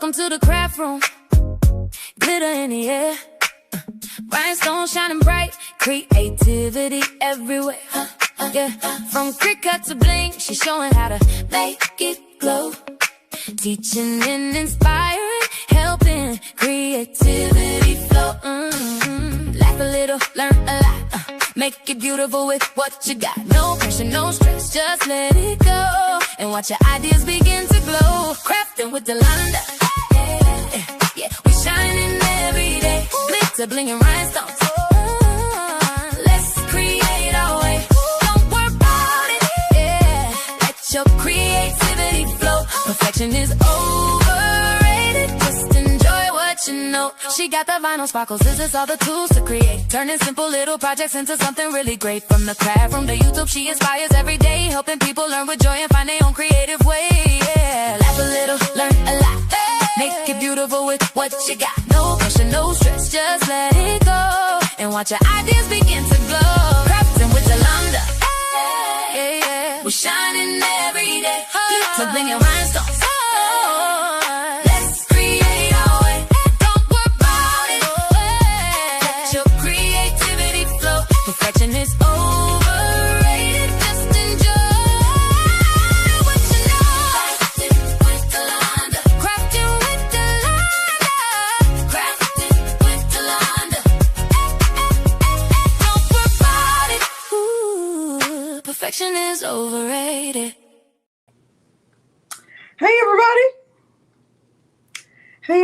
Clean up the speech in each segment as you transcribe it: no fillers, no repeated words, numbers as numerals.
Welcome to the craft room. Glitter in the air. Rhinestones shining bright. Creativity everywhere. Yeah. From cricut to bling, she's showing how to make it glow. Teaching and inspiring, helping creativity flow. Laugh a little, learn a lot. Make it beautiful with what you got. No pressure, no stress, just let it go. And watch your ideas begin to glow. Crafting with the Landa. Yeah, we shining every day. Glitter, bling, and rhinestones. Let's create our way. Don't worry about it. Yeah, let your creativity flow. Perfection is overrated. Just enjoy what you know. She got the vinyl sparkles, scissors, all the tools to create. Turning simple little projects into something really great. From the craft room to YouTube, she inspires every day, helping people learn with joy and find their own creative way. Yeah, laugh a little, learn a lot. Make it beautiful with what you got. No pressure, no stress, just let it go. And watch your ideas begin to glow. Crafting with the Landa. Yeah, yeah. We're shining every day. Glitter, bling, and rhinestones. Let's create our way. Don't worry about it. Let your creativity flow. Perfection is overrated. Just enjoy what you know. Crafting with the Landa. Crafting with the Landa. Crafting with the Landa. Don't worry about it. Ooh, perfection is overrated. Hey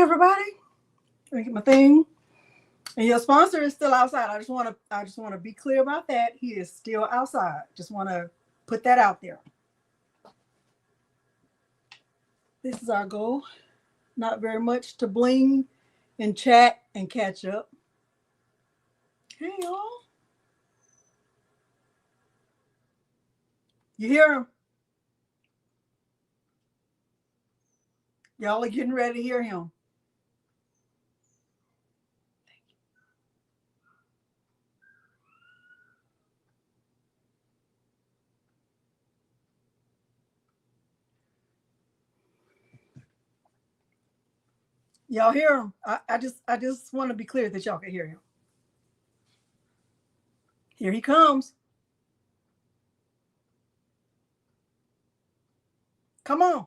everybody. Let me get my thing. And your sponsor is still outside. I just want to be clear about that. He is still outside. Just want to put that out there. This is our goal. Not very much to bling and chat and catch up. Hey y'all. You hear him? Y'all are getting ready to hear him. Y'all hear him? I just want to be clear that y'all can hear him. Here he comes. Come on.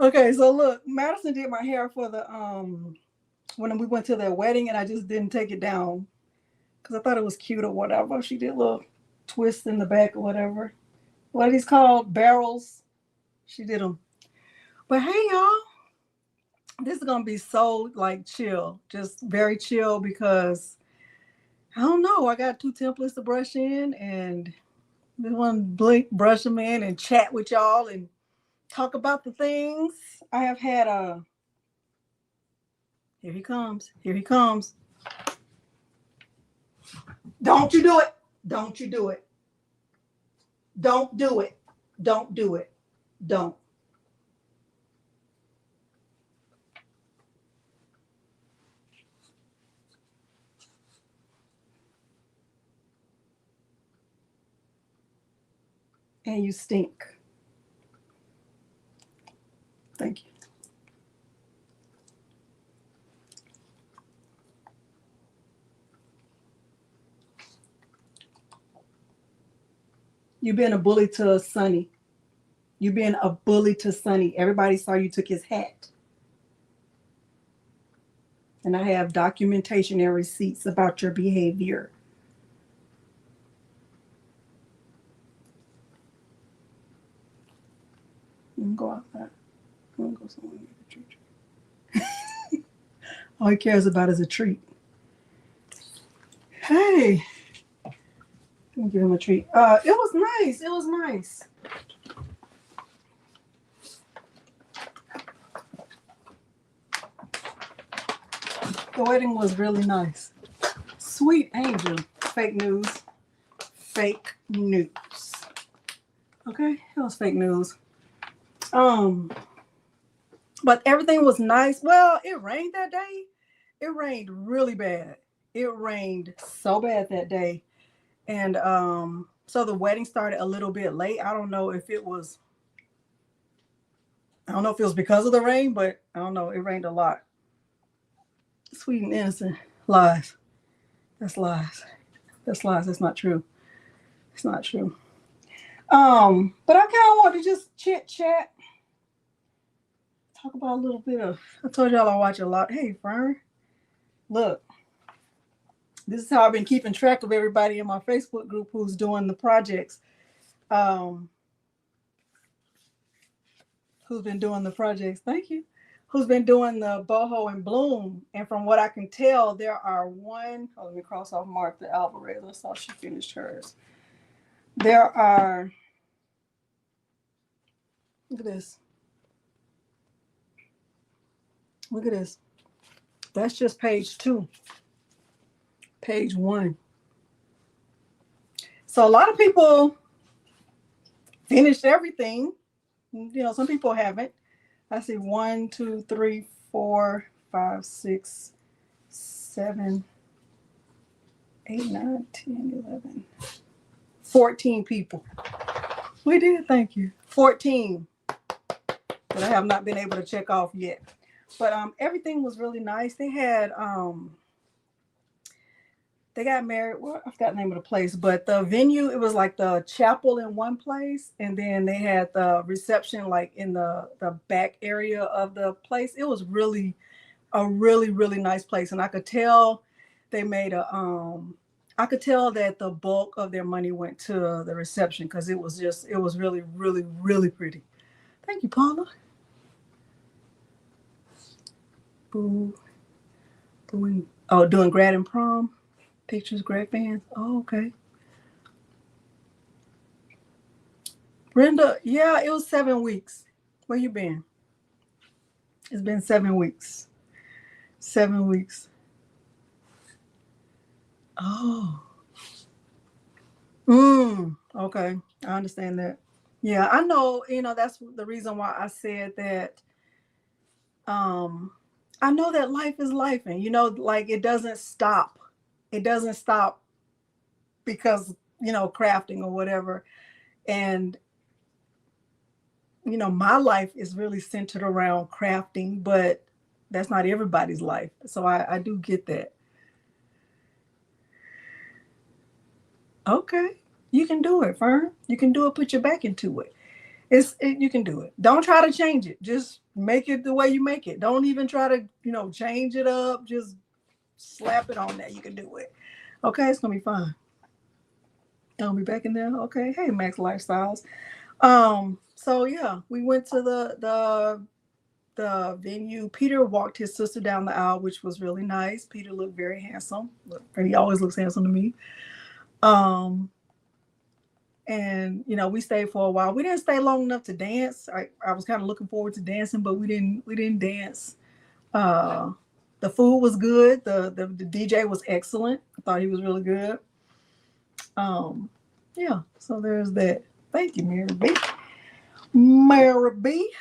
Okay, so look, Madison did my hair for the when we went to their wedding, and I just didn't take it down because I thought it was cute or whatever. She did a little twist in the back or whatever. What are these called? Barrels. She did them. But hey, y'all, this is gonna be so like chill, just very chill because I don't know. I got 2 templates to brush in, and just want to brush them in and chat with y'all and talk about the things I have had. Here he comes. Here he comes. Don't you do it. Don't you do it. Don't do it. Don't do it. Don't. And you stink. Thank you. You've been a bully to Sonny. You've been a bully to Sonny. Everybody saw you took his hat. And I have documentation and receipts about your behavior. You can go outside. I'm gonna go somewhere and get a treat. All he cares about is a treat. Hey. Let me give him a treat. It was nice. It was nice. The wedding was really nice. Sweet angel. Fake news. Fake news. Okay, it was fake news. But everything was nice. Well, it rained that day. It rained really bad. It rained so bad that day. And so the wedding started a little bit late. I don't know if it was because of the rain, but I don't know. It rained a lot. Sweet and innocent lies. That's lies. That's lies. That's not true. It's not true. But I kind of want to just chit chat, talk about a little bit of. I told y'all I watch a lot. Hey, Fern, look, this is how I've been keeping track of everybody in my Facebook group who's doing the projects. Who's been doing the projects? Thank you. Who's been doing the boho and bloom? And from what I can tell, there are one. Oh, let me cross off Martha Alvarez. I saw she finished hers. There are. Look at this. Look at this. That's just page 2. Page 1. So a lot of people finished everything. You know, some people haven't. I see 1, 2, 3, 4, 5, 6, 7, 8, 9, 10, 11, 14 people. We did, thank you. 14 that I have not been able to check off yet. But everything was really nice. They had they got married. Well, I forgot the name of the place, but the venue, it was like the chapel in one place, and then they had the reception like in the back area of the place. It was really a really nice place, and I could tell they made a I could tell that the bulk of their money went to the reception because it was really pretty. Thank you, Paula. Boo. Doing grad and prom pictures, grad fans. Oh, okay. Brenda, yeah, it was 7 weeks. Where you been? It's been 7 weeks. 7 weeks. Oh. Okay. I understand that. Yeah, I know, that's the reason why I said that I know that life is life, and like it doesn't stop. It doesn't stop because, crafting or whatever. And my life is really centered around crafting, but that's not everybody's life. So I do get that. Okay. You can do it, Fern. You can do it. Put your back into it. You can do it. Don't try to change it. Just make it the way you make it. Don't even try to, change it up. Just slap it on there. You can do it. Okay, it's gonna be fun. I'll be back in there. Okay. Hey, Max Lifestyles. So yeah, we went to the venue. Peter walked his sister down the aisle, which was really nice. Peter looked very handsome. He always looks handsome to me. And we stayed for a while. We didn't stay long enough to dance. I was kind of looking forward to dancing, but we didn't dance. The food was good. The DJ was excellent. I thought he was really good. Yeah, so there's that. Thank you, Mary B. Mary B.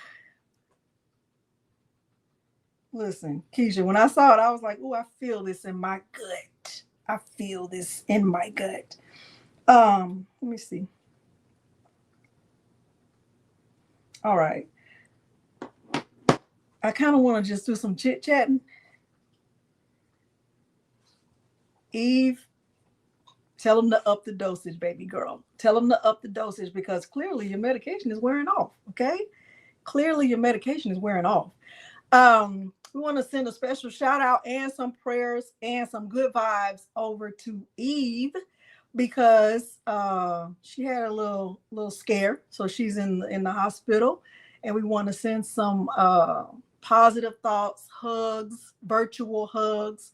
Listen, Keisha, when I saw it, I was like, "Oh, I feel this in my gut. I feel this in my gut." Let me see. All right. I kind of want to just do some chit-chatting. Eve, tell them to up the dosage, baby girl. Tell them to up the dosage because clearly your medication is wearing off, okay? Clearly your medication is wearing off. We want to send a special shout out and some prayers and some good vibes over to Eve because she had a little scare. So she's in the hospital, and we want to send some positive thoughts, hugs, virtual hugs,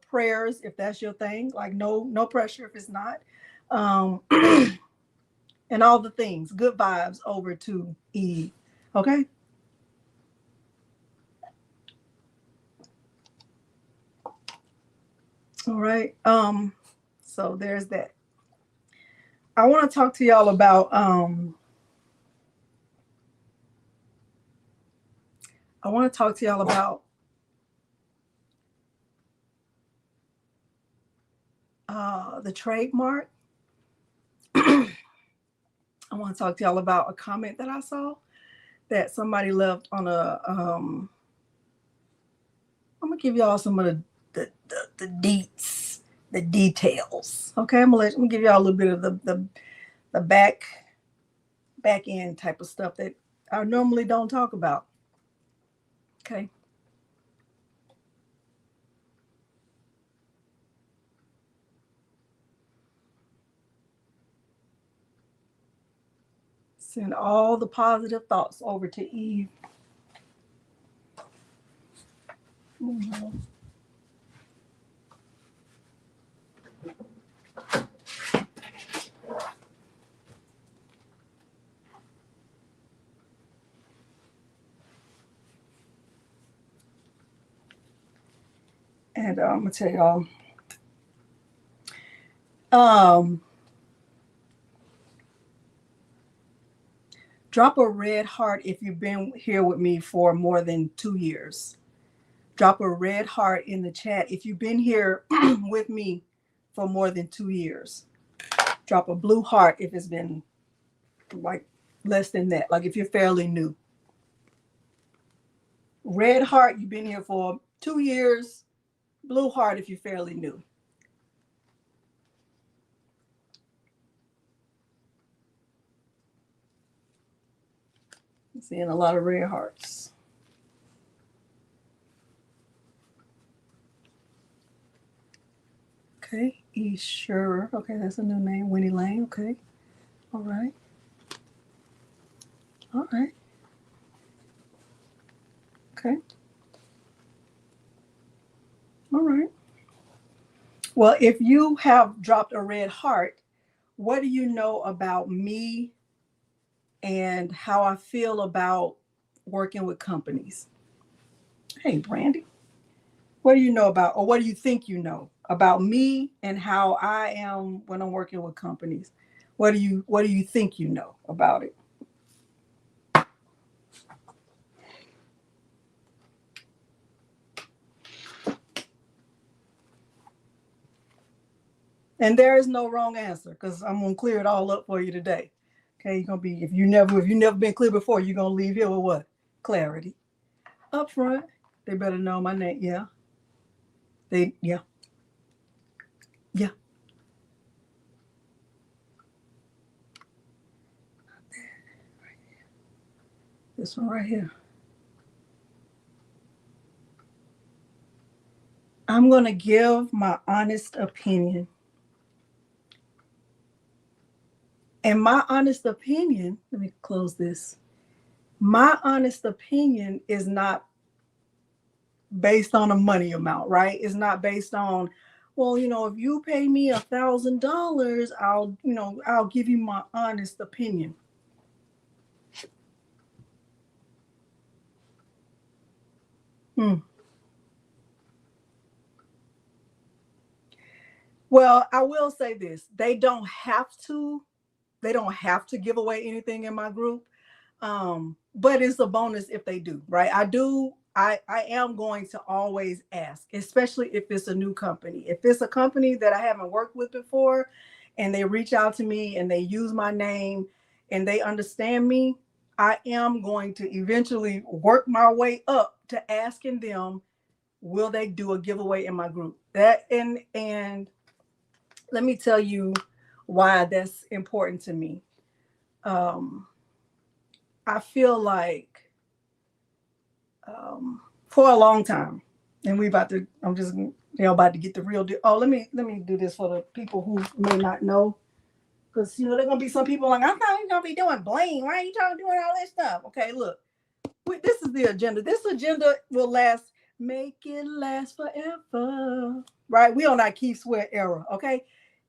prayers if that's your thing. Like no pressure if it's not. And all the things, good vibes over to Eve. Okay. All right. So there's that. I want to talk to y'all about I want to talk to y'all about the trademark. I want to talk to y'all about a comment that I saw that somebody left on a. I'm gonna give y'all some of the deets, the details. Okay, I'm gonna give y'all a little bit of the back end type of stuff that I normally don't talk about. Okay. Send all the positive thoughts over to Eve. Mm-hmm. And I'm gonna tell y'all. Drop a red heart if you've been here with me for more than 2 years. Drop a red heart in the chat if you've been here with me for more than 2 years. Drop a blue heart if it's been like less than that, like if you're fairly new. Red heart, you've been here for 2 years. Blue heart if you're fairly new. I'm seeing a lot of red hearts. Okay, E. Sure. Okay, that's a new name. Winnie Lane. Okay. All right. All right. Okay. All right. Well, if you have dropped a red heart, what do you know about me and how I feel about working with companies? Hey, Brandy, what do you know about, or what do you think you know about me and how I am when I'm working with companies? What do you think you know about it? And there is no wrong answer because I'm gonna clear it all up for you today. Okay, you're gonna be if you've never been clear before, you're gonna leave here with what? Clarity. Up front, they better know my name. Yeah. Yeah. This one right here. I'm gonna give my honest opinion. And my honest opinion, let me close this. My honest opinion is not based on a money amount, right? It's not based on, well, if you pay me $1,000, I'll give you my honest opinion. Well, I will say this. They don't have to give away anything in my group. But it's a bonus if they do, right? I am going to always ask, especially if it's a new company. If it's a company that I haven't worked with before and they reach out to me and they use my name and they understand me, I am going to eventually work my way up to asking them, will they do a giveaway in my group? That and let me tell you why that's important to me. I feel like for a long time, and I'm just about to get the real deal. Oh, let me do this for the people who may not know, because there are gonna be some people like, I thought you're gonna be doing blame. Why are you trying to doing all this stuff? Okay, look, this is the agenda. This agenda will last. Make it last forever. Right? We on our Keith Sweat era. Okay,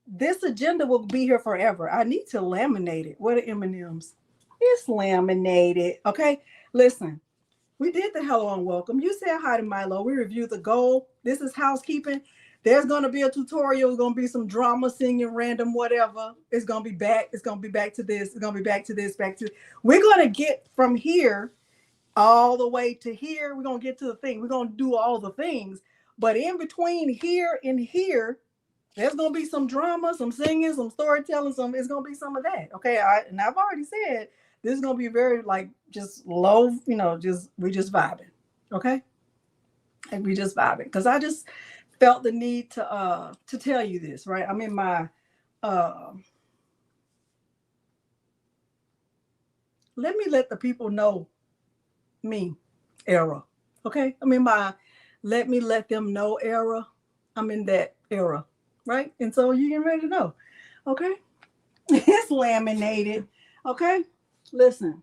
this agenda will be here forever. I need to laminate it. What are M&Ms? It's laminated. Okay, listen. We did the hello and welcome. You said hi to Milo. We reviewed the goal. This is housekeeping. There's going to be a tutorial. It's going to be some drama, singing, random, whatever. It's going to be back. It's going to be back to this. It's going to be back to this, back to. We're going to get from here all the way to here. We're going to get to the thing. We're going to do all the things. But in between here and here, there's going to be some drama, some singing, some storytelling, it's going to be some of that. Okay. And I've already said, this is going to be very like just low, we just vibing. Okay. And we just vibing. Cause I just felt the need to tell you this, right? I'm in my, let the people know me era. Okay. I'm in my, let them know era. I'm in that era. Right. And so you get ready to know. Okay. It's laminated. Okay. Listen,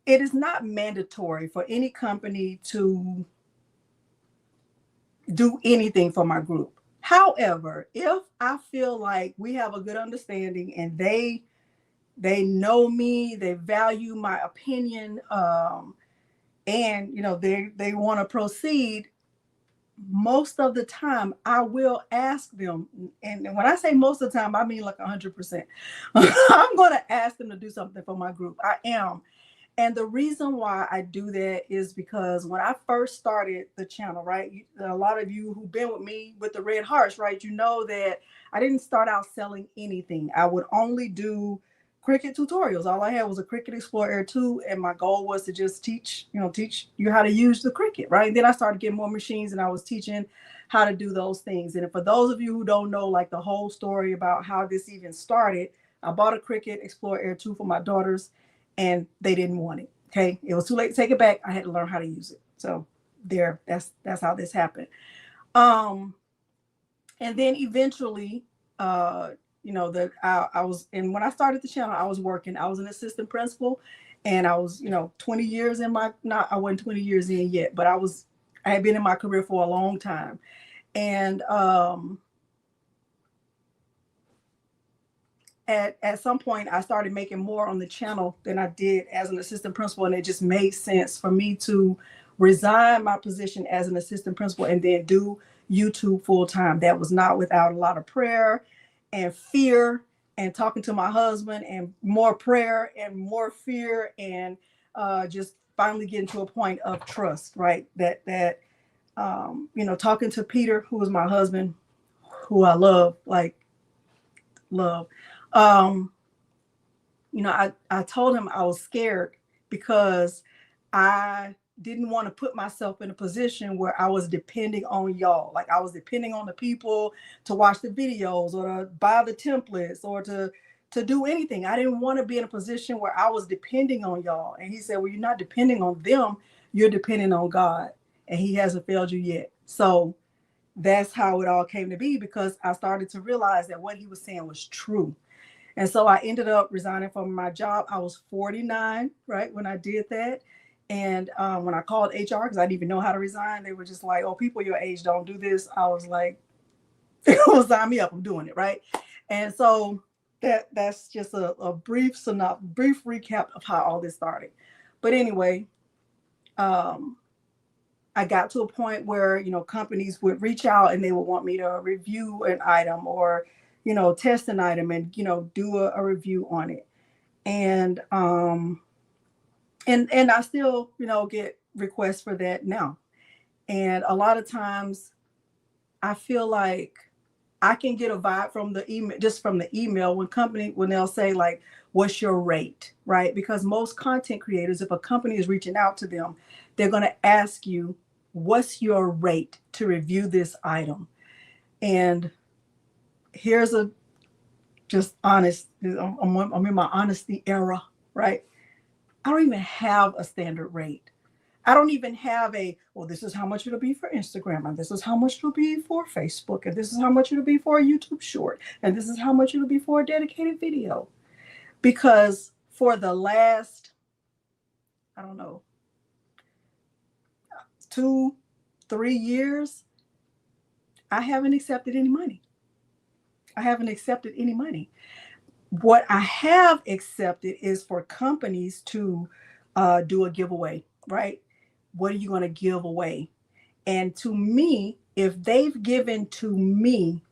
it is not mandatory for any company to do anything for my group. However, if I feel like we have a good understanding and they know me, they value my opinion, and they want to proceed, most of the time I will ask them, and when I say most of the time, I mean like 100%. I'm going to ask them to do something for my group. I am. And the reason why I do that is because when I first started the channel, right, a lot of you who've been with me with the red hearts, right, you know that I didn't start out selling anything. I would only do Cricut tutorials. All I had was a Cricut Explorer Air 2, and my goal was to just teach you how to use the Cricut, right? Then I started getting more machines, and I was teaching how to do those things. And for those of you who don't know like the whole story about how this even started, I bought a Cricut Explorer Air 2 for my daughters, and they didn't want it. Okay, it was too late to take it back. I had to learn how to use it. So that's how this happened. And then eventually, I was, and when I started the channel, I was working. I was an assistant principal, and I was 20 years in I wasn't 20 years in yet, but I had been in my career for a long time. And at some point I started making more on the channel than I did as an assistant principal, and it just made sense for me to resign my position as an assistant principal and then do YouTube full time. That was not without a lot of prayer and fear and talking to my husband, and more prayer and more fear, and just finally getting to a point of trust, right? That talking to Peter, who was my husband, who I love. I told him I was scared because I didn't want to put myself in a position where I was depending on y'all. Like I was depending on the people to watch the videos or to buy the templates or to do anything. I didn't want to be in a position where I was depending on y'all. And he said, well, you're not depending on them. You're depending on God, and he hasn't failed you yet. So that's how it all came to be, because I started to realize that what he was saying was true. And so I ended up resigning from my job. I was 49, right, when I did that. And when I called HR, because I didn't even know how to resign, they were just like, oh, people your age don't do this. I was like, sign me up, I'm doing it, right? And so that's just a brief recap of how all this started. But anyway, I got to a point where, companies would reach out and they would want me to review an item or, test an item and, do a review on it. And I still, get requests for that now. And a lot of times I feel like I can get a vibe from the email, just from the email, when they'll say like, what's your rate, right? Because most content creators, if a company is reaching out to them, they're going to ask you, what's your rate to review this item? And here's just honest, I'm in my honesty era, right? I don't even have a standard rate. I don't even have this is how much it'll be for Instagram, and this is how much it'll be for Facebook, and this is how much it'll be for a YouTube short, and this is how much it'll be for a dedicated video. Because for the last, 2-3 years, I haven't accepted any money. What I have accepted is for companies to do a giveaway, right? What are you going to give away? And to me, if they've given to me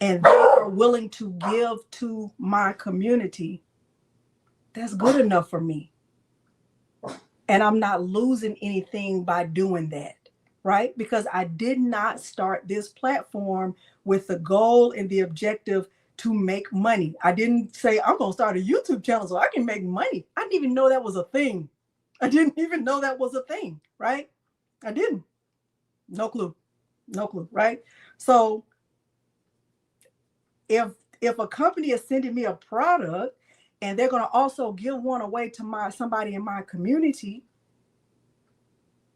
and they are willing to give to my community, That's good enough for me. And I'm not losing anything by doing that, right? Because I did not start this platform with the goal and the objective to make money. I didn't say I'm going to start a YouTube channel so I can make money. I didn't even know that was a thing. I didn't even know that was a thing, right? I didn't. No clue. No clue, right? So if a company is sending me a product and they're going to also give one away to somebody in my community,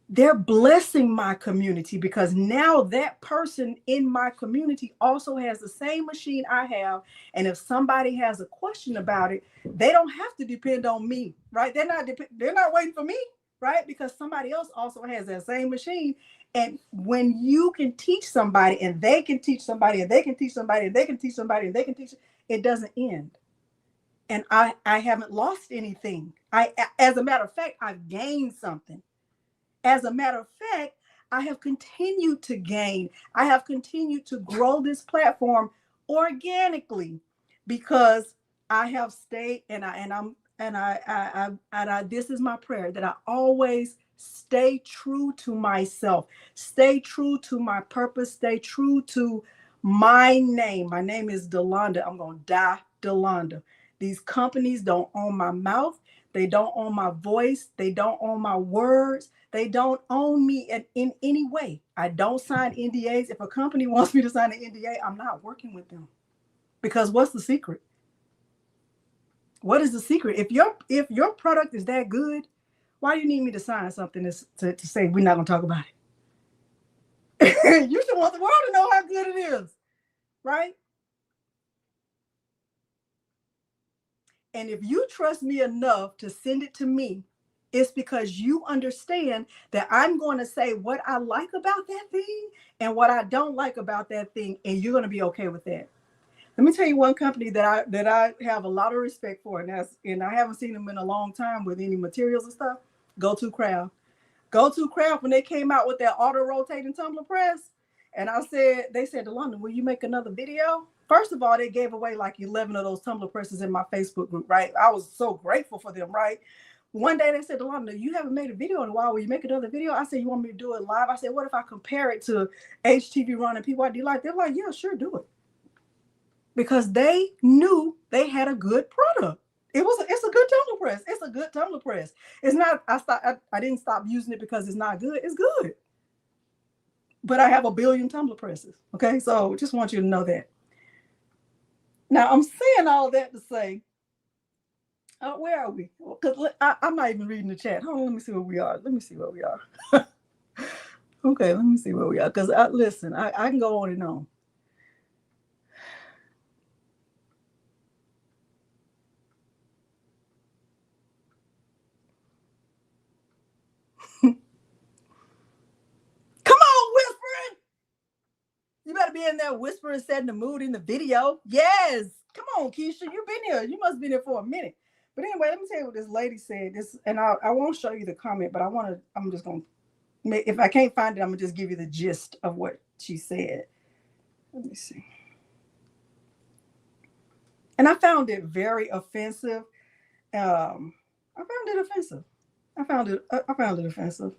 they're blessing my community, because now that person in my community also has the same machine I have. And if somebody has a question about it, they don't have to depend on me, right? They're not waiting for me, right? Because somebody else also has that same machine. And when you can teach somebody and they can teach somebody and they can teach somebody and they can teach somebody and they can teach, it doesn't end. And I haven't lost anything. As a matter of fact, I've gained something. As a matter of fact, I have continued to gain. I have continued to grow this platform organically, because I have stayed, this is my prayer, that I always stay true to myself, stay true to my purpose, stay true to my name. My name is Delonda. I'm going to die Delonda. These companies don't own my mouth. They don't own my voice. They don't own my words. They don't own me in any way. I don't sign NDAs. If a company wants me to sign an NDA, I'm not working with them. Because what's the secret? What is the secret? If your product is that good, why do you need me to sign something to say we're not going to talk about it? You should want the world to know how good it is, right? And if you trust me enough to send it to me, it's because you understand that I'm going to say what I like about that thing and what I don't like about that thing, and you're going to be okay with that. Let me tell you one company that I have a lot of respect for, and I haven't seen them in a long time with any materials and stuff. Go-To Craft. Go-To Craft, when they came out with that auto-rotating tumbler press, and they said to London, will you make another video? First of all, they gave away like 11 of those tumbler presses in my Facebook group, right? I was so grateful for them, right? One day they said to London, you haven't made a video in a while. Will you make another video? I said, you want me to do it live? I said, what if I compare it to HTV Run and people I do like? They're like, yeah, sure, do it. Because they knew they had a good product. It's a good tumbler press. It's a good tumbler press. It's not, I didn't stop using it because it's not good. It's good. But I have a billion tumbler presses. Okay. So just want you to know that. Now I'm saying all that to say, where are we? Because I'm not even reading the chat. Hold on, let me see where we are. Okay, let me see where we are. Because listen, I can go on and on. Come on, whispering. You better be in there whispering, setting the mood in the video. Yes. Come on, Keisha. You've been here. You must be there for a minute. But anyway, let me tell you what this lady said. And I won't show you the comment, but I'm just going to, if I can't find it, I'm going to just give you the gist of what she said. Let me see. And I found it very offensive. I found it offensive. I found it offensive.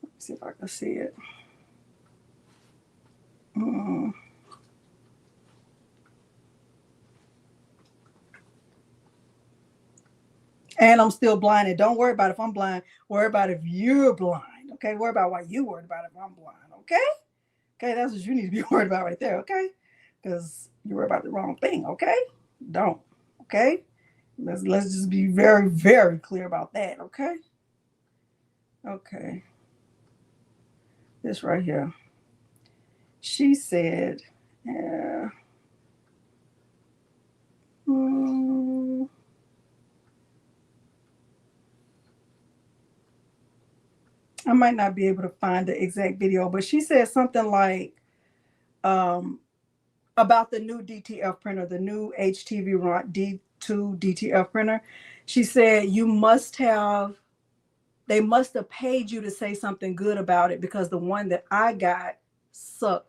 Let me see if I can see it. And I'm still blind. And don't worry about if I'm blind. Worry about if you're blind. Okay. Worry about why you worried about if I'm blind. Okay. Okay. That's what you need to be worried about right there. Okay. Because you worry about the wrong thing. Okay. Don't. Okay. Let's just be very, very clear about that. Okay. Okay. This right here. She said, I might not be able to find the exact video, but she said something like about the new DTF printer, the new HTV D2 DTF printer. She said they must have paid you to say something good about it, because the one that I got sucked.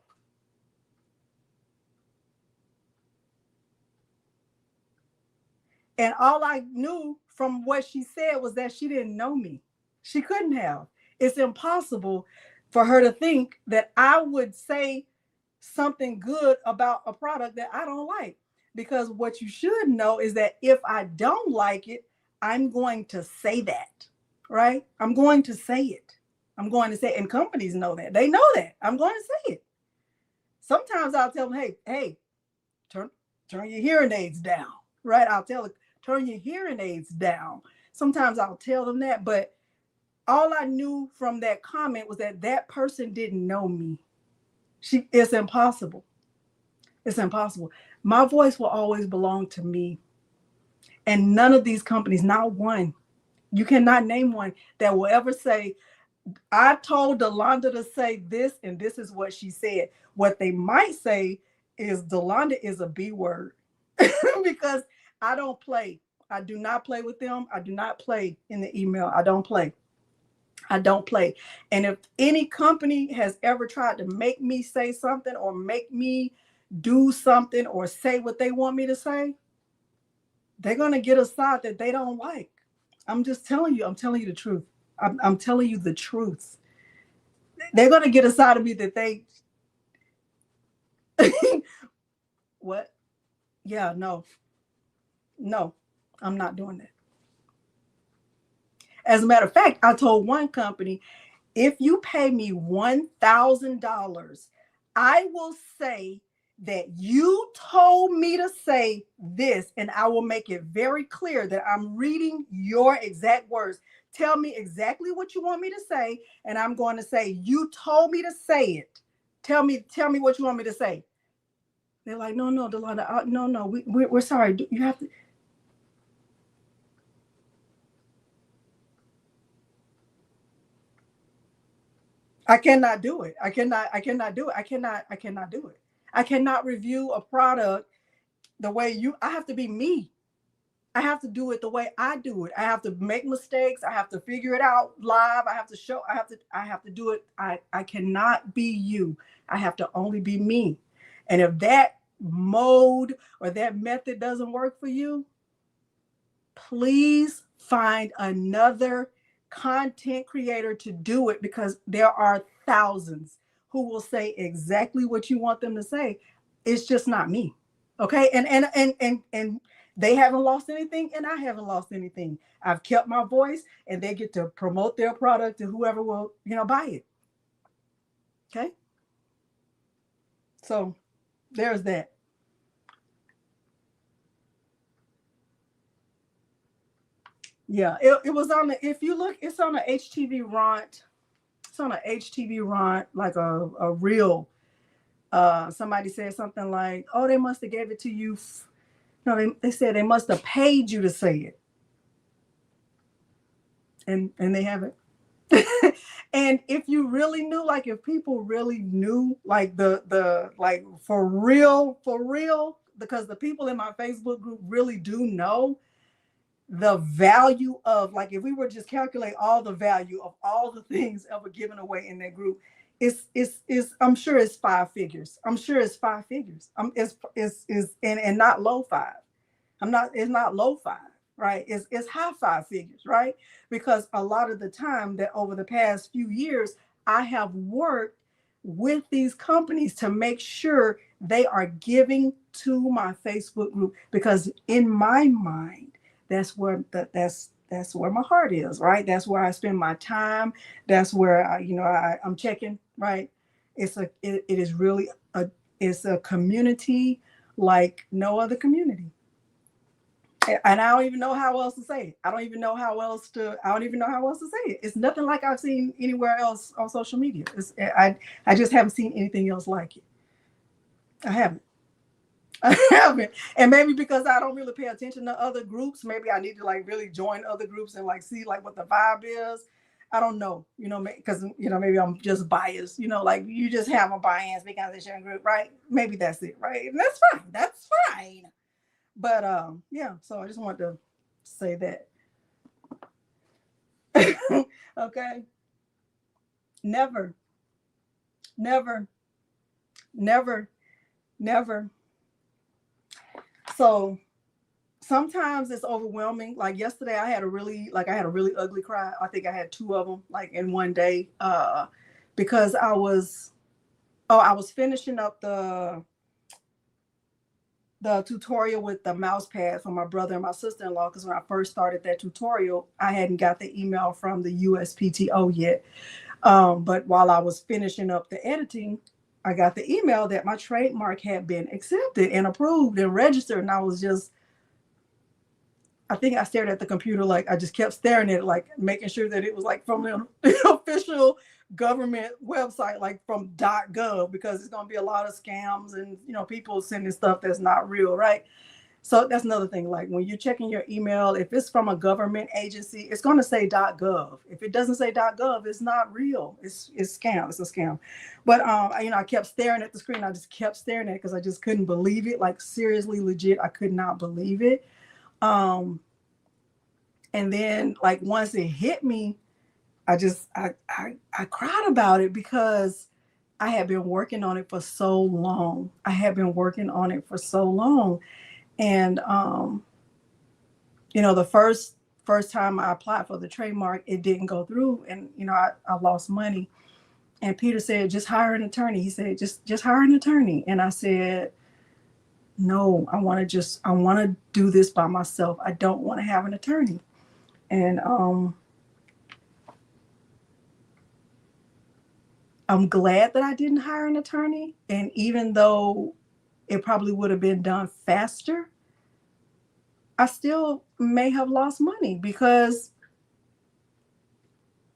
And all I knew from what she said was that she didn't know me. She couldn't have. It's impossible for her to think that I would say something good about a product that I don't like. Because what you should know is that if I don't like it, I'm going to say that, right? I'm going to say it. I'm going to say, and companies know that. They know that. I'm going to say it. Sometimes I'll tell them, hey, turn your hearing aids down, right? I'll tell them, turn your hearing aids down. Sometimes I'll tell them that, but all I knew from that comment was that that person didn't know me. It's impossible. It's impossible. My voice will always belong to me. And none of these companies, not one, you cannot name one that will ever say, I told Delonda to say this, and this is what she said. What they might say is Delonda is a B word because I don't play. I do not play with them. I do not play in the email. I don't play. I don't play. And if any company has ever tried to make me say something or make me do something or say what they want me to say, they're going to get a side that they don't like. I'm just telling you. I'm telling you the truth. I'm telling you the truth. They're going to get a side of me that they... What? Yeah, no, I'm not doing that. As a matter of fact, I told one company, if you pay me $1,000, I will say that you told me to say this, and I will make it very clear that I'm reading your exact words. Tell me exactly what you want me to say, and I'm going to say, you told me to say it. Tell me what you want me to say. They're like, no, Delonda, no, we're sorry. You have to. I cannot do it. I cannot do it. I cannot do it. I cannot review a product the way I have to be me. I have to do it the way I do it. I have to make mistakes. I have to figure it out live. I have to do it. I cannot be you. I have to only be me. And if that mode or that method doesn't work for you, please find another content creator to do it, because there are thousands who will say exactly what you want them to say. It's just not me. Okay. And they haven't lost anything, and I haven't lost anything. I've kept my voice, and they get to promote their product to whoever will, buy it. Okay. So there's that. Yeah, it was on the, if you look, it's on the HTV Ront. It's on a HTV Ront, like a real, somebody said something like, oh, they must have gave it to you. No, they said they must have paid you to say it. And they haven't. And if you really knew, like if people really knew, like like for real, because the people in my Facebook group really do know the value of, like, if we were just calculate all the value of all the things ever given away in that group, it's I'm sure it's five figures. I'm sure it's five figures. It's and not low five. It's not low five, right? It's high five figures, right? Because a lot of the time that over the past few years, I have worked with these companies to make sure they are giving to my Facebook group, because in my mind, that's where that's where my heart is, right? That's where I spend my time. That's where I'm checking, right? It is really it's a community like no other community. And I don't even know how else to say it. I don't even know how else to say it. It's nothing like I've seen anywhere else on social media. I just haven't seen anything else like it. I haven't. And maybe because I don't really pay attention to other groups, maybe I need to like really join other groups and like see like what the vibe is. I don't know, because maybe I'm just biased, like you just have a bias because it's your group, right? Maybe that's it, right? And that's fine. But yeah, so I just wanted to say that. Okay. Never. So sometimes it's overwhelming. Like yesterday, I had a really ugly cry. I think I had 2 of them like in one day, because I was finishing up the tutorial with the mouse pad for my brother and my sister-in-law, because when I first started that tutorial, I hadn't got the email from the USPTO yet. But while I was finishing up the editing, I got the email that my trademark had been accepted and approved and registered. And I think I stared at the computer, like I just kept staring at it, like making sure that it was like from the official government website, like from .gov, because it's going to be a lot of scams and, people sending stuff that's not real, right? So that's another thing. Like when you're checking your email, if it's from a government agency, it's going to say .gov. If it doesn't say .gov, it's not real. It's scam. It's a scam. But I kept staring at the screen. I just kept staring at it because I just couldn't believe it. Like seriously, legit, I could not believe it. And then like once it hit me, I cried about it, because I had been working on it for so long. And, the first time I applied for the trademark, it didn't go through. And, I lost money. And Peter said, just hire an attorney. He said, just hire an attorney. And I said, no, I want to do this by myself. I don't want to have an attorney. And, I'm glad that I didn't hire an attorney. And even though it probably would have been done faster, I still may have lost money, because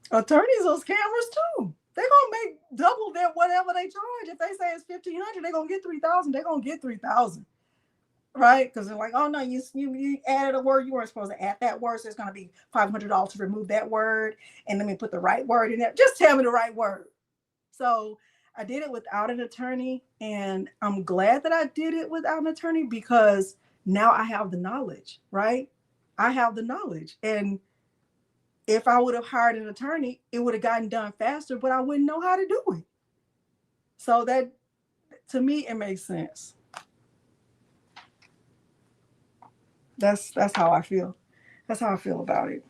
attorneys are scammers too. They're going to make double their whatever they charge. If they say it's $1,500, they're going to get $3,000. They're going to get $3,000. Right? Because they're like, oh no, you added a word. You weren't supposed to add that word. So it's going to be $500 to remove that word. And let me put the right word in there. Just tell me the right word. So I did it without an attorney, and I'm glad that I did it without an attorney, because now I have the knowledge, right? I have the knowledge. And if I would have hired an attorney, it would have gotten done faster, but I wouldn't know how to do it. So that, to me, it makes sense. That's how I feel. That's how I feel about it.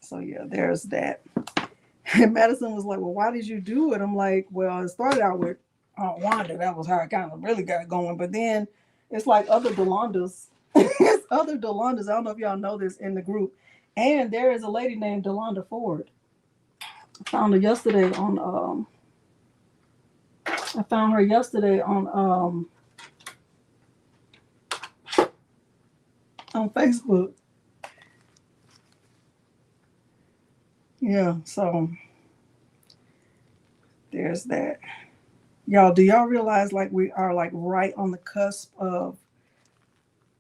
So yeah, there's that. And Madison was like, well, why did you do it? I'm like, well, it started out with Aunt Wanda. That was how I kind of really got going. But then it's like other Delandas. It's other Delandas. I don't know if y'all know this in the group. And there is a lady named Delonda Ford. I found her yesterday on Facebook. Yeah, so there's that. Y'all, do y'all realize like we are like right on the cusp of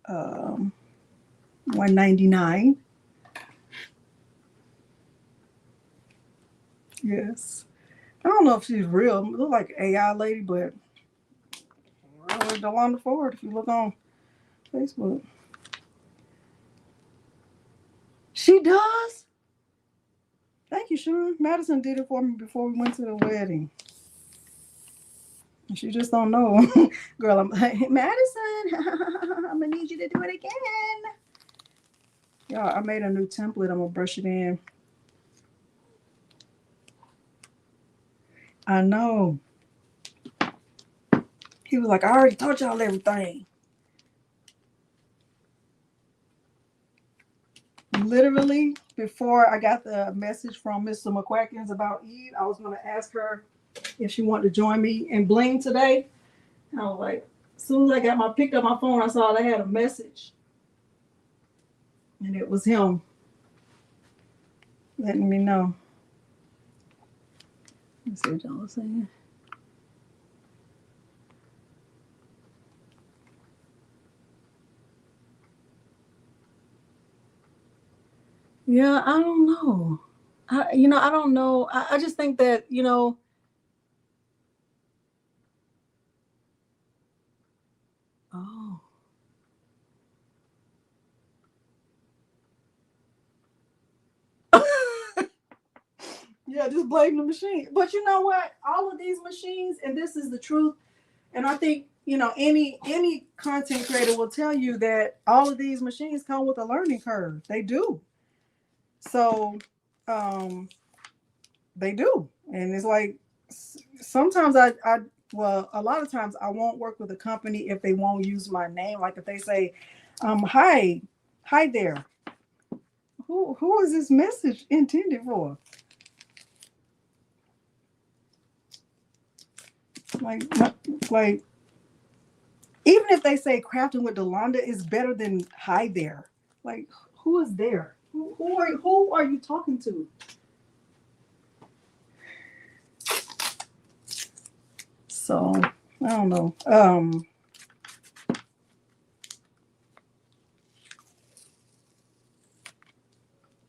199? Yes. I don't know if she's real. It looks like an AI lady, but Delonda Ford, if you look on Facebook. She does? Thank you, Sean. Madison did it for me before we went to the wedding. She just don't know. Girl, hey, Madison, I'm going to need you to do it again. Y'all, I made a new template. I'm going to brush it in. I know. He was like, I already taught y'all everything. Literally, before I got the message from Mr. McQuackins about Eve, I was going to ask her if she wanted to join me in Bling today. And I was like, as soon as I picked up my phone, I saw they had a message. And it was him letting me know. Let's see what y'all was saying. Yeah, I don't know. I don't know. I just think that, oh. Yeah, just blame the machine. But you know what? All of these machines, and this is the truth, and I think you know, any content creator will tell you that all of these machines come with a learning curve. They do. So they do. And it's like sometimes well, a lot of times I won't work with a company if they won't use my name. Like if they say, hi there. Who is this message intended for? Like even if they say crafting with Delonda is better than hi there. Like who is there? Who are you talking to? So I don't know.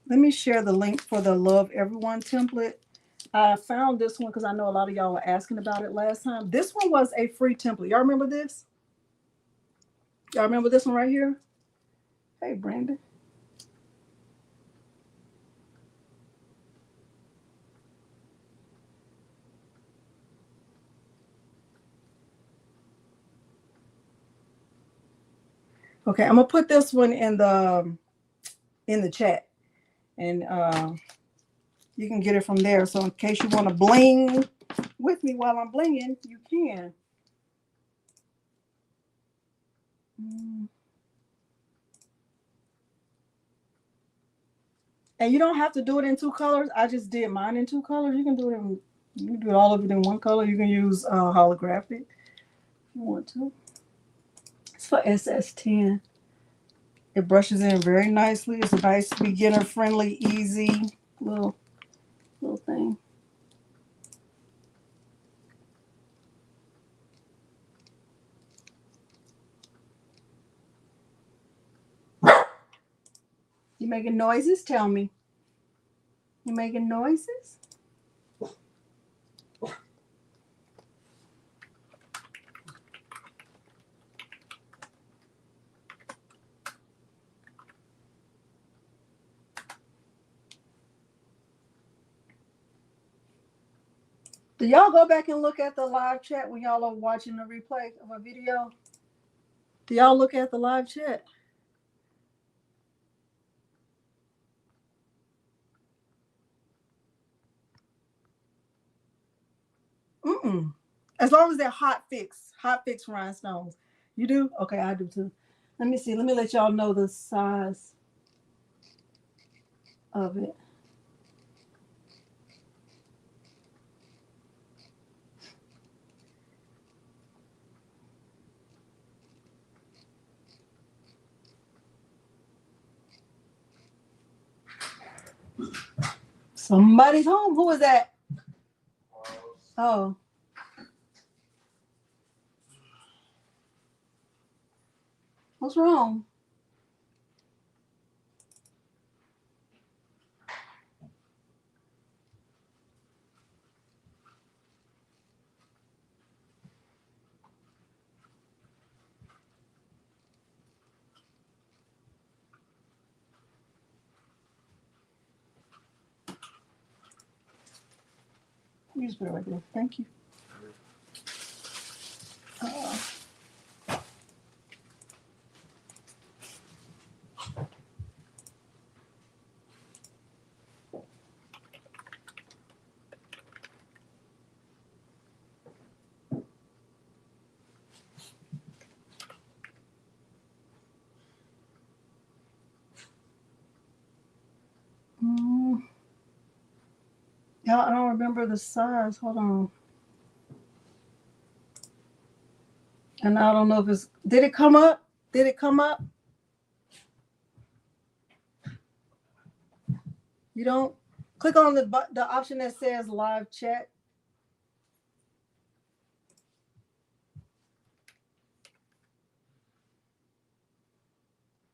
Let me share the link for the Love Everyone template. I found this one because I know a lot of y'all were asking about it last time. This one was a free template. Y'all remember this? Y'all remember this one right here? Hey, Brandon. Okay, I'm gonna put this one in the chat, and you can get it from there. So in case you want to bling with me while I'm blinging, you can. And you don't have to do it in two colors. I just did mine in two colors. You can do all of it in one color. You can use holographic if you want to. It's for SS10. It brushes in very nicely. It's a nice beginner friendly, easy little thing. You making noises? Tell me. You making noises? Do y'all go back and look at the live chat when y'all are watching the replay of a video? Do y'all look at the live chat? Mm-mm. As long as they're Hotfix rhinestones. You do? Okay, I do too. Let me see. Let me let y'all know the size of it. Somebody's home. Who is that? Oh. What's wrong? You just put it right there. Thank you. Yeah, I don't remember the size. Hold on. And I don't know if it's. Did it come up? Did it come up? You don't click on the option that says live chat.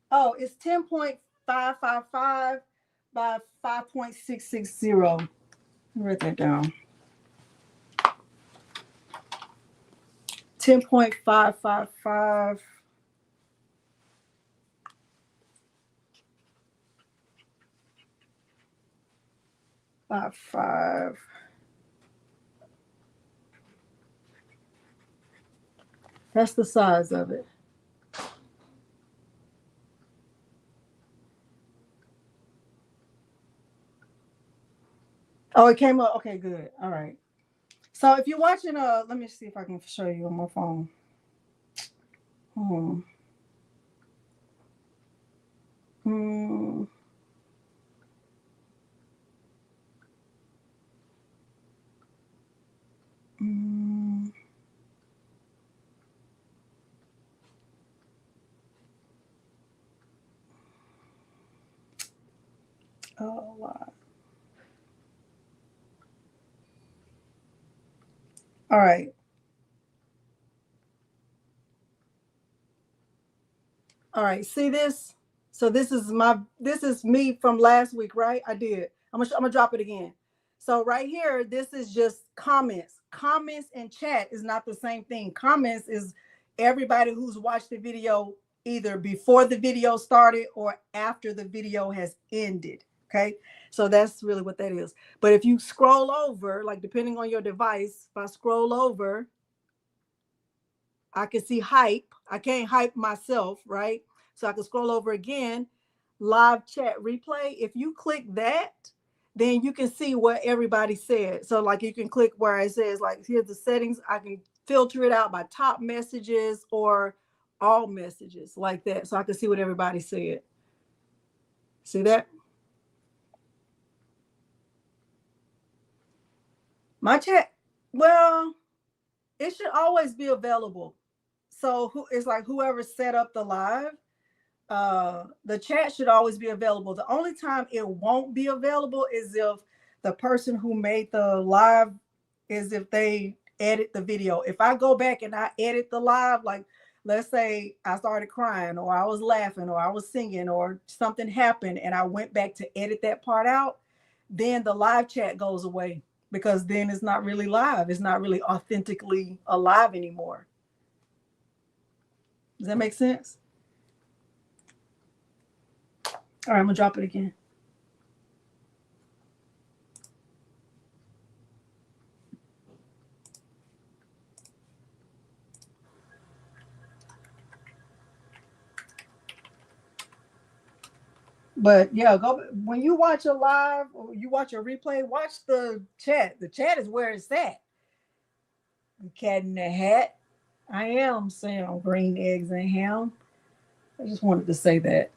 Oh, it's 10.555 by 5.660. Write that down. 10.555 by 5. That's the size of it. Oh, it came up. Okay, good. All right. So if you're watching, let me see if I can show you on my phone. Hmm. Hmm. Hmm. Oh, wow. All right. All right. See this? So this is me from last week, right? I did. I'm gonna drop it again. So right here, this is just comments. Comments and chat is not the same thing. Comments is everybody who's watched the video either before the video started or after the video has ended. Okay. So that's really what that is. But if you scroll over, like depending on your device, if I scroll over, I can see hype. I can't hype myself, right? So I can scroll over again, live chat replay. If you click that, then you can see what everybody said. So like you can click where it says like, here's the settings. I can filter it out by top messages or all messages like that. So I can see what everybody said. See that? My chat, well, it should always be available. So it's like whoever set up the live, the chat should always be available. The only time it won't be available is if the person who made the live is if they edit the video. If I go back and I edit the live, like let's say I started crying or I was laughing or I was singing or something happened and I went back to edit that part out, then the live chat goes away because then it's not really live. It's not really authentically alive anymore. Does that make sense? All right, I'm gonna drop it again. But yeah, go when you watch a live or you watch a replay, watch the chat. The chat is where it's at. The cat in the hat. I am saying green eggs and ham. I just wanted to say that.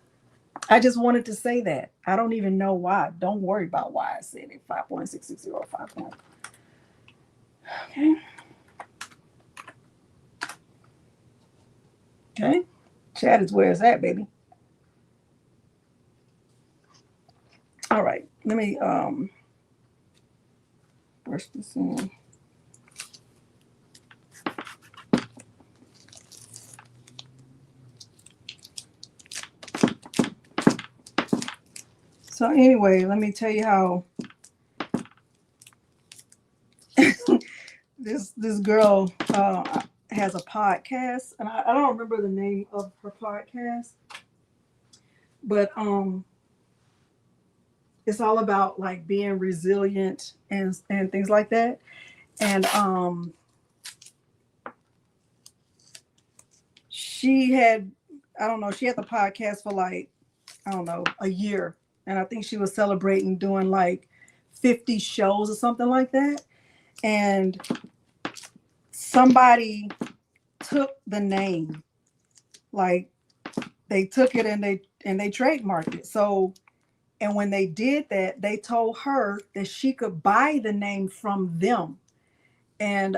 I just wanted to say that. I don't even know why. Don't worry about why I said it. 5.660 5. Okay. Okay. Chat is where it's at, baby. All right. Let me brush this in. So anyway, let me tell you how this girl has a podcast, and I don't remember the name of her podcast, but it's all about like being resilient and things like that. And she had, I don't know, she had the podcast for like, I don't know, a year, and I think she was celebrating doing like 50 shows or something like that. And somebody took the name, like they took it and they trademarked it. So, and when they did that, they told her that she could buy the name from them. And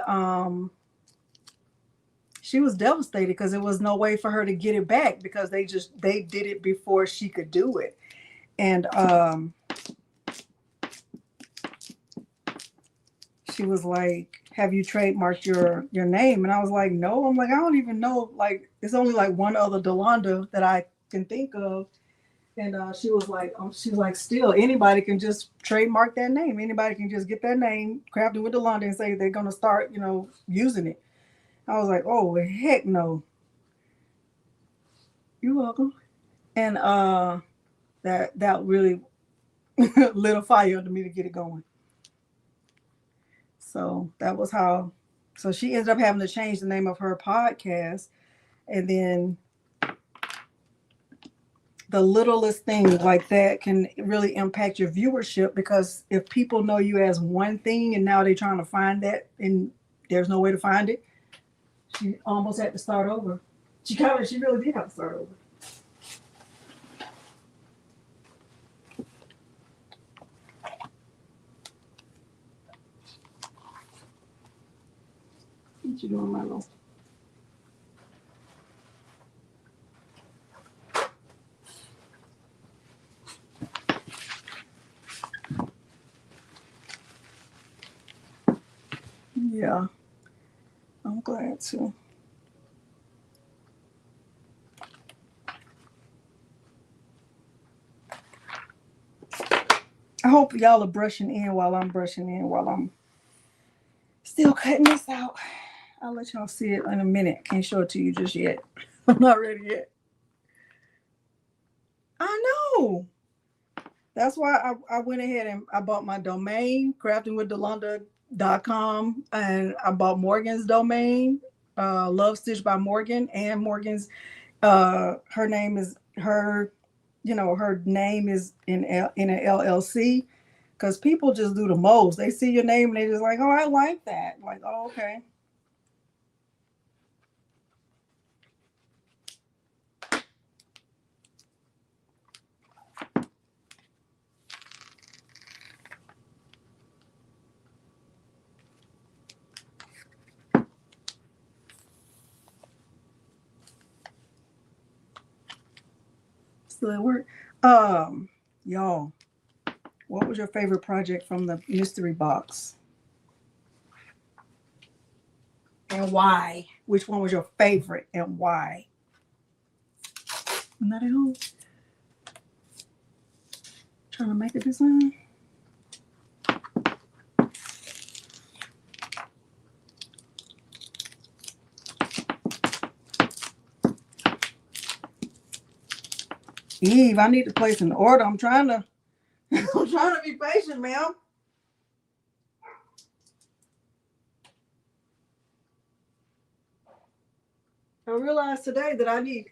she was devastated because there was no way for her to get it back because they did it before she could do it. And she was like, have you trademarked your name? And I was like, no. I'm like, I don't even know. Like, it's only like one other Delonda that I can think of. And she was like, still, anybody can just trademark that name. Anybody can just get that name, craft it with Delonda, and say they're gonna start, using it. I was like, oh heck no. You're welcome. And that really lit a fire under me to get it going. So that was how So she ended up having to change the name of her podcast. And then the littlest thing like that can really impact your viewership, because if people know you as one thing and now they're trying to find that and there's no way to find it, she almost had to start over. She really did have to start over. What you doing, Milo? Yeah, I'm glad to. I hope y'all are brushing in while I'm brushing in, while I'm still cutting this out. I'll let y'all see it in a minute. Can't show it to you just yet. I'm not ready yet. I know. That's why I went ahead and I bought my domain, craftingwithdelonda.com, and I bought Morgan's domain, Love Stitch by Morgan, and Morgan's her name is her name is in an LLC, because people just do the most. They see your name and they just like, oh, I like that. Like, oh, okay. Still at work. Y'all, what was your favorite project from the mystery box? And why? Which one was your favorite and why? I'm not at home. Trying to make a design. Eve, I need to place an order. I'm trying to be patient, ma'am. I realized today that I need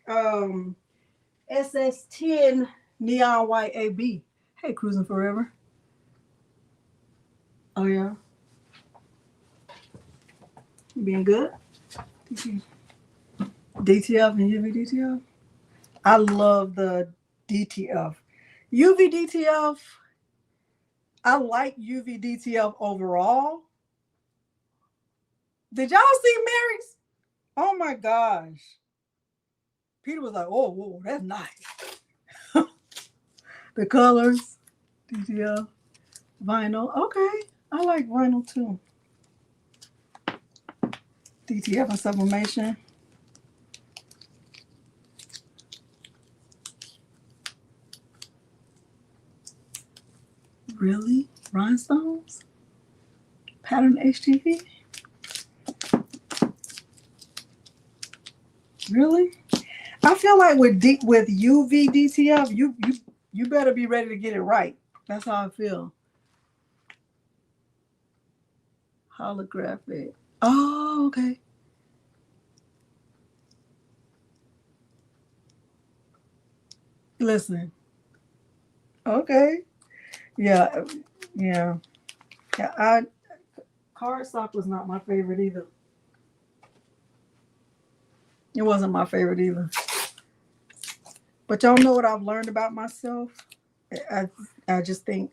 SS10 neon white AB. Hey, Cruising Forever. Oh yeah. You being good? DTF and UV DTF? I love the DTF. UV DTF, I like UV DTF overall. Did y'all see Mary's? Oh my gosh. Peter was like, oh, whoa, that's nice. The colors, DTF, vinyl. Okay, I like vinyl too. DTF and sublimation. Really? Rhinestones? Pattern HTV? Really? I feel like with UV DTF, you better be ready to get it right. That's how I feel. Holographic. Oh, okay. Listen. Okay. Yeah. Cardstock was not my favorite either. It wasn't my favorite either. But y'all know what I've learned about myself? I just think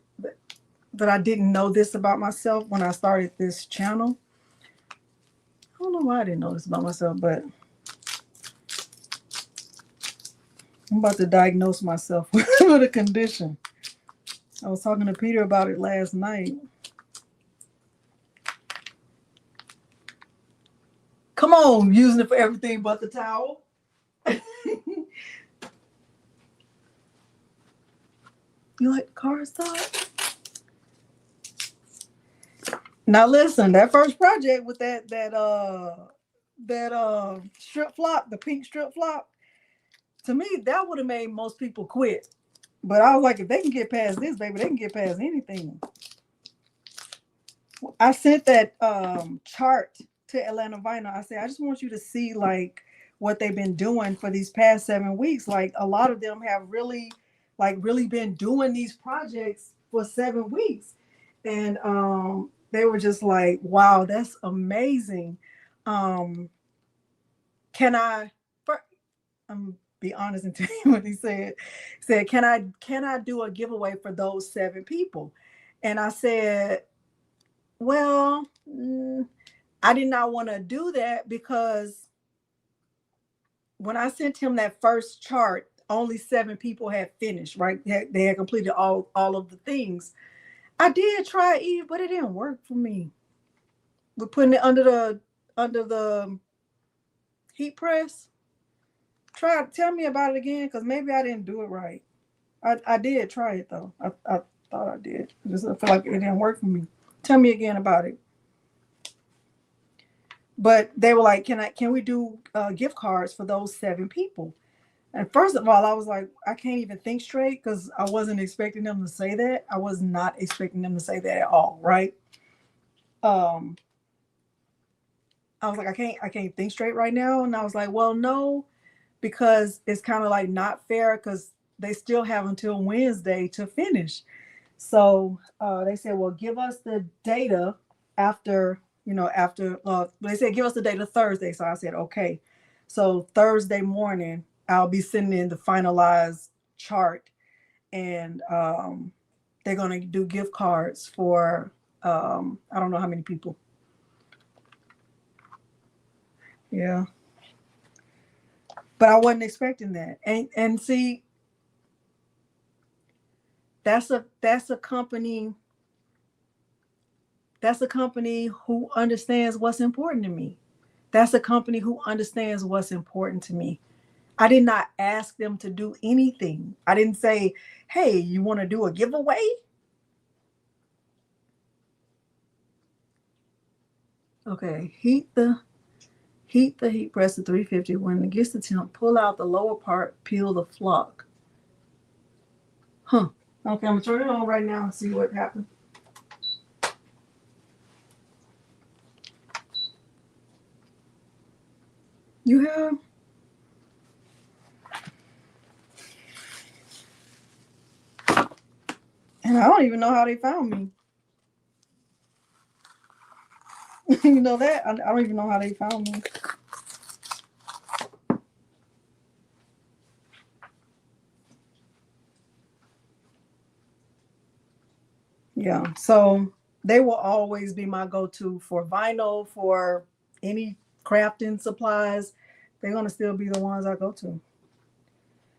that I didn't know this about myself when I started this channel. I don't know why I didn't know this about myself, but I'm about to diagnose myself with a condition. I was talking to Peter about it last night. Come on, using it for everything but the towel. You like the cardstock? Now listen, that first project with that strip flop, the pink strip flop, to me that would have made most people quit. But I was like, if they can get past this, baby, they can get past anything. I sent that chart to Atlanta Vinyl. I said, I just want you to see like what they've been doing for these past 7 weeks. Like a lot of them have really been doing these projects for 7 weeks. And they were just like, wow, that's amazing. Can I be honest and tell you what he said? He said, can I do a giveaway for those 7 people? And I said, well, I did not want to do that because when I sent him that first chart, only 7 people had finished, right? They had completed all of the things. I did try Eve, but it didn't work for me. We're putting it under the heat press. Tell me about it again, because maybe I didn't do it right. I did try it though. I thought I did. I just feel like it didn't work for me. Tell me again about it. But they were like, can we do gift cards for those 7 people? And first of all, I was like, I can't even think straight because I wasn't expecting them to say that. I was not expecting them to say that at all, right? I was like, I can't think straight right now. And I was like, well, no, because it's kind of like not fair because they still have until Wednesday to finish. So they said, well, give us the data after, they said, give us the data Thursday. So I said, okay. So Thursday morning, I'll be sending in the finalized chart, and they're going to do gift cards for, I don't know how many people. Yeah. But I wasn't expecting that. And see, that's a company who understands what's important to me. That's a company who understands what's important to me. I did not ask them to do anything. I didn't say, hey, you want to do a giveaway? Okay, heat the heat press to 350. When it gets to temp, pull out the lower part, peel the flock. Huh. Okay, I'm gonna turn it on right now and see what happens. You have? And I don't even know how they found me. You know that? I don't even know how they found me. Yeah, so they will always be my go-to for vinyl, for any crafting supplies. They're gonna still be the ones I go to.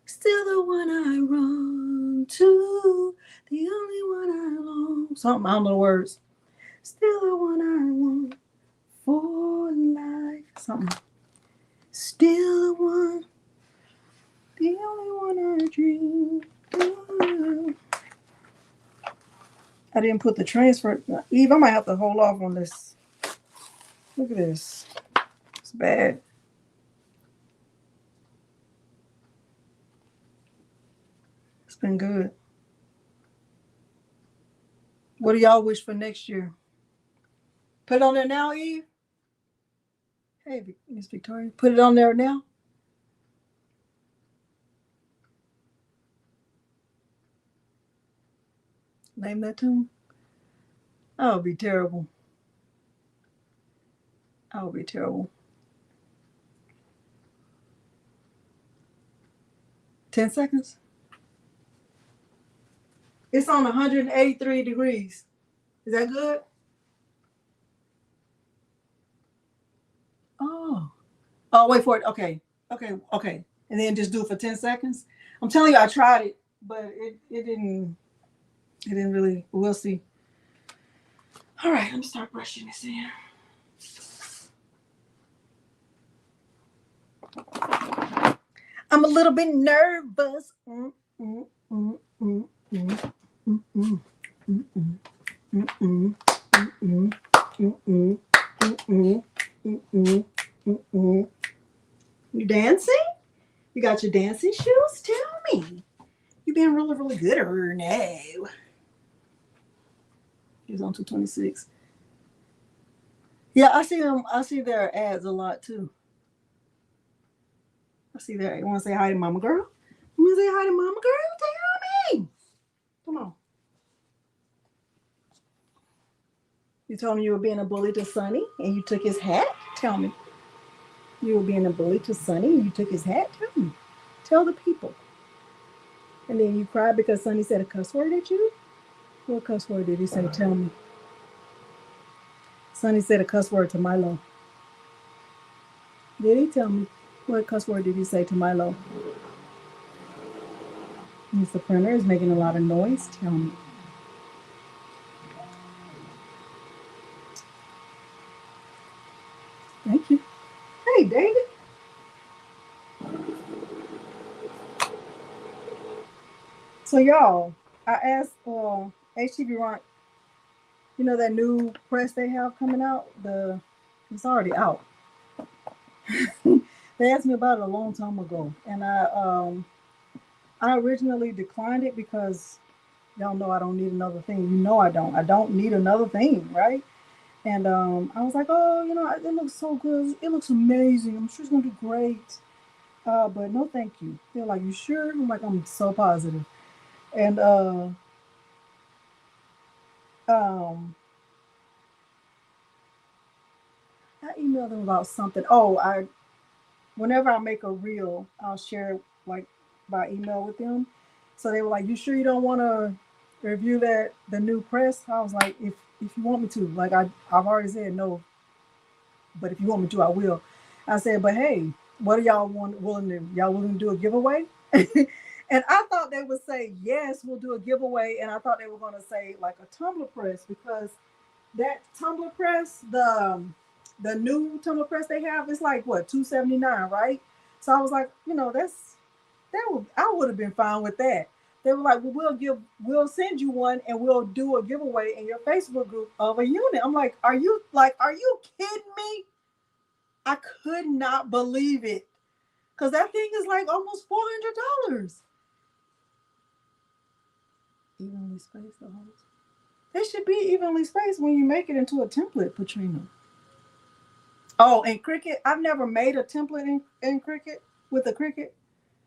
Still the one I run to, the only one I long. Something, I don't know the words. Still the one I want for life. Something. Still the one, the only one I dream. I didn't put the transfer. Eve, I might have to hold off on this. Look at this. It's bad. It's been good. What do y'all wish for next year? Put it on there now, Eve. Hey, Miss Victoria. Put it on there now. Name that tune. That would be terrible. That would be terrible. 10 seconds. It's on 183 degrees. Is that good? Oh, wait for it. Okay. And then just do it for 10 seconds. I'm telling you, I tried it, but it didn't really, we'll see. All right, let me start brushing this in. I'm a little bit nervous. You dancing? You got your dancing shoes? Tell me. You've been really, really good or no? He's on 226. Yeah, I see them. I see their ads a lot too. I see their. You want to say hi to Mama Girl? You want to say hi to Mama Girl? Tell me. Come on. You told me you were being a bully to Sonny, and you took his hat. Tell me. You were being a bully to Sonny, and you took his hat. Tell me. Tell the people. And then you cried because Sonny said a cuss word at you. What cuss word did he say? Tell me. Sonny said a cuss word to Milo. Did he tell me? What cuss word did he say to Milo? Mr. Printer is making a lot of noise. Tell me. Thank you. Hey, David. So, y'all, I asked HTV Rock, you know that new press they have coming out? It's already out. They asked me about it a long time ago, and I originally declined it because y'all know I don't need another thing. You know I don't. I don't need another thing, right? And I was like, oh, you know, it looks so good. It looks amazing. I'm sure it's gonna do great. But no, thank you. They're like, you sure? I'm like, I'm so positive. And um, I emailed them about something. Oh, whenever I make a reel, I'll share it like by email with them. So they were like, "You sure you don't want to review the new press?" I was like, "If you want me to, like I've already said no, but if you want me to, I will." I said, "But hey, what are y'all willing to? Y'all willing to do a giveaway?" And I thought they would say yes, we'll do a giveaway, and I thought they were going to say like a tumbler press because that tumbler press, the new tumbler press they have, is like what $279, right? So I was like, you know, I would have been fine with that. They were like, well, we'll send you one and we'll do a giveaway in your Facebook group of a unit. I'm like, are you kidding me? I could not believe it. Because that thing is like almost $400. Evenly spaced the holes. They should be evenly spaced when you make it into a template, Patrina. Oh, and Cricut, I've never made a template in Cricut with a Cricut.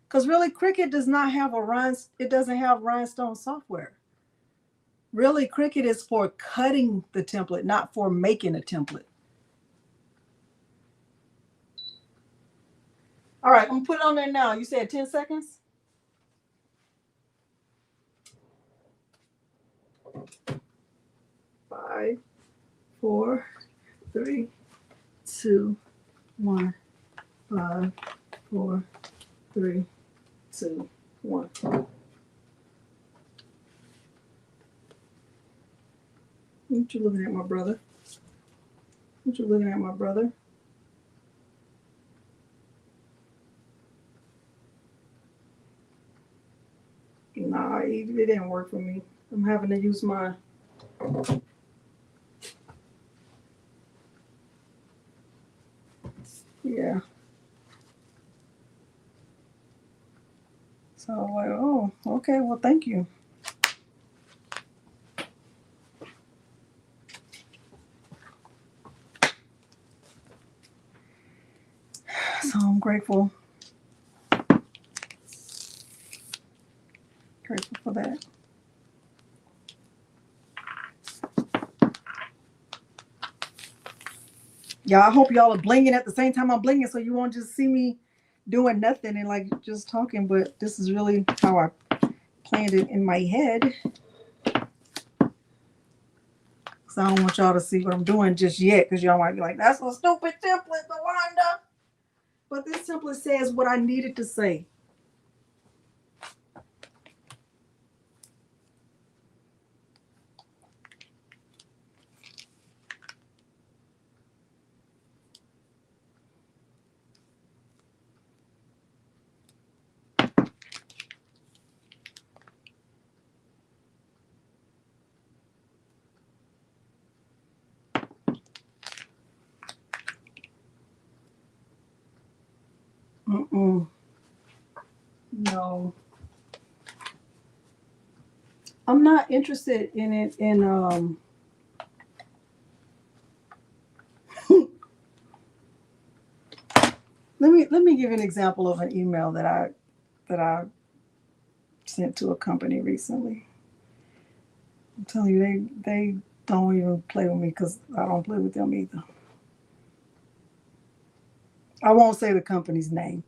Because really, Cricut does not have it doesn't have Rhinestone software. Really, Cricut is for cutting the template, not for making a template. All right, I'm gonna put it on there now. You said 10 seconds? 5, 4, 3, 2, 1. 5, 4, 3, 2, 1. What you looking at, my brother? What you looking at, my brother? Nah, it didn't work for me. I'm having to use my... Yeah. So I'm like, oh, okay, well, thank you. So I'm grateful. Grateful for that. Yeah, I hope y'all are blinging at the same time I'm blinging so you won't just see me doing nothing and like just talking, but this is really how I planned it in my head. So I don't want y'all to see what I'm doing just yet because y'all might be like, that's a stupid template, Wanda. But this template says what I needed to say. No. I'm not interested in it me give you an example of an email that I sent to a company recently. I'm telling you, they don't even play with me because I don't play with them either. I won't say the company's name.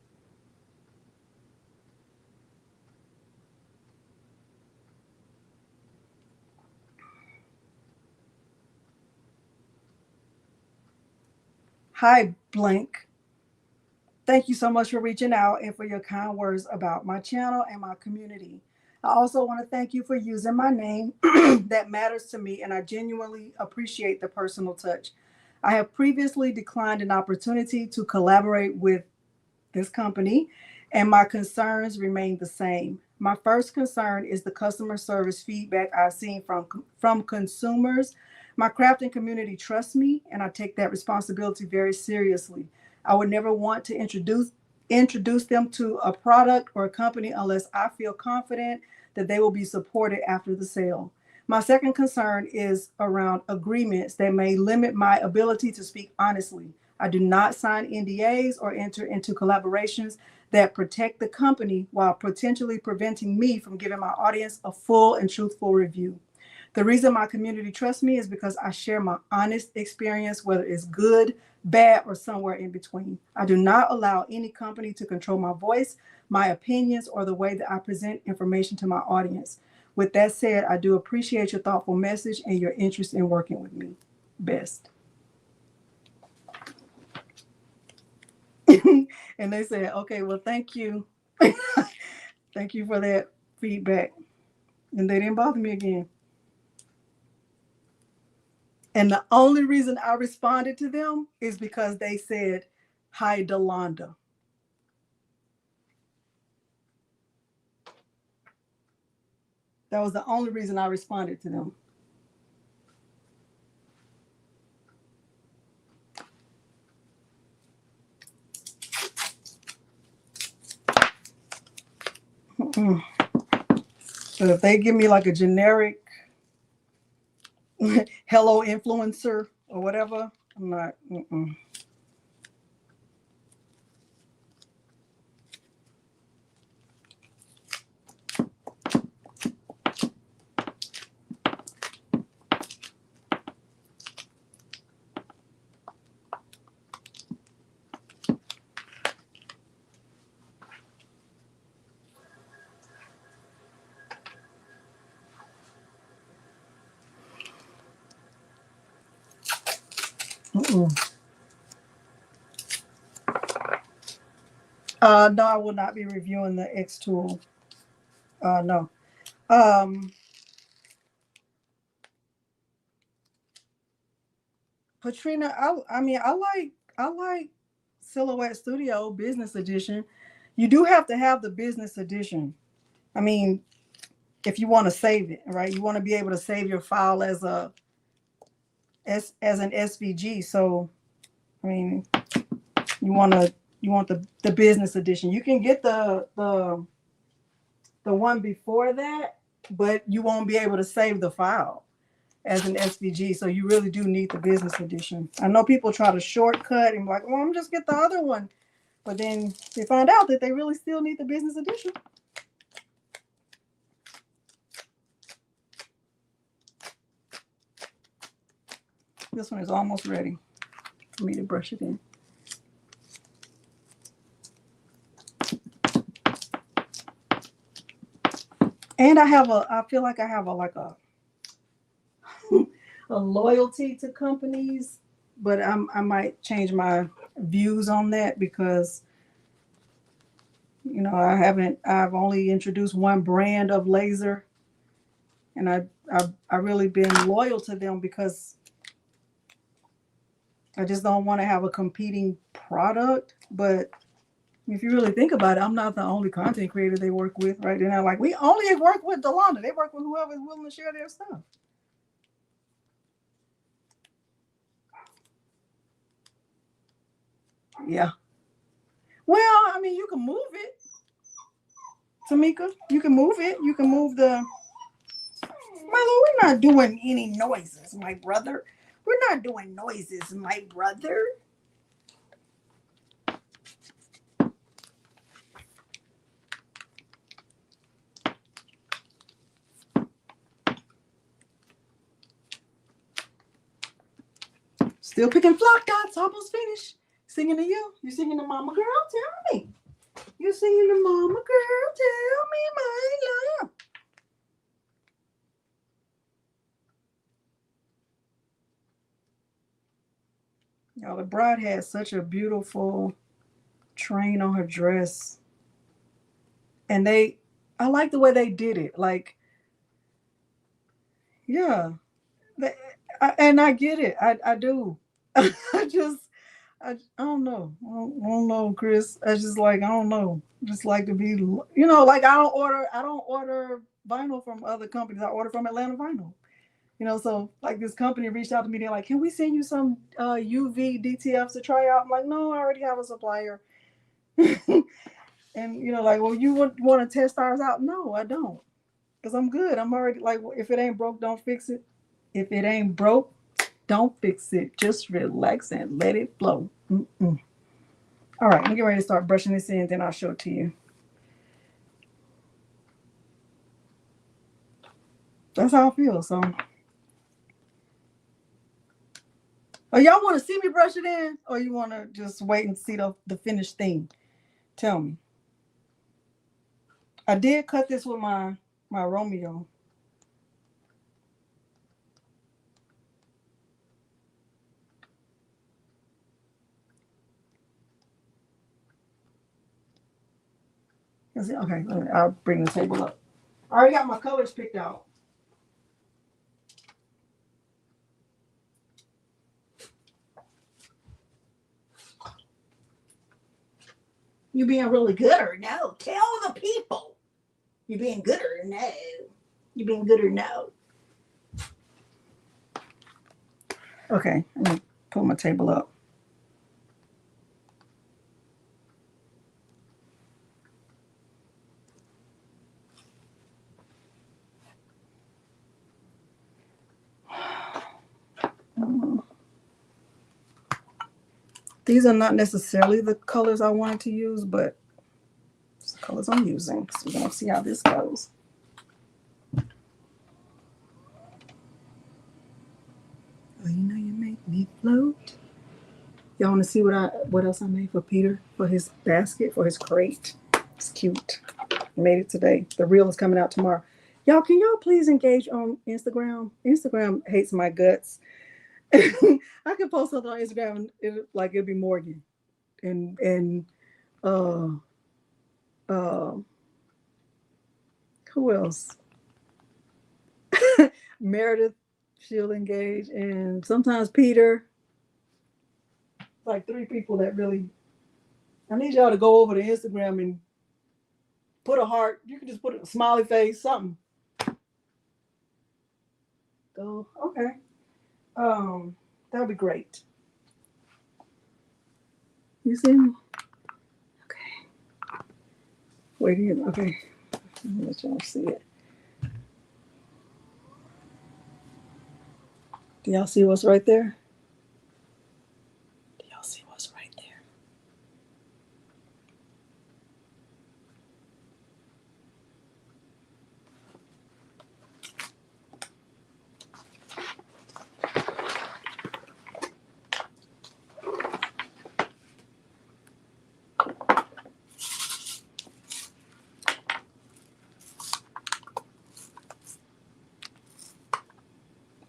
Hi, blank. Thank you so much for reaching out and for your kind words about my channel and my community. I also want to thank you for using my name. That matters to me, and I genuinely appreciate the personal touch. I have previously declined an opportunity to collaborate with this company, and my concerns remain the same. My first concern is the customer service feedback I've seen from consumers. My crafting community trusts me, and I take that responsibility very seriously. I would never want to introduce them to a product or a company unless I feel confident that they will be supported after the sale. My second concern is around agreements that may limit my ability to speak honestly. I do not sign NDAs or enter into collaborations that protect the company while potentially preventing me from giving my audience a full and truthful review. The reason my community trusts me is because I share my honest experience, whether it's good, bad, or somewhere in between. I do not allow any company to control my voice, my opinions, or the way that I present information to my audience. With that said, I do appreciate your thoughtful message and your interest in working with me. Best. And they said, okay, well, thank you. Thank you for that feedback. And they didn't bother me again. And the only reason I responded to them is because they said, hi, Delonda. That was the only reason I responded to them. So if they give me like a generic hello influencer or whatever, I'm not. No, I will not be reviewing the X tool. No. Patrina, I mean, I like Silhouette Studio Business Edition. You do have to have the business edition. I mean, if you want to save it, right? You want to be able to save your file as an SVG. So, I mean, you want the business edition. You can get the one before that, but you won't be able to save the file as an SVG. So you really do need the business edition. I know people try to shortcut and be like, well, I'm just get the other one. But then they find out that they really still need the business edition. This one is almost ready for me to brush it in. And I feel like I have a loyalty to companies, but I might change my views on that because, you know, I've only introduced one brand of laser, and I really been loyal to them because I just don't want to have a competing product. But if you really think about it, I'm not the only content creator they work with, right? They're not like, we only work with Delonda. They work with whoever is willing to share their stuff. Yeah. Well, I mean, you can move it, Tamika. You can move it. You can move the... Milo, we're not doing any noises, my brother. We're not doing noises, my brother. Still picking flock dots. Almost finished. Singing to you. You singing to mama girl? Tell me. You singing to mama girl? Tell me, my love. Y'all, the bride had such a beautiful train on her dress. And I like the way they did it. Like, yeah. And I get it. I do. I don't know. I don't know, Chris. I just like, I don't know. Just like to be, like I don't order vinyl from other companies. I order from Atlanta Vinyl. So like this company reached out to me. They're like, can we send you some UV DTFs to try out? I'm like, no, I already have a supplier. And like, well, you want to test ours out? No, I don't. Because I'm good. I'm already like, if it ain't broke, don't fix it. If it ain't broke, don't fix it. Just relax and let it flow. Mm-mm. All right, I'm getting ready to start brushing this in, then I'll show it to you. That's how I feel. So, y'all want to see me brush it in, or you want to just wait and see the finished thing? Tell me. I did cut this with my Romeo. Okay, I'll bring the table up. I already got my colors picked out. You being really good or no? Tell the people. You being good or no? You being good or no? Okay, I'm gonna pull my table up. These are not necessarily the colors I wanted to use, but it's the colors I'm using. So we're gonna see how this goes. Oh, you make me float. Y'all want to see what else I made for Peter for his basket, for his crate? It's cute. I made it today. The reel is coming out tomorrow. Y'all, can y'all please engage on Instagram? Instagram hates my guts. I could post something on Instagram and it'd be Morgan and who else? Meredith, she'll engage, and sometimes Peter. Like 3 people that really. I need y'all to go over to Instagram and put a heart. You can just put a smiley face, something. Go, okay. That'll be great. You see me? Okay. Wait here. Okay. Let y'all see it. Do y'all see what's right there? Do y'all see what's right there?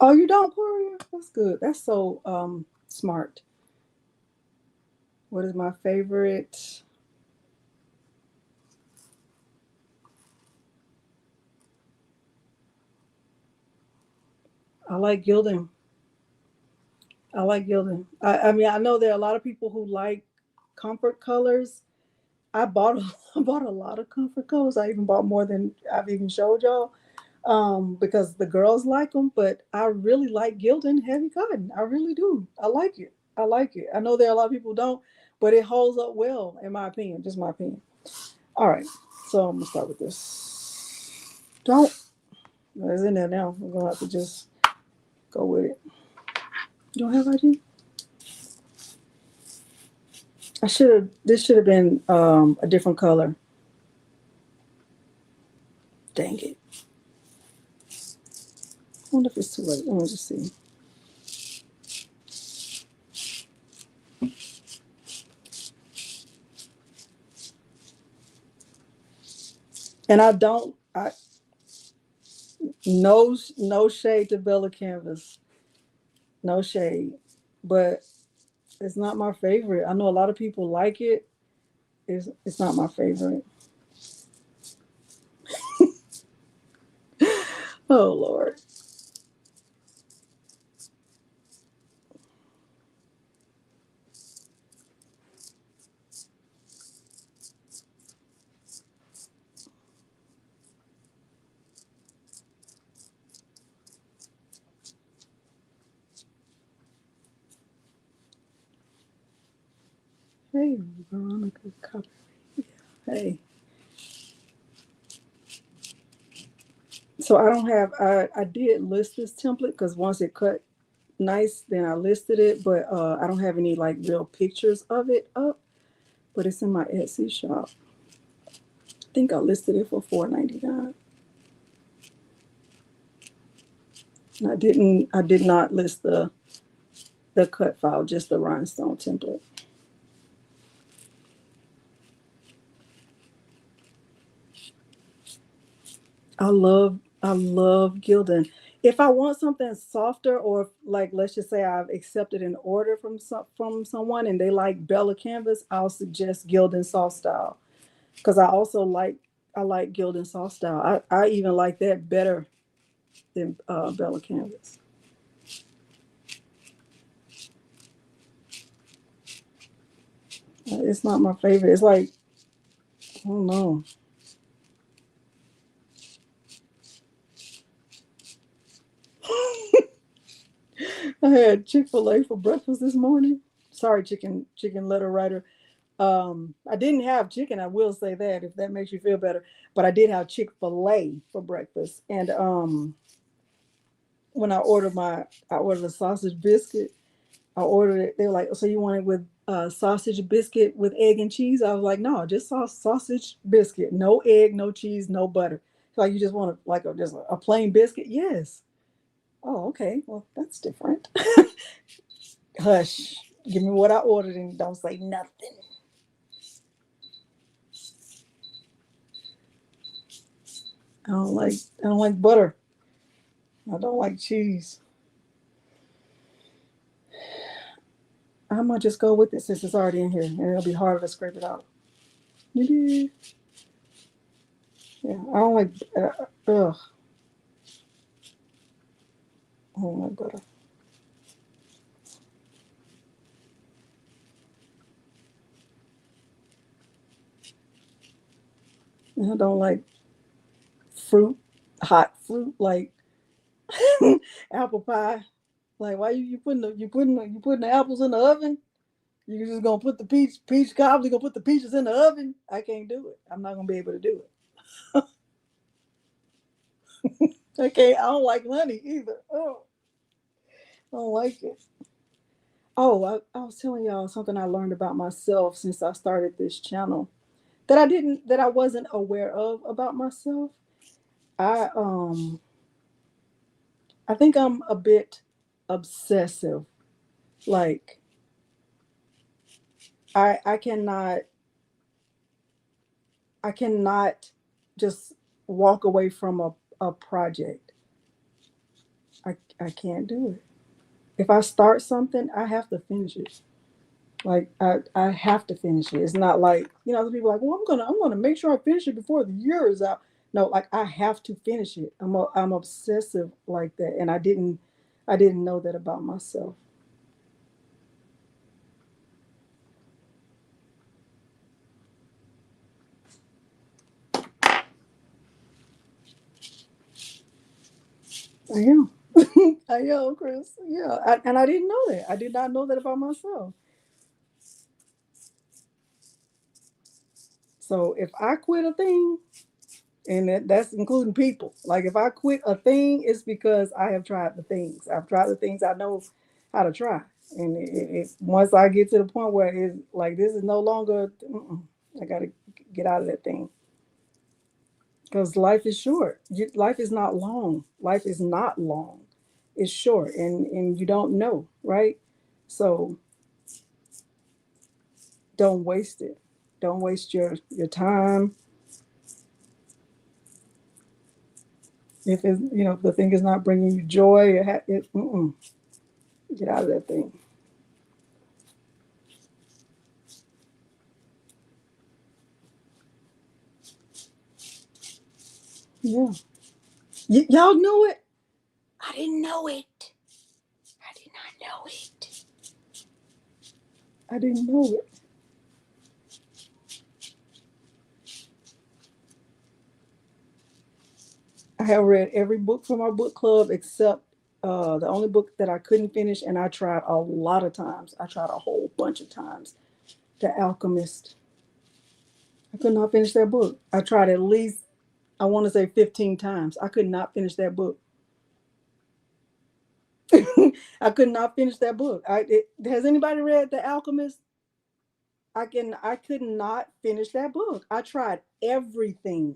Oh, you don't, Gloria? That's good. That's so smart. What is my favorite? I like gilding. I like gilding. I mean, I know there are a lot of people who like comfort colors. I bought I bought a lot of comfort colors. I even bought more than I've even showed y'all, because the girls like them. But I really like gilding heavy cotton. I really do. I like it. I like it. I know there are a lot of people who don't, but it holds up well, in my opinion. Just my opinion. All right, so I'm gonna start with this. Don't. It's in there now. I'm gonna have to just go with it. You don't have ID? This should have been a different color. Dang it. I wonder if it's too late. Let me just see. And no shade to Bella Canvas, no shade, but it's not my favorite. I know a lot of people like it. It's not my favorite. Oh Lord. Hey, Veronica. Hey. So I don't have. I did list this template because once it cut nice, then I listed it. But I don't have any like real pictures of it up. But it's in my Etsy shop. I think I listed it for $4.99. And I did not list the cut file, just the rhinestone template. I love gilding. If I want something softer, or like let's just say I've accepted an order from someone and they like Bella Canvas, I'll suggest Gilding Soft Style. Because I like Gilding Soft Style. I even like that better than Bella Canvas. It's not my favorite. It's like, I don't know. I had Chick-fil-A for breakfast this morning. Sorry, chicken letter writer. I didn't have chicken. I will say that if that makes you feel better. But I did have Chick-fil-A for breakfast. And when I ordered a sausage biscuit. I ordered it. They were like, "So you want it with sausage biscuit with egg and cheese?" I was like, "No, just sausage biscuit, no egg, no cheese, no butter." So like, you just want just a plain biscuit? Yes. Oh, okay. Well, that's different. Hush. Give me what I ordered and don't say nothing. I don't like butter. I don't like cheese. I'm gonna just go with it since it's already in here, and it'll be harder to scrape it out. Yeah, I don't like. Ugh, I don't like butter. And I don't like fruit, hot fruit like apple pie. Like, why you putting the apples in the oven? You just gonna put the peach cobbler, you gonna put the peaches in the oven? I can't do it. I'm not gonna be able to do it. Okay, I don't like honey either. Oh, I don't like it. Oh, I was telling y'all something I learned about myself since I started this channel that I wasn't aware of about myself. I I think I'm a bit obsessive. Like I cannot just walk away from a project. I can't do it. If I start something, I have to finish it. Like I have to finish it. It's not like, other people are like, well, I'm gonna make sure I finish it before the year is out. No, like I have to finish it. I'm obsessive like that, and I didn't know that about myself. I am. I am, Chris. Yeah, and I didn't know that. I did not know that about myself. So if I quit a thing, and that's including people. Like if I quit a thing, it's because I have tried the things. I've tried the things I know how to try, and once I get to the point where it's like this is no longer, I got to get out of that thing because life is short. Life is not long. Life is not long. It's short, and you don't know, right? So don't waste it. Don't waste your time. If it's, if the thing is not bringing you joy, get out of that thing. Yeah. Y'all knew it? I didn't know it. I did not know it. I didn't know it. I have read every book from our book club except the only book that I couldn't finish, and I tried a lot of times. I tried a whole bunch of times. The Alchemist. I could not finish that book. I tried at least, I want to say 15 times. I could not finish that book. I could not finish that book. Has anybody read The Alchemist? I could not finish that book. I tried everything.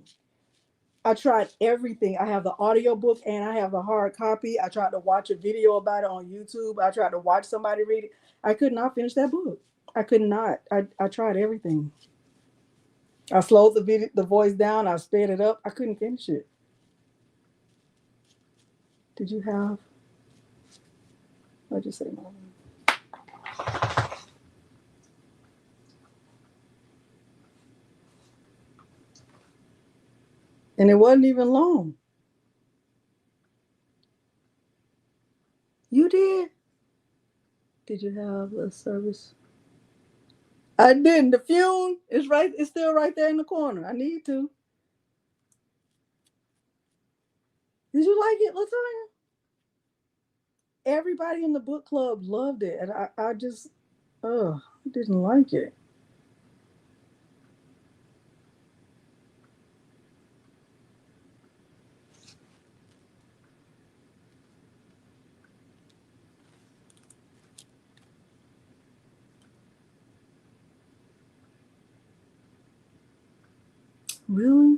I tried everything. I have the audio book and I have the hard copy. I tried to watch a video about it on YouTube. I tried to watch somebody read it. I could not finish that book. I could not. I tried everything. I slowed the voice down. I sped it up. I couldn't finish it. Did you have? What'd you say, Mom? And it wasn't even long. You did? Did you have a service? I didn't. The fume is right. It's still right there in the corner. I need to. Did you like it, Latoya? Everybody in the book club loved it, and I just, didn't like it. Really?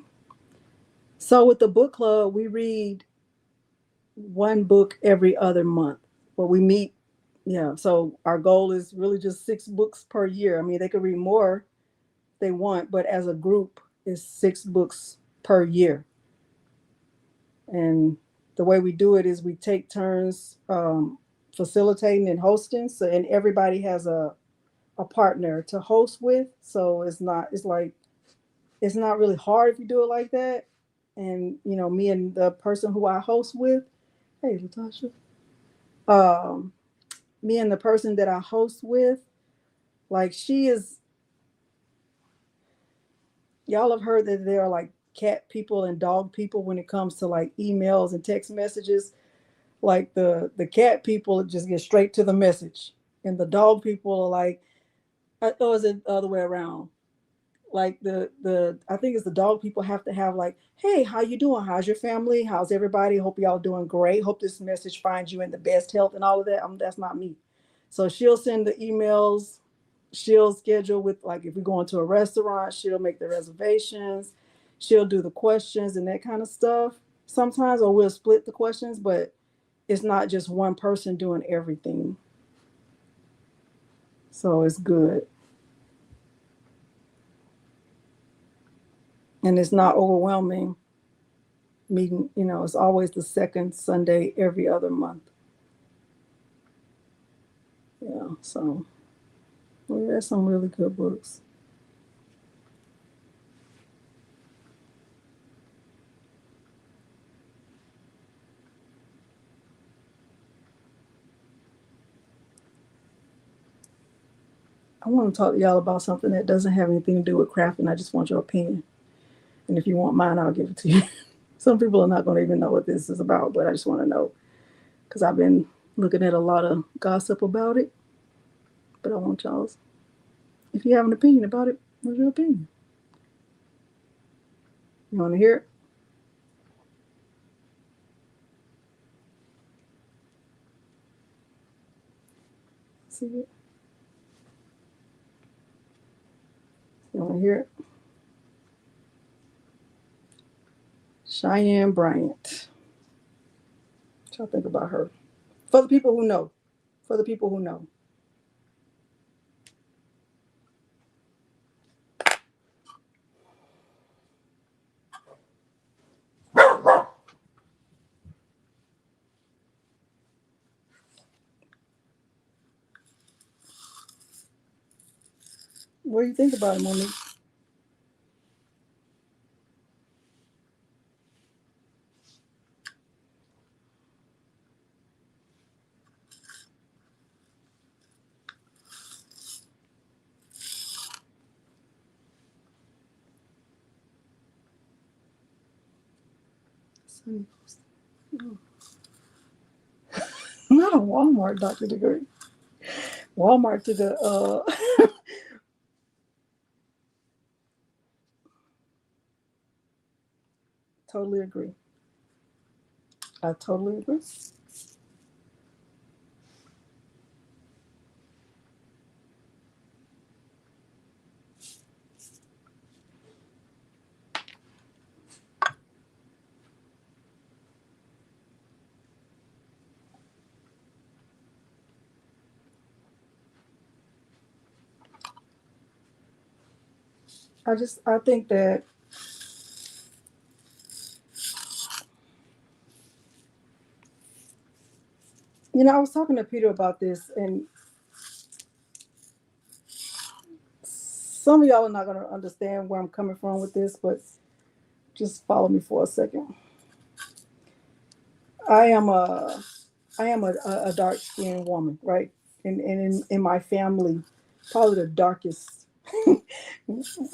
So with the book club, we read one book every other month. Well, we meet, yeah. So our goal is really just 6 books per year. I mean, they could read more if they want, but as a group, it's 6 books per year. And the way we do it is we take turns facilitating and hosting. So, and everybody has a partner to host with. So it's not really hard if you do it like that. And me and the person who I host with, hey Latasha, me and the person that I host with, like y'all have heard that there are like cat people and dog people when it comes to like emails and text messages. Like the cat people just get straight to the message, and the dog people are like, or is it the other way around? Like the I think it's the dog people have to have like, hey, how you doing? How's your family? How's everybody? Hope y'all doing great. Hope this message finds you in the best health and all of that. That's not me. So she'll send the emails. She'll schedule with, like, if we go into a restaurant, she'll make the reservations. She'll do the questions and that kind of stuff. Sometimes, or we'll split the questions, but it's not just one person doing everything. So it's good. And it's not overwhelming meeting, it's always the second Sunday every other month. Yeah, so we read some really good books. I want to talk to y'all about something that doesn't have anything to do with crafting. I just want your opinion. And if you want mine, I'll give it to you. Some people are not going to even know what this is about, but I just want to know because I've been looking at a lot of gossip about it. But I want y'all's. If you have an opinion about it, what's your opinion? You want to hear it? See it? You want to hear it? Cheyenne Bryant. What y'all think about her? For the people who know. For the people who know. What do you think about it, Monique? Not a Walmart doctor degree. Walmart to the totally agree. I totally agree. I think that I was talking to Peter about this, and some of y'all are not going to understand where I'm coming from with this, but just follow me for a second. I am a dark skinned woman, right? And in my family, probably the darkest.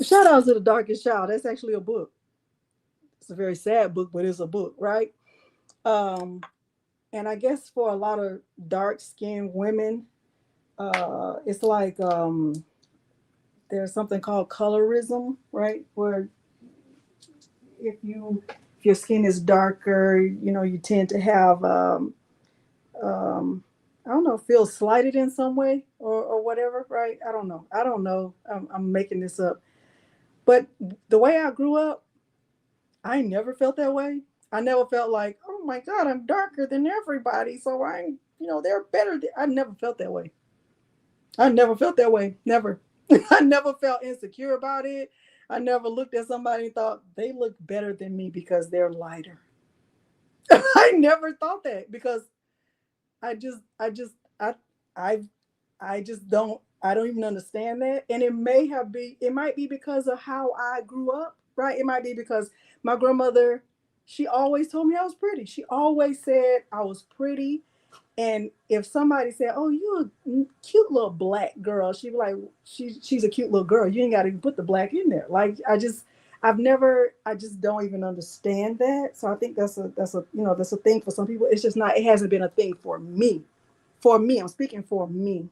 Shout out to the darkest child. That's actually a book. It's a very sad book, but it's a book, right? Um, and I guess for a lot of dark skinned women, it's like there's something called colorism, right? Where if your skin is darker, you tend to have I don't know, feel slighted in some way or whatever, right? I don't know. I'm making this up. But the way I grew up, I never felt that way. I never felt like, oh my God, I'm darker than everybody. So they're better. I never felt that way. I never felt that way. Never. I never felt insecure about it. I never looked at somebody and thought they look better than me because they're lighter. I never thought that because I just, I just, I, I just don't. I don't even understand that. And it might be because of how I grew up, right? It might be because my grandmother, she always told me I was pretty. She always said I was pretty. And if somebody said, "Oh, you a cute little black girl," she'd be like, "She's a cute little girl. You ain't got to even put the black in there." Like I just don't even understand that. So I think that's a thing for some people. It's just not. It hasn't been a thing for me. For me, I'm speaking for me.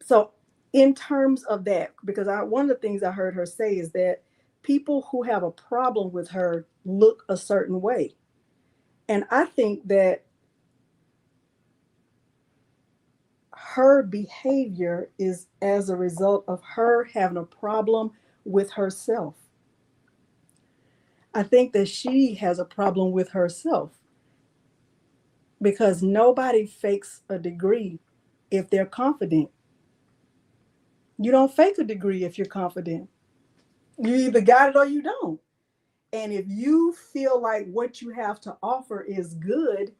So in terms of that, because one of the things I heard her say is that people who have a problem with her look a certain way, and I think that her behavior is as a result of her having a problem with herself. I think that she has a problem with herself because nobody fakes a degree if they're confident. You don't fake a degree if you're confident. You either got it or you don't. And if you feel like what you have to offer is good,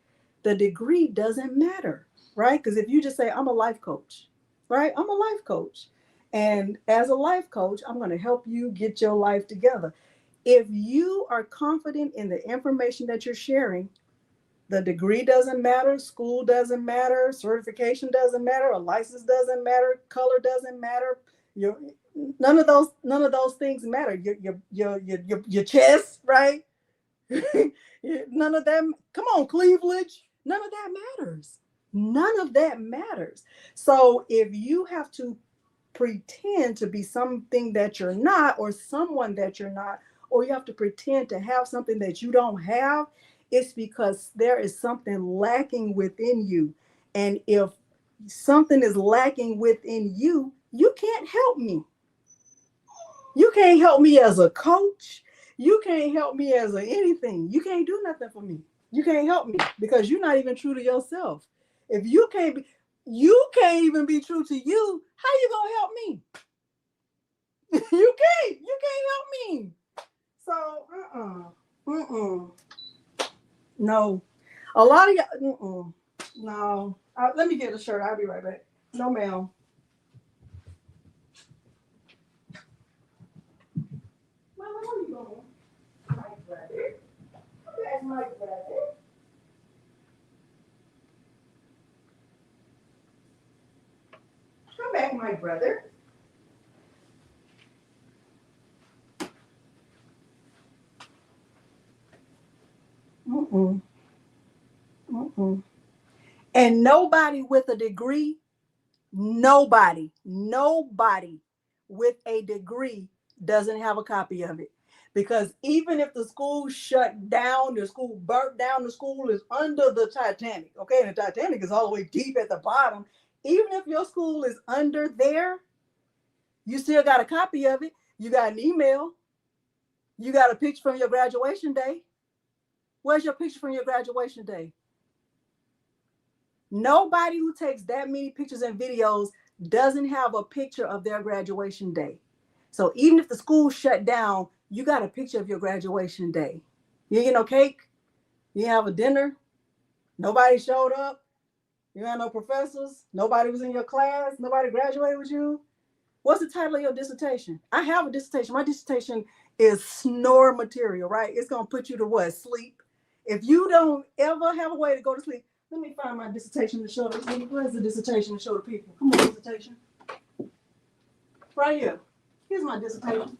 the degree doesn't matter, right? Because if you just say, I'm a life coach, right? I'm a life coach. And as a life coach, I'm going to help you get your life together. If you are confident in the information that you're sharing, the degree doesn't matter, school doesn't matter, certification doesn't matter, a license doesn't matter, color doesn't matter. Your none of those things matter. Your chest, right? None of them. Come on, Cleveland. None of that matters. None of that matters. So if you have to pretend to be something that you're not, or someone that you're not, or you have to pretend to have something that you don't have, it's because there is something lacking within you. And if something is lacking within you, you can't help me. You can't help me as a coach. You can't help me as anything. You can't do nothing for me. You can't help me because you're not even true to yourself. If you can't even be true to you, how you gonna help me? You can't help me. So, no. A lot of y'all, no. Let me get a shirt. I'll be right back. No, ma'am. my brother. Mm-mm. Mm-mm. And nobody with a degree, nobody with a degree doesn't have a copy of it. Because even if the school shut down, the school burnt down, the school is under the Titanic, okay? And the Titanic is all the way deep at the bottom. Even if your school is under there, you still got a copy of it. You got an email. You got a picture from your graduation day. Where's your picture from your graduation day? Nobody who takes that many pictures and videos doesn't have a picture of their graduation day. So even if the school shut down, you got a picture of your graduation day. You get no cake. You have a dinner. Nobody showed up. You had no professors. Nobody was in your class. Nobody graduated with you. What's the title of your dissertation? I have a dissertation. My dissertation is snore material, right? It's going to put you to what? Sleep. If you don't ever have a way to go to sleep, let me find my dissertation to show the people. Where's the dissertation to show the people? Come on, dissertation. Right here. Here's my dissertation.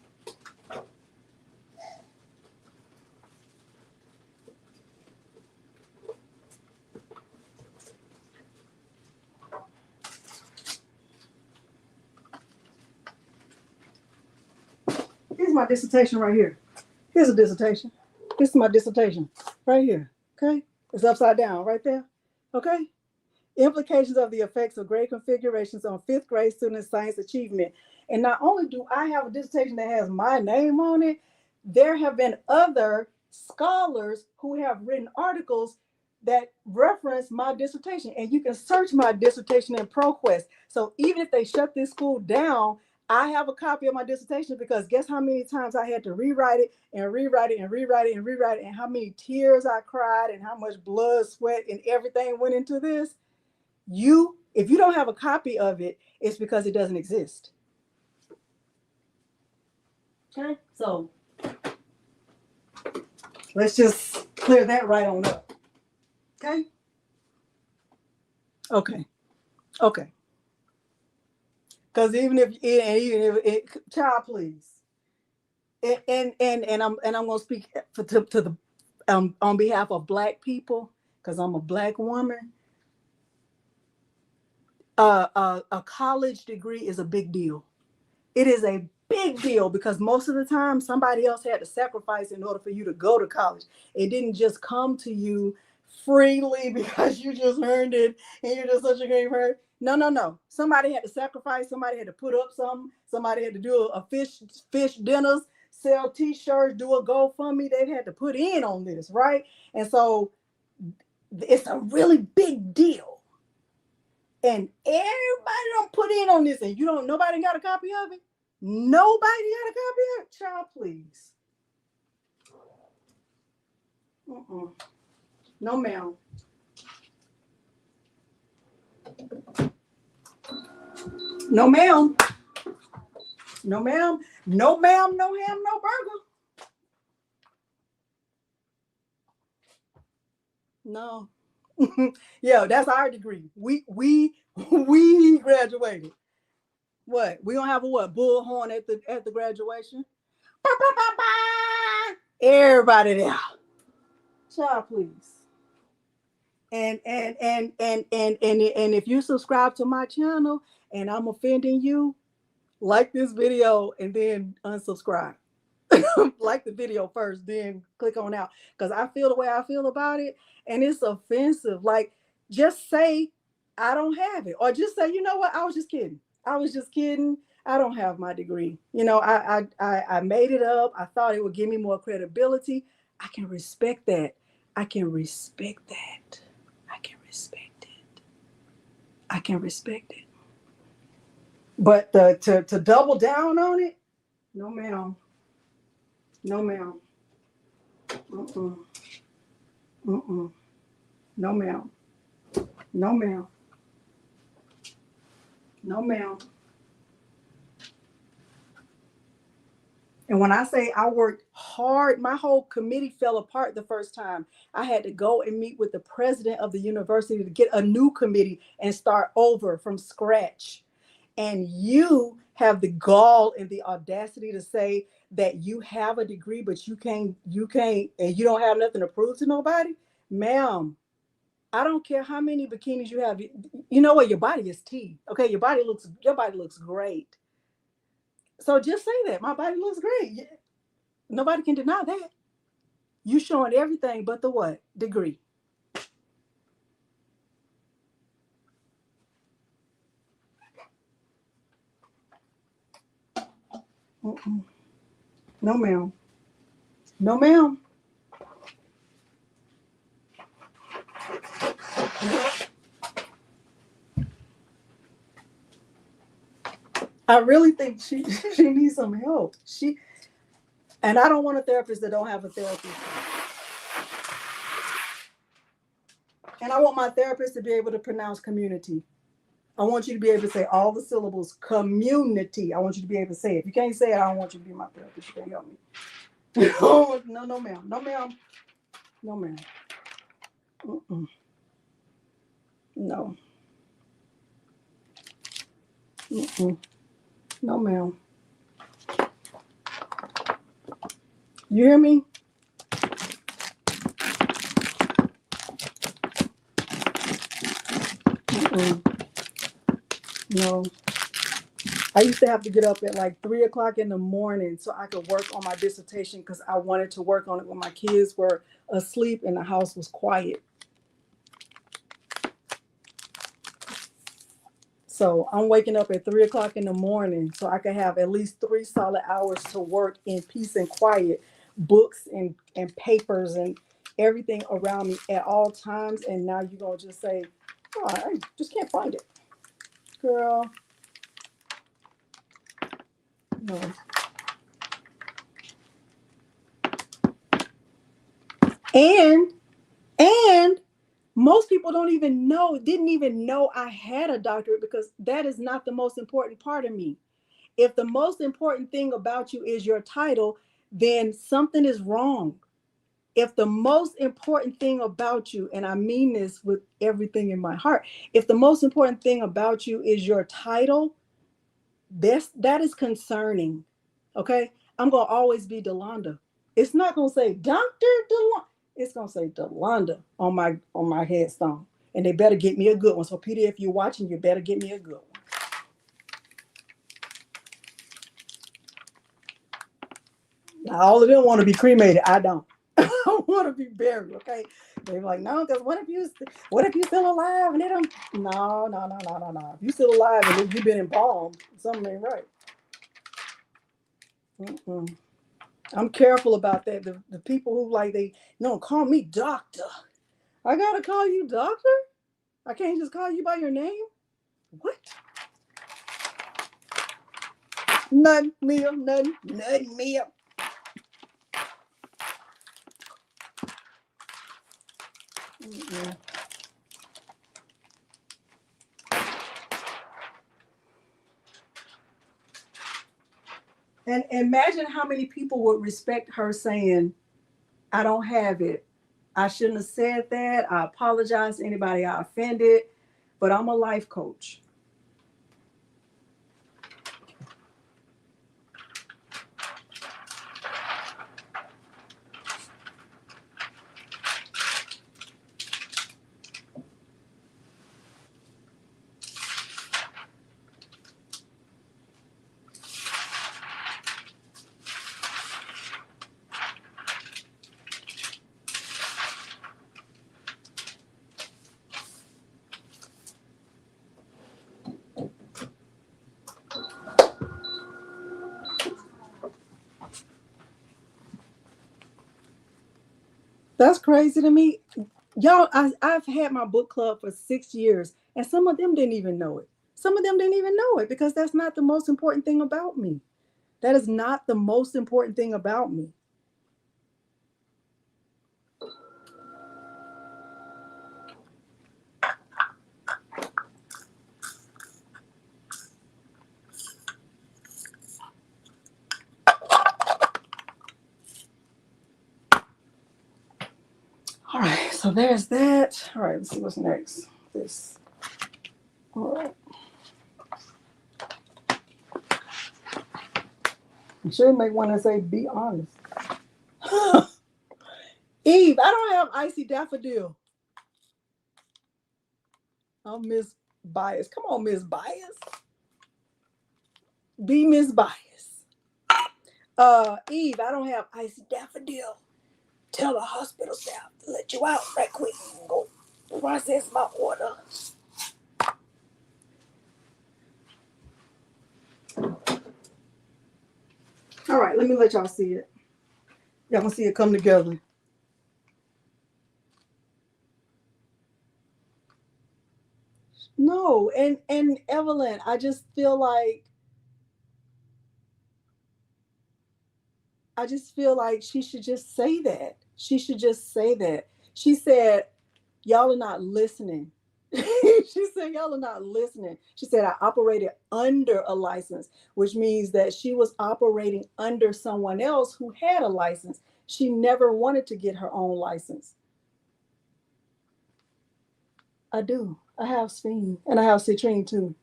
Here's my dissertation right here. Here's a dissertation. This is my dissertation right here. Okay? It's upside down right there. Okay? Implications of the effects of grade configurations on fifth grade student science achievement. And not only do I have a dissertation that has my name on it, there have been other scholars who have written articles that reference my dissertation. And you can search my dissertation in ProQuest. So even if they shut this school down, I have a copy of my dissertation because guess how many times I had to rewrite it and rewrite it and rewrite it and rewrite it, and how many tears I cried and how much blood, sweat, and everything went into this. If you don't have a copy of it, it's because it doesn't exist. Okay, so let's just clear that right on up. Okay. Because even if child, please, and I'm gonna speak to the on behalf of Black people because I'm a Black woman. A college degree is a big deal. It is a big deal because most of the time somebody else had to sacrifice in order for you to go to college. It didn't just come to you freely because you just earned it and you're just such a great person. No. Somebody had to sacrifice. Somebody had to put up something. Somebody had to do a fish dinners, sell t-shirts, do a GoFundMe. They had to put in on this, right? And so it's a really big deal. And everybody don't put in on this, and nobody got a copy of it. Nobody got a copy of it. Child, please. No, ma'am. No, ma'am. No, ma'am. No, ma'am. No ham. No burger. No. Yeah, that's our degree. We graduated. What? We don't have a bullhorn at the graduation. Bah, bah, bah, bah. Everybody there. Child, please. And if you subscribe to my channel and I'm offending you, like this video and then unsubscribe. Like the video first, then click on out, because I feel the way I feel about it and it's offensive. Like, just say I don't have it, or just say, you know what, I was just kidding. I don't have my degree. I made it up. I thought it would give me more credibility. I can respect that. I can respect it. But to double down on it, no, ma'am. No, ma'am. No, ma'am. No, ma'am. No, ma'am. And when I say I worked hard, my whole committee fell apart the first time. I had to go and meet with the president of the university to get a new committee and start over from scratch. and you have the gall and the audacity to say that you have a degree, but you can't, and you don't have nothing to prove to nobody, ma'am. I don't care how many bikinis you have. You know what? Your body is tea. Okay, your body looks great. So just say that my body looks great. Nobody can deny that. You showing everything but the what? Degree. Mm-mm. No, ma'am. No, ma'am. I really think she she needs some help. And I don't want a therapist that don't have a therapist. And I want my therapist to be able to pronounce community. I want you to be able to say all the syllables, community. I want you to be able to say it. If you can't say it, I don't want you to be my therapist. You can't help me. No, no, ma'am. No, ma'am. No, ma'am. Mm-mm. No. Mm-mm. No, ma'am. You hear me? Mm-mm. No. I used to have to get up at like 3 o'clock in the morning so I could work on my dissertation because I wanted to work on it when my kids were asleep and the house was quiet. So I'm waking up at 3 o'clock in the morning so I could have at least 3 solid hours to work in peace and quiet, books and papers and everything around me at all times. And now you're going to just say, oh, I just can't find it. Girl, no. And most people didn't even know I had a doctorate because that is not the most important part of me. If the most important thing about you is your title, then something is wrong. If the most important thing about you, and I mean this with everything in my heart, if the most important thing about you is your title, that is concerning. Okay, I'm gonna always be Delonda. It's not gonna say Dr. Delonda. It's gonna say Delonda on my headstone, and they better get me a good one. So Peter, if you're watching, you better get me a good one. Now, all of them want to be cremated. I don't. I want to be buried. Okay, they're like, no, because what if you still alive and they don't? No, no, no, no, no, no. If you still alive and you've been embalmed, something ain't right. Mm-mm. I'm careful about that. The people who like they no call me doctor. I gotta call you doctor. I can't just call you by your name. What? None meal, none meal. Mm-mm. And imagine how many people would respect her saying, I don't have it. I shouldn't have said that. I apologize to anybody I offended, but I'm a life coach. That's crazy to me. Y'all, I've had my book club for 6 years, and some of them didn't even know it. Some of them didn't even know it because that's not the most important thing about me. That is not the most important thing about me. All right, so there's that. All right, let's see what's next. This. All right. I should make one that say, be honest. Eve, I don't have icy daffodil. I'm Miss Bias. Come on, Miss Bias. Be Miss Bias. Eve, I don't have icy daffodil. Tell the hospital staff to let you out right quick. Go process my order. All right, let me let y'all see it. Y'all gonna see it come together. No, and Evelyn, I just feel like she should just say that. She should just say that. She said, y'all are not listening. She said, y'all are not listening. She said, I operated under a license, which means that she was operating under someone else who had a license. She never wanted to get her own license. I do. I have Sphene, and I have Citrine too.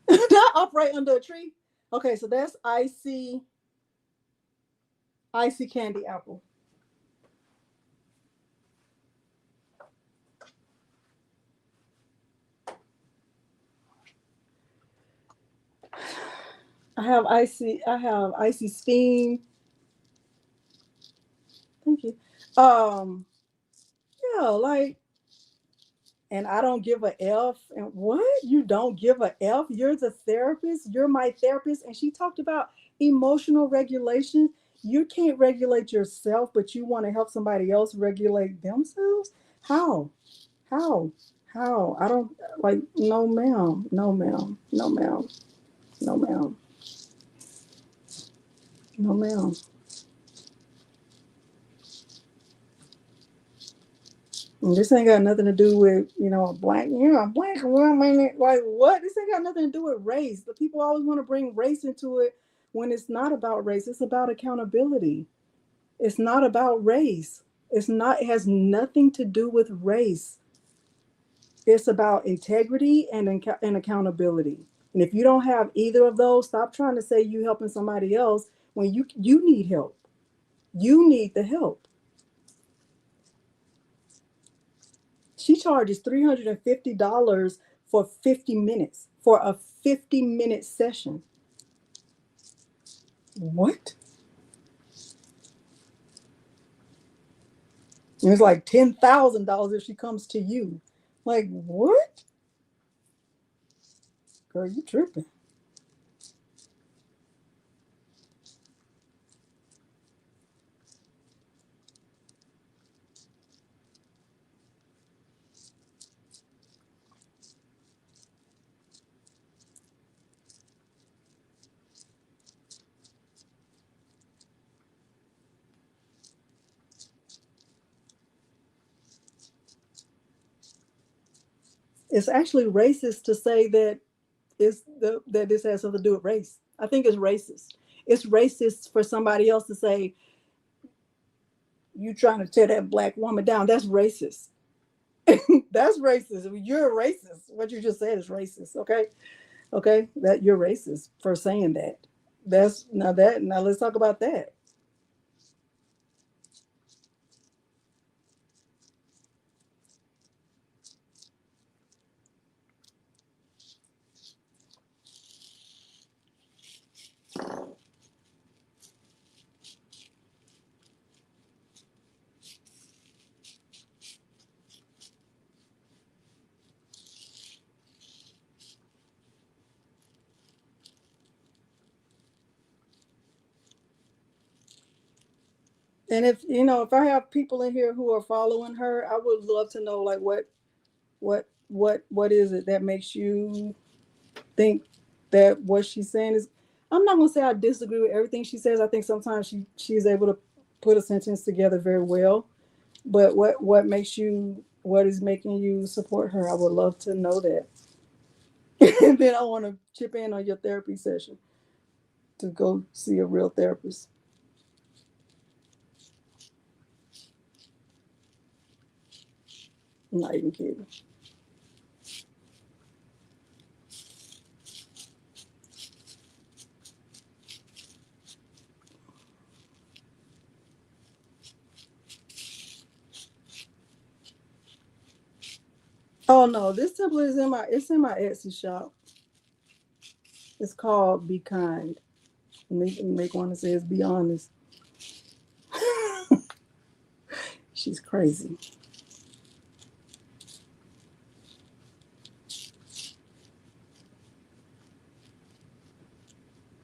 I operate under a tree. Okay, so that's icy candy apple. I have icy Sphene. Thank you. Yeah, like, and I don't give a F. And what? You don't give a F? You're the therapist. You're my therapist. And she talked about emotional regulation. You can't regulate yourself, but you want to help somebody else regulate themselves? How? How? How? I don't like, no, ma'am. No, ma'am. No, ma'am. No, ma'am. No, ma'am. And this ain't got nothing to do with, a black woman. Like, what? This ain't got nothing to do with race. The people always want to bring race into it when it's not about race. It's about accountability. It's not about race. It has nothing to do with race. It's about integrity and accountability. And if you don't have either of those, stop trying to say you helping somebody else when you need help. You need the help. She charges $350 for 50 minutes, for a 50-minute session. What? And it's like $10,000 if she comes to you. Like, what? Girl, you tripping. It's actually racist to say that that this has something to do with race. I think it's racist. It's racist for somebody else to say, you trying to tear that black woman down. That's racist. That's racist. You're a racist. What you just said is racist. Okay, that you're racist for saying that. Now let's talk about that. And if I have people in here who are following her, I would love to know, like, what is it that makes you think that what she's saying is. I'm not gonna say I disagree with everything she says. I think sometimes she's able to put a sentence together very well. But what is making you support her? I would love to know that. And then I want to chip in on your therapy session to go see a real therapist. I'm not even kidding. Oh no, this template is in my Etsy shop. It's called Be Kind. Make one that says Be Honest. She's crazy.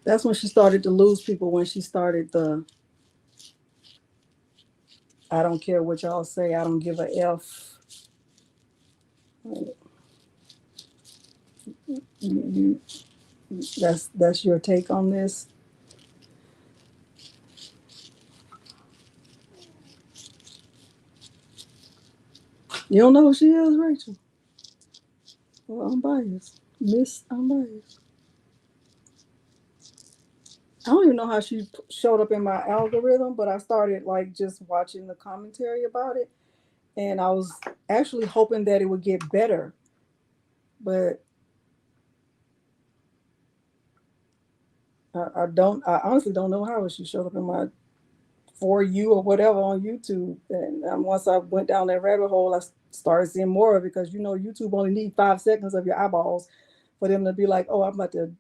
That's when she started to lose people, when she started the I don't care what y'all say, I don't give a F. You, that's your take on this. You don't know who she is, Rachel? Well, I'm biased. Miss, I'm biased. I don't even know how she showed up in my algorithm, but I started like just watching the commentary about it, and I was actually hoping that it would get better, but I honestly don't know how she showed up in my For You or whatever on YouTube. And once I went down that rabbit hole, I started seeing more of it, because YouTube only need 5 seconds of your eyeballs for them to be like, oh, I'm about to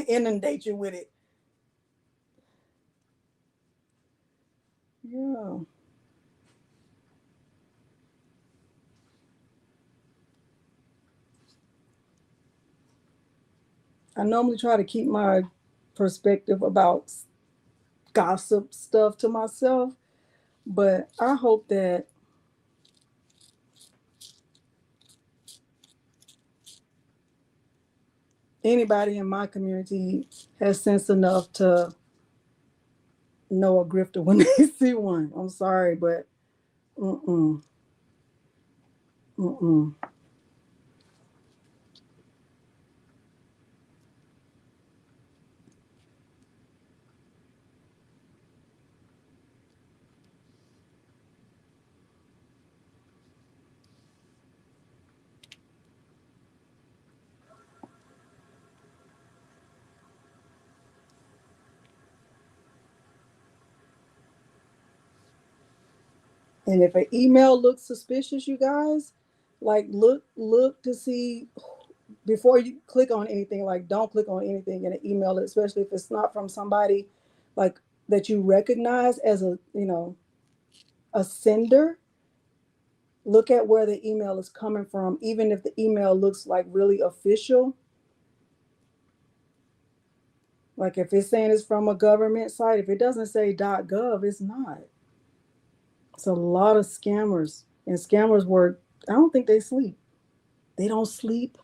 inundate you with it. Yeah. I normally try to keep my perspective about gossip stuff to myself, but I hope that anybody in my community has sense enough to know a grifter when they see one. I'm sorry, but mm-mm, mm-mm. And if an email looks suspicious, you guys, like look to see before you click on anything. Like, don't click on anything in an email, especially if it's not from somebody like that you recognize as a sender. Look at where the email is coming from, even if the email looks like really official. Like if it's saying it's from a government site, if it doesn't say .gov, it's not. It's a lot of scammers, and scammers work. I don't think they sleep. They don't sleep,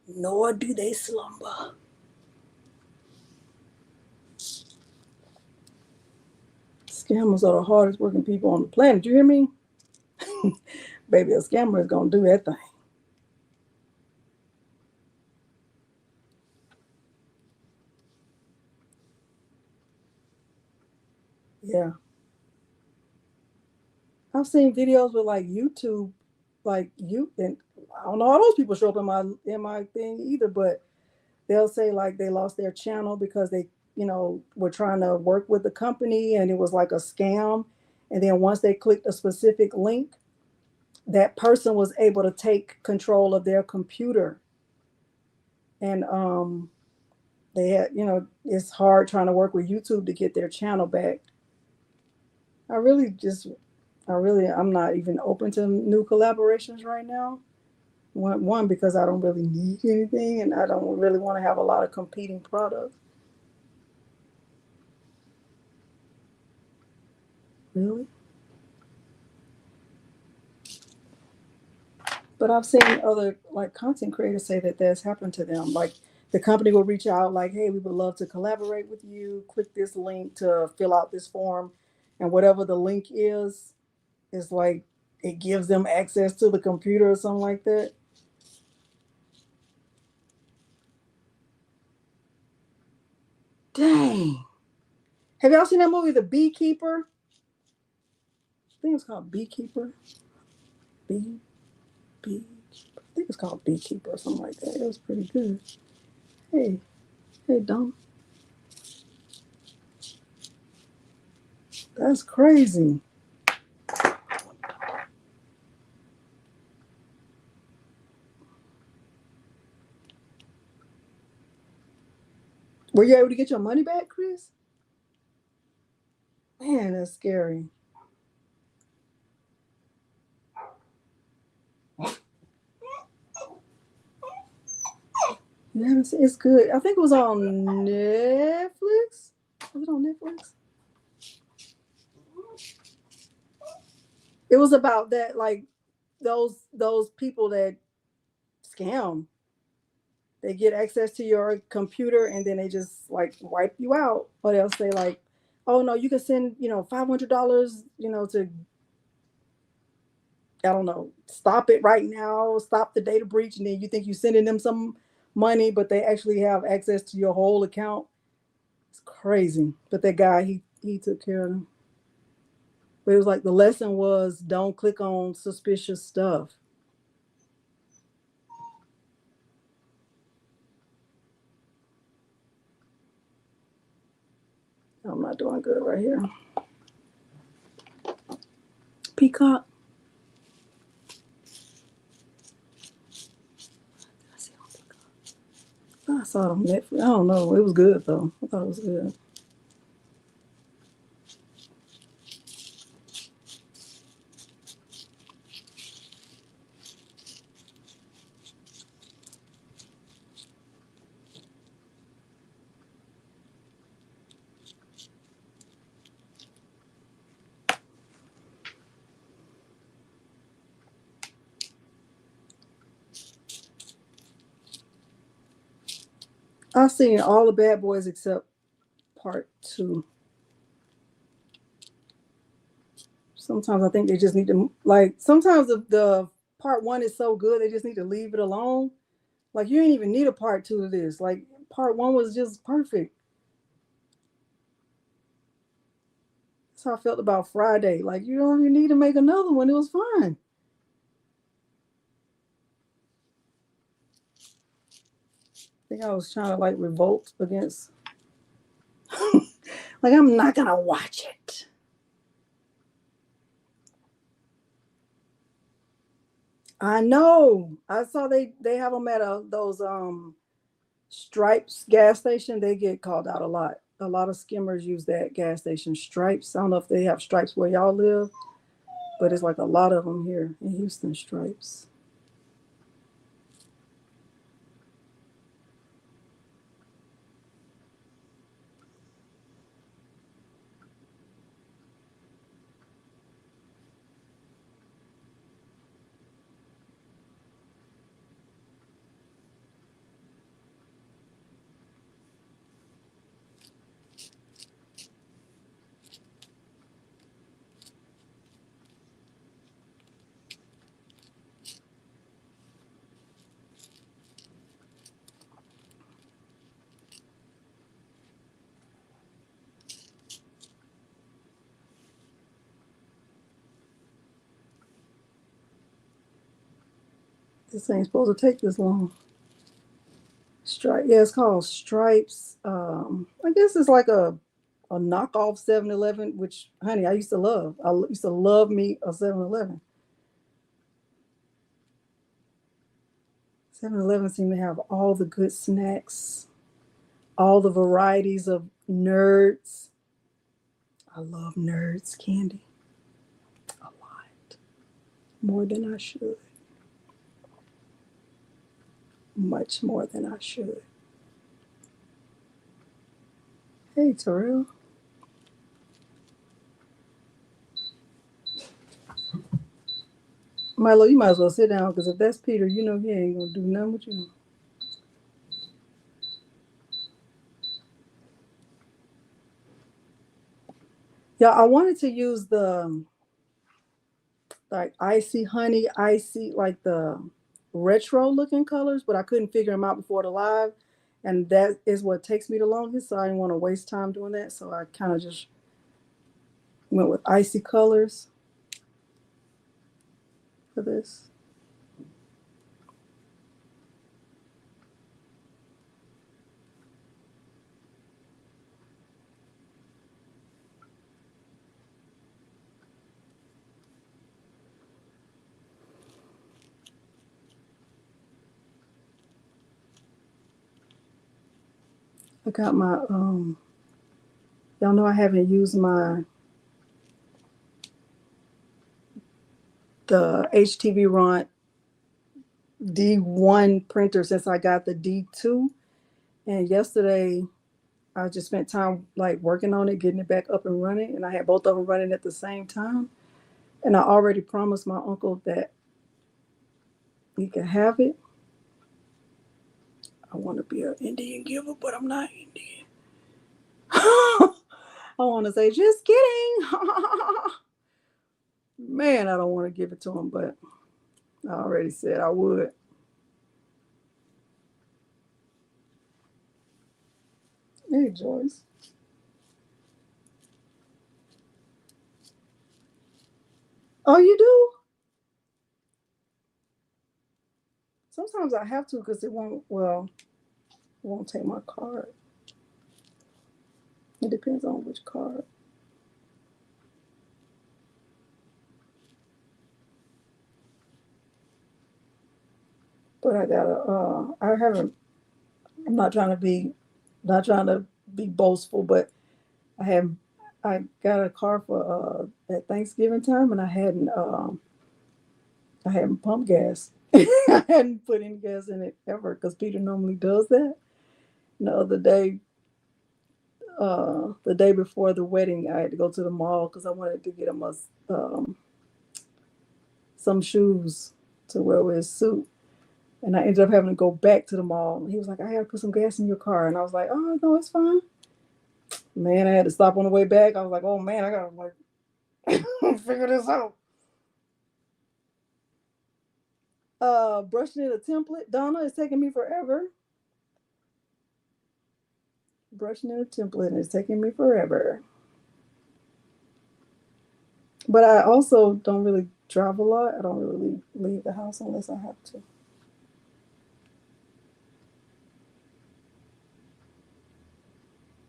nor do they slumber. Scammers are the hardest working people on the planet. You hear me? Baby, a scammer is gonna do that thing. Yeah. I've seen videos with like YouTube, like you and I don't know how those people show up in my thing either, but they'll say like they lost their channel because they, were trying to work with the company and it was like a scam. And then once they clicked a specific link, that person was able to take control of their computer. And they had, it's hard trying to work with YouTube to get their channel back. I really just, I'm not even open to new collaborations right now. One, because I don't really need anything and I don't really want to have a lot of competing products. Really? But I've seen other like content creators say that that's happened to them. Like the company will reach out like, hey, we would love to collaborate with you. Click this link to fill out this form. And whatever the link is like it gives them access to the computer or something like that. Dang. Have y'all seen that movie, The Beekeeper? I think it's called Beekeeper. Bee. Bee. I think it's called Beekeeper or something like that. It was pretty good. Hey, Dom. That's crazy. Were you able to get your money back, Chris? Man, that's scary. You haven't seen, it's good. I think it was on Netflix. Was it on Netflix? It was about that, like those people that scam. They get access to your computer and then they just like wipe you out. Or they'll say like, oh no, you can send, $500, to, I don't know, stop it right now, stop the data breach. And then you think you're sending them some money, but they actually have access to your whole account. It's crazy. But that guy, he took care of them. But it was like the lesson was don't click on suspicious stuff. I'm not doing good right here. Peacock. I saw it on Netflix. I don't know. It was good though. I thought it was good. I've seen all the Bad Boys except part 2. Sometimes I think they just need to, like, sometimes the part 1 is so good, they just need to leave it alone. Like, you ain't even need a part 2 of this. Like, part 1 was just perfect. That's how I felt about Friday. Like, you don't even need to make another one. It was fine. I think I was trying to, like, revolt against, like, I'm not going to watch it. I know. I saw they have them at those Stripes gas station. They get called out a lot. A lot of skimmers use that gas station, Stripes. I don't know if they have Stripes where y'all live, but it's like a lot of them here in Houston, Stripes. This ain't supposed to take this long. Stripe, yeah, it's called Stripes. I guess it's like a knockoff 7-Eleven, which, honey, I used to love. I used to love me a 7-Eleven. 7-Eleven seem to have all the good snacks, all the varieties of Nerds. I love Nerds candy a lot, more than I should. Much more than I should. Hey, Terrell. Milo, you might as well sit down because if that's Peter, he ain't gonna do nothing with you. Yeah, I wanted to use the like icy honey, icy, like the retro looking colors, but I couldn't figure them out before the live. And that is what takes me the longest. So I didn't want to waste time doing that. So I kind of just went with icy colors for this. I got my, y'all know I haven't used the HTV Ron D1 printer since I got the D2. And yesterday I just spent time like working on it, getting it back up and running. And I had both of them running at the same time. And I already promised my uncle that he could have it. I want to be an Indian giver, but I'm not Indian. I want to say, just kidding. Man, I don't want to give it to him, but I already said I would. Hey, Joyce. Oh, you do? Sometimes I have to because it won't take my card. It depends on which card. But I gotta, I'm not trying to be boastful, but I got a car for, at Thanksgiving time and I hadn't pumped gas. I hadn't put any gas in it ever because Peter normally does that. And the day before the wedding, I had to go to the mall because I wanted to get him some shoes to wear with his suit. And I ended up having to go back to the mall. He was like, I gotta put some gas in your car. And I was like, oh, no, it's fine. Man, I had to stop on the way back. I was like, oh man, I gotta like figure this out. Brushing in a template. Donna, it's taking me forever. Brushing in a template and it's taking me forever. But I also don't really drive a lot. I don't really leave the house unless I have to.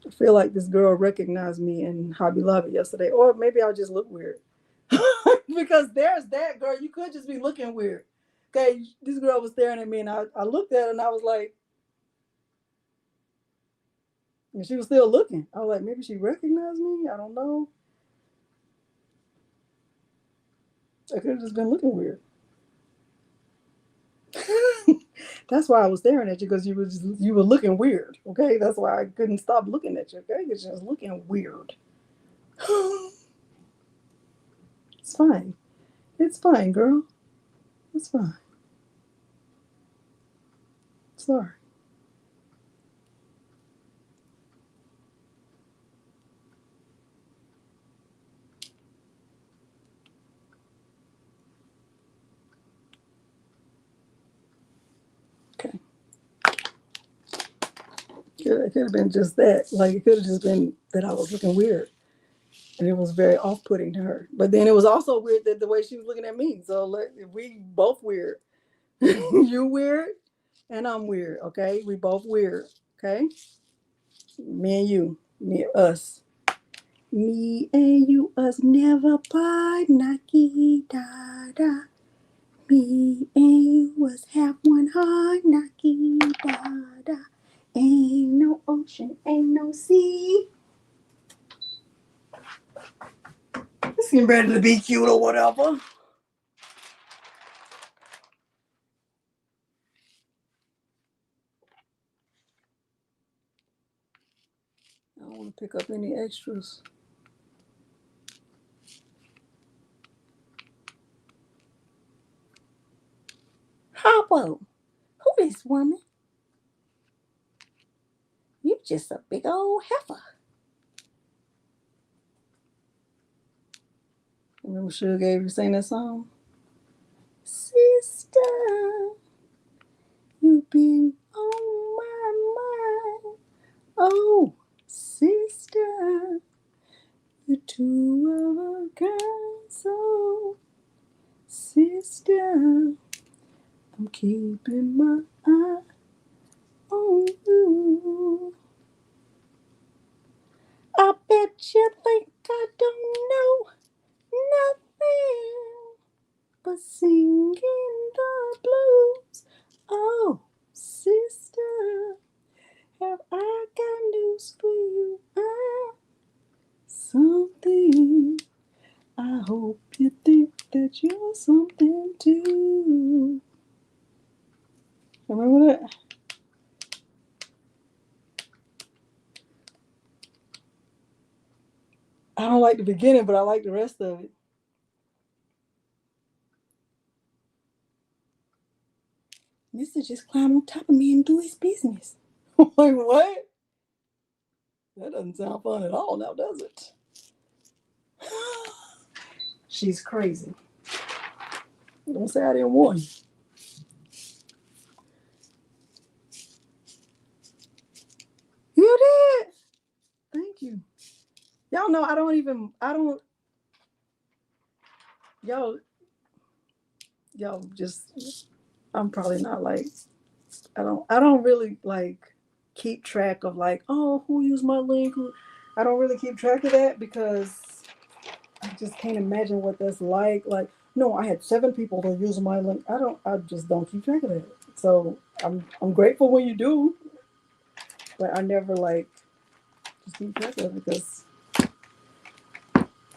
I feel like this girl recognized me in Hobby Lobby yesterday, or maybe I'll just look weird. Because there's that girl. You could just be looking weird. Okay, this girl was staring at me, and I looked at her, and I was like, and she was still looking. I was like, maybe she recognized me. I don't know. I could have just been looking weird. That's why I was staring at you because you were looking weird. Okay, that's why I couldn't stop looking at you. Okay, because you was looking weird. It's fine. It's fine, girl. It's fine. Sorry. Okay. It could have been just that. Like it could have just been that I was looking weird. And it was very off-putting to her. But then it was also weird that the way she was looking at me. So like, we both weird. You weird and I'm weird. Okay, we both weird. Okay, me and you, us, me and you, us never part. Naki da da. Me and you was half one heart. Naki da da. Ain't no ocean, ain't no sea. It's getting ready to be cute or whatever. I don't want to pick up any extras. Hoppo, who this woman? You just a big old heifer. Remember Sugar gave you sing that song? Sister, you've been on my mind. Oh, sister, you're two of a kind. So, sister, I'm keeping my eye on you. I bet you think I don't know nothing but singing the blues. Oh, sister, have I got that you're something too. Remember that? I don't like the beginning, but I like the rest of it. Mister just climbed on top of me and do his business. Like, what? That doesn't sound fun at all now, does it? She's crazy. Don't say I didn't warn you. You did. Thank you. Y'all know y'all just, I'm probably not like, I don't really like keep track of like, oh, who used my link? I don't really keep track of that because I just can't imagine what that's like. Like, no, I had 7 people that use my link. I just don't keep track of that. So I'm grateful when you do, but I never like just keep track of it because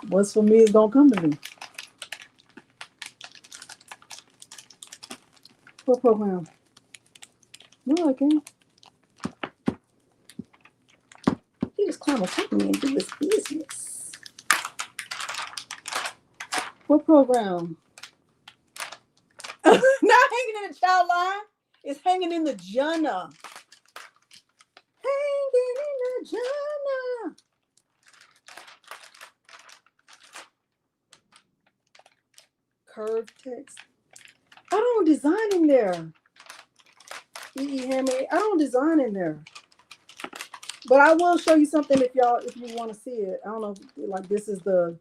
what's for me is gonna come to me. What program? No, I can't. He just climb on top of me and do his business. What program? Not hanging in the child line. It's hanging in the Jana. Hanging in the Jana. Curved text. I don't design in there. Handmade. I don't design in there. But I will show you something if you want to see it. I don't know if, like, this is the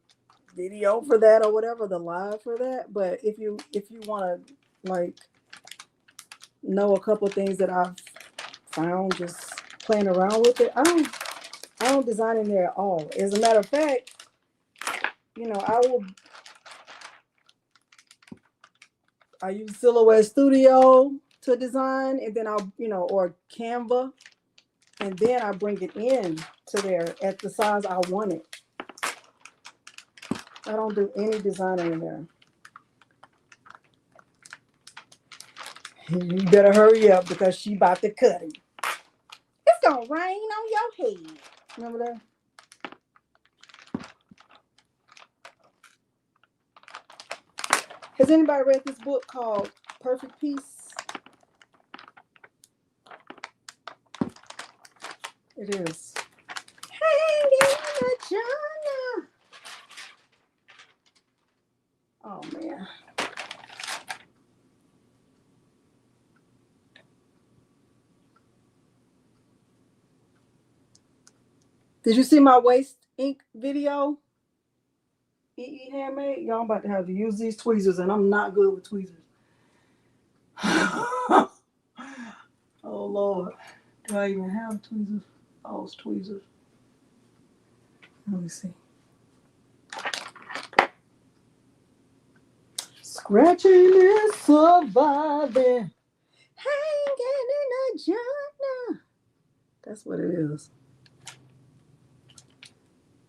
video for that or whatever, the live for that. But if you want to like know a couple things that I've found just playing around with it, I don't design in there at all. As a matter of fact, I use Silhouette Studio to design, and then or Canva, and then I bring it in to there at the size I want it. I don't do any designing in there. You better hurry up because she about to cut it. It's gonna rain on your head. Remember that? Has anybody read this book called Perfect Peace? It is. Hanging in the Jana. Oh man. Did you see my waist ink video? Handmade. Y'all, I'm about to have to use these tweezers, and I'm not good with tweezers. Oh Lord. Do I even have tweezers? Those tweezers. Let me see. Scratching is surviving. Hanging in the Jana. That's what it is.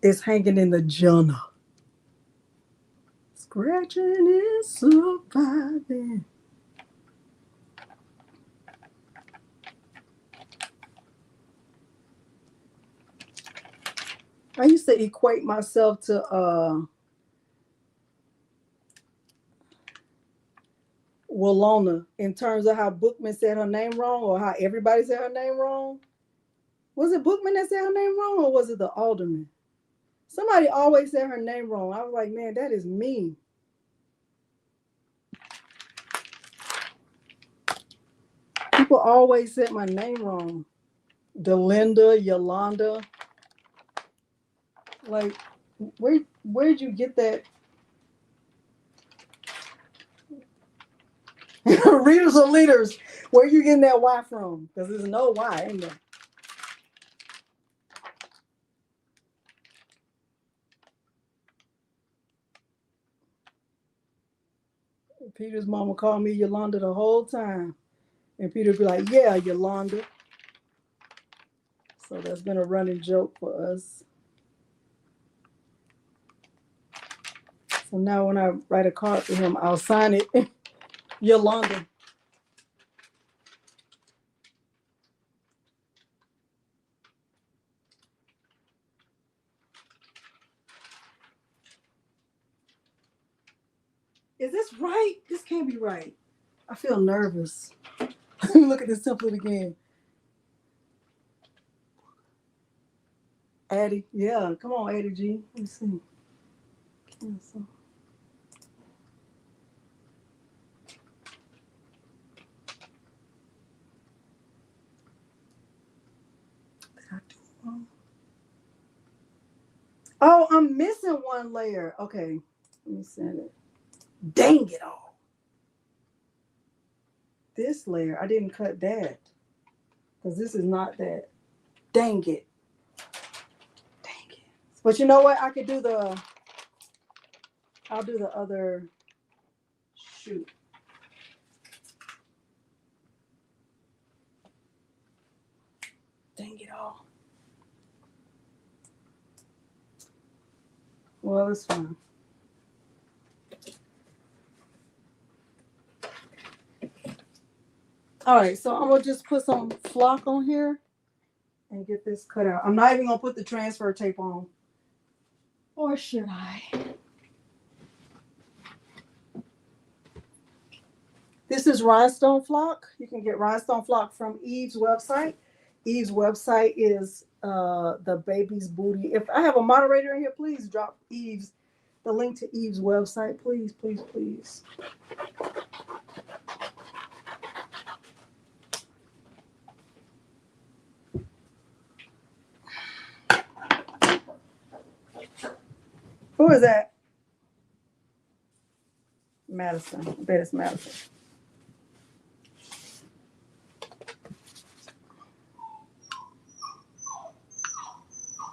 It's hanging in the Jana. Scratching is surviving. I used to equate myself to Walona in terms of how Bookman said her name wrong or how everybody said her name wrong. Was it Bookman that said her name wrong or was it the alderman? Somebody always said her name wrong. I was like, man, that is me. People always said my name wrong. Delinda, Yolanda. Like, where'd you get that? Readers or leaders, where you getting that Y from? Because there's no Y in there. Peter's mama called me Yolanda the whole time. And Peter be like, yeah, Yolanda. So that's been a running joke for us. So now when I write a card for him, I'll sign it Yolanda. Is this right? This can't be right. I feel nervous. Let me look at this template again. Addie, yeah, come on, Addie G. Let me see. Cancel. Oh, I'm missing one layer. Okay, let me send it. Dang it all. This layer, I didn't cut that because this is not that. Dang it. Dang it. But you know what? I could do I'll do the other shoot. Dang it all. Well, it's fine. All right, so I'm gonna just put some flock on here and get this cut out. I'm not even gonna put the transfer tape on. Or should I? This is rhinestone flock. You can get rhinestone flock from Eve's website. Eve's website is the baby's booty. If I have a moderator in here, please drop the link to Eve's website. Please, please, please. Who is that? Madison. I bet it's Madison.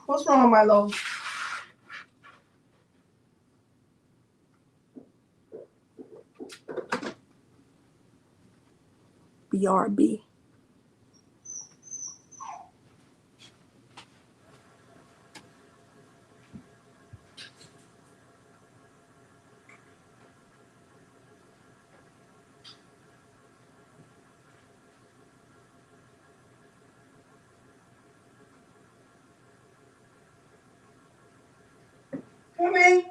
What's wrong, Milo? BRB. Come in.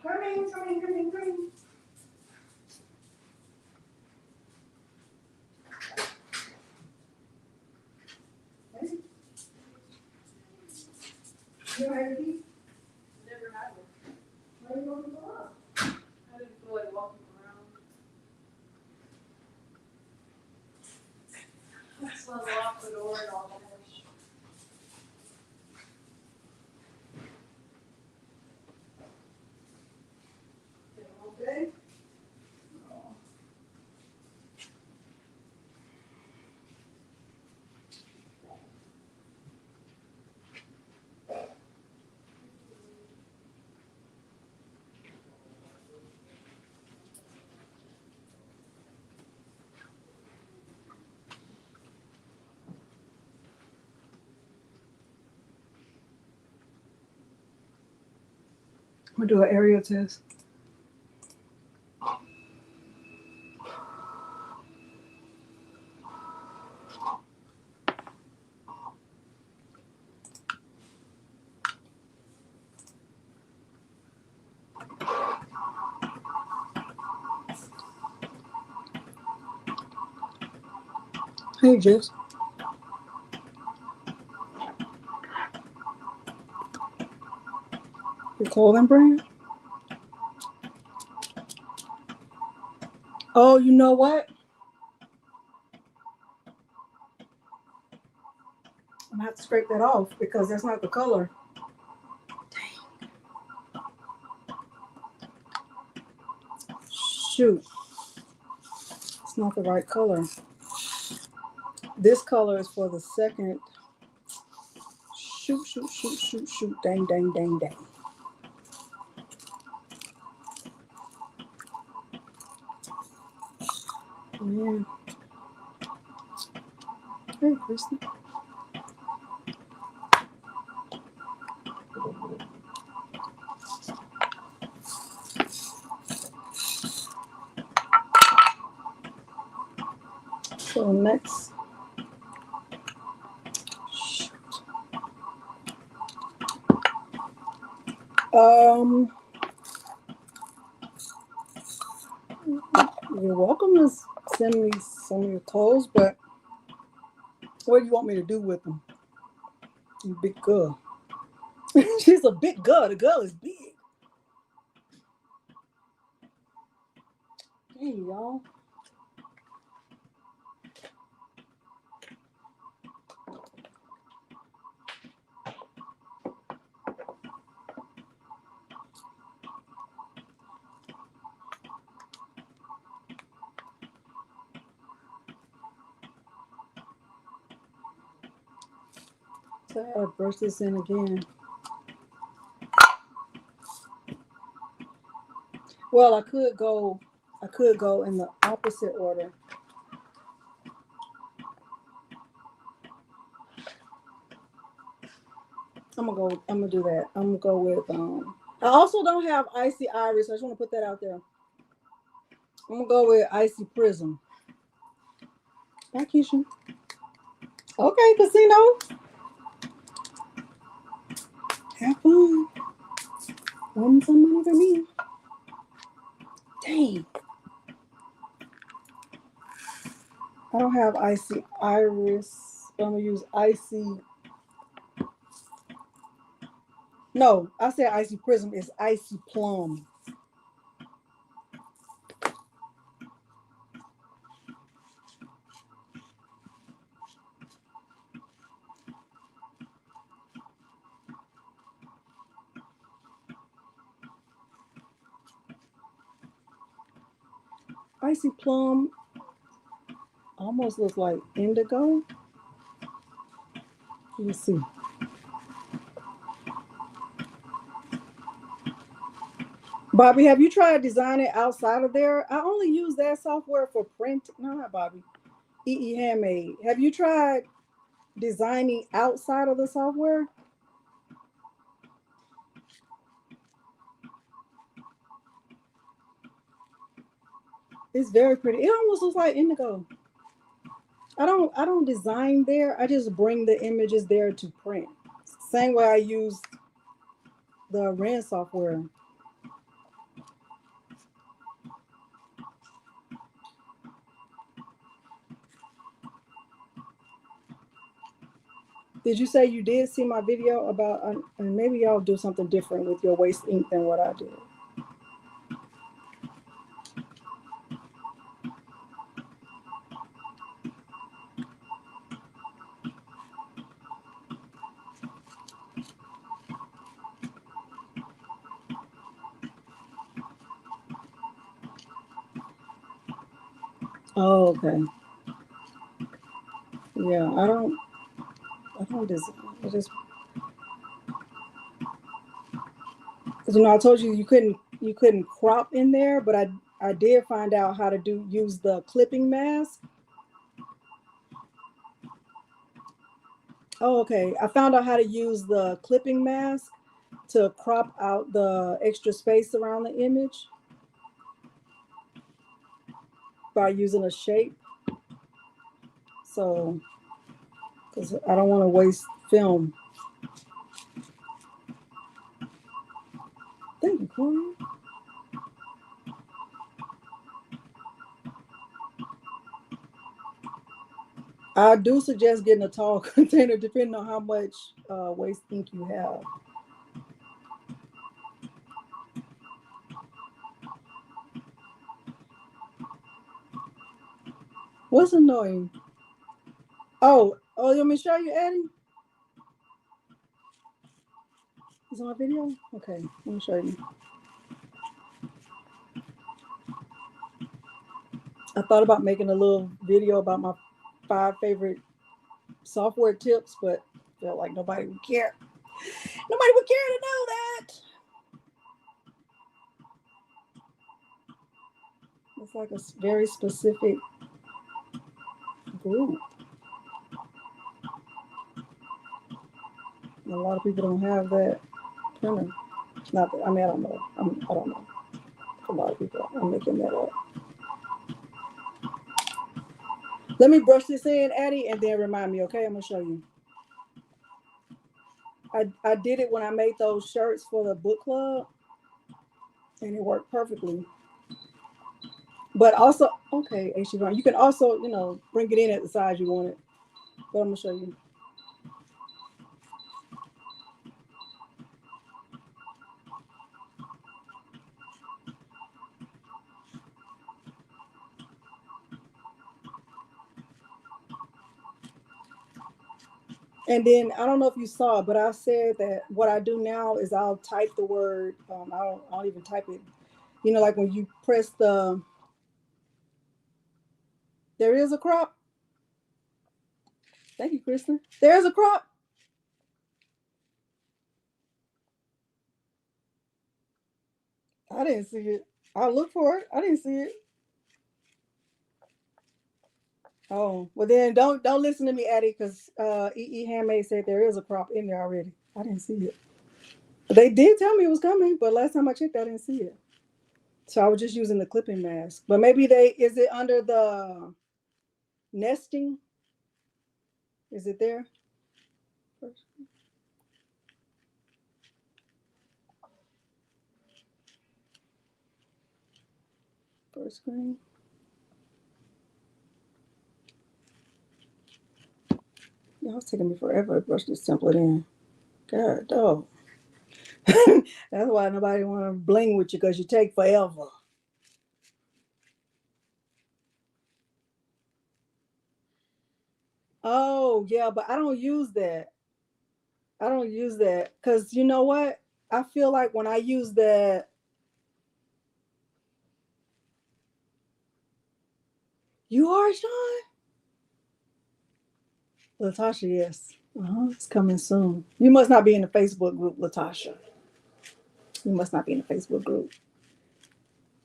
Come in, come in, come in, come in. You have a key? Never had one. Why are you looking for us? I didn't feel like walking around. Let's lock the door and all that. Okay. I'm gonna do an area test. Hey, Jess. Your clothing brand? Oh, you know what? I'm gonna have to scrape that off because that's not the color. Dang. Shoot. It's not the right color. This color is for the second. Shoot, shoot, shoot, shoot, shoot. Dang, dang, dang, dang. Man. Hey, Christy. So next, you're welcome to send me some of your clothes, but what do you want me to do with them? You big girl. She's a big girl. The girl is big. Hey, y'all. So I gotta brush this in again. Well, I could go in the opposite order. I'm gonna do that. I'm gonna go with I also don't have Icy Iris. I just want to put that out there. I'm gonna go with Icy Prism. Hi, Keisha. Okay, Casino. Have fun. Win some money for me. Dang. I don't have Icy Iris. I'm gonna use Icy. No, I said Icy Prism. It's Icy Plum. Icy Plum almost looks like indigo. Let me see. Bobby, have you tried designing outside of there? I only use that software for print. No, not Bobby. EE Handmade. Have you tried designing outside of the software? It's very pretty. It almost looks like indigo. I don't design there. I just bring the images there to print. Same way I use the Ren software. Did you say you did see my video about, and maybe y'all do something different with your waste ink than what I did? Oh, okay. Yeah, I don't design. I just, because I told you you couldn't crop in there, but I did find out how to use the clipping mask. Oh, okay. I found out how to use the clipping mask to crop out the extra space around the image by using a shape. So, because I don't want to waste film. Thank you, Corey. I do suggest getting a tall container depending on how much waste ink you have. What's annoying? Oh, you want me to show you, Eddie? Is it on video? Okay, let me show you. I thought about making a little video about my 5 favorite software tips, but I felt like nobody would care. Nobody would care to know that. It's like a very specific group. A lot of people don't have that printer. Not that, I mean, I don't know. I don't know. A lot of people, I'm making that up. Let me brush this in, Addie, and then remind me, okay? I'm going to show you. I did it when I made those shirts for the book club, and it worked perfectly. But also, okay, you can also, you know, bring it in at the size you want it. But I'm going to show you. And then I don't know if you saw, but I said that what I do now is I'll type the word. I don't even type it. You know, like when you press the, there is a crop. Thank you, Kristen. There's a crop. I didn't see it. I'll look for it. I didn't see it. Oh, well then don't listen to me, Addie, because EE Handmade said there is a crop in there already. I didn't see it. They did tell me it was coming, but last time I checked, I didn't see it. So I was just using the clipping mask. But maybe is it under the nesting? Is it there? First screen. Yeah, it's taking me forever to brush this template in. God, dog. That's why nobody want to bling with you, because you take forever. Oh, yeah, but I don't use that. I don't use that because you know what? I feel like when I use that, you are Sean? Latasha, yes. It's coming soon. You must not be in the Facebook group, Latasha. You must not be in the Facebook group.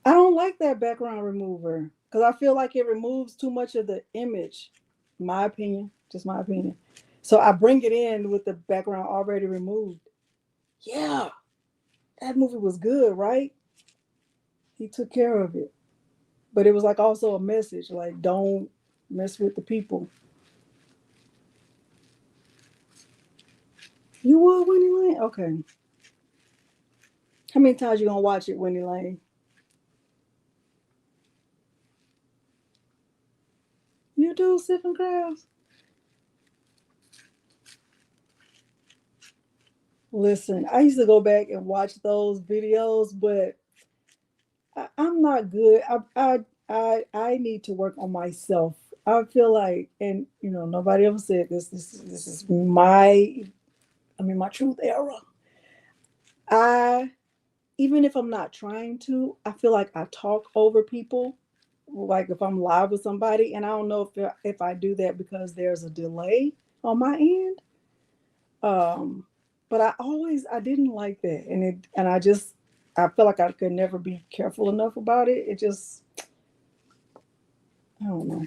I don't like that background remover because I feel like it removes too much of the image. My opinion, just my opinion. So I bring it in with the background already removed. Yeah, that movie was good, right? He took care of it. But it was like also a message, like don't mess with the people. You would, Winnie Lane? Okay. How many times you gonna watch it, Winnie Lane? You do sipping crabs? Listen, I used to go back and watch those videos, but I'm not good. I need to work on myself. I feel like, and you know, nobody ever said this. This is my, I mean, my truth era. I Even if I'm not trying to, I feel like I talk over people. Like if I'm live with somebody, and I don't know if I do that because there's a delay on my end. But I didn't like that, and I feel like I could never be careful enough about it. It just, I don't know.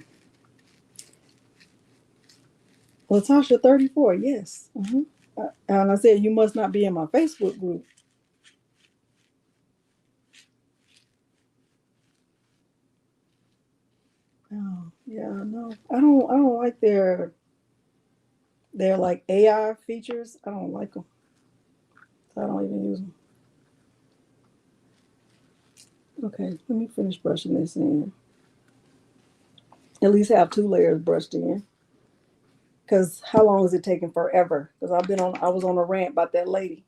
Latasha 34, yes. And I said you must not be in my Facebook group. Oh yeah, no, I don't like their like AI features. I don't like them. So I don't even use them. Okay, let me finish brushing this in. At least have 2 layers brushed in. Because how long is it taking forever? Because I was on a rant about that lady,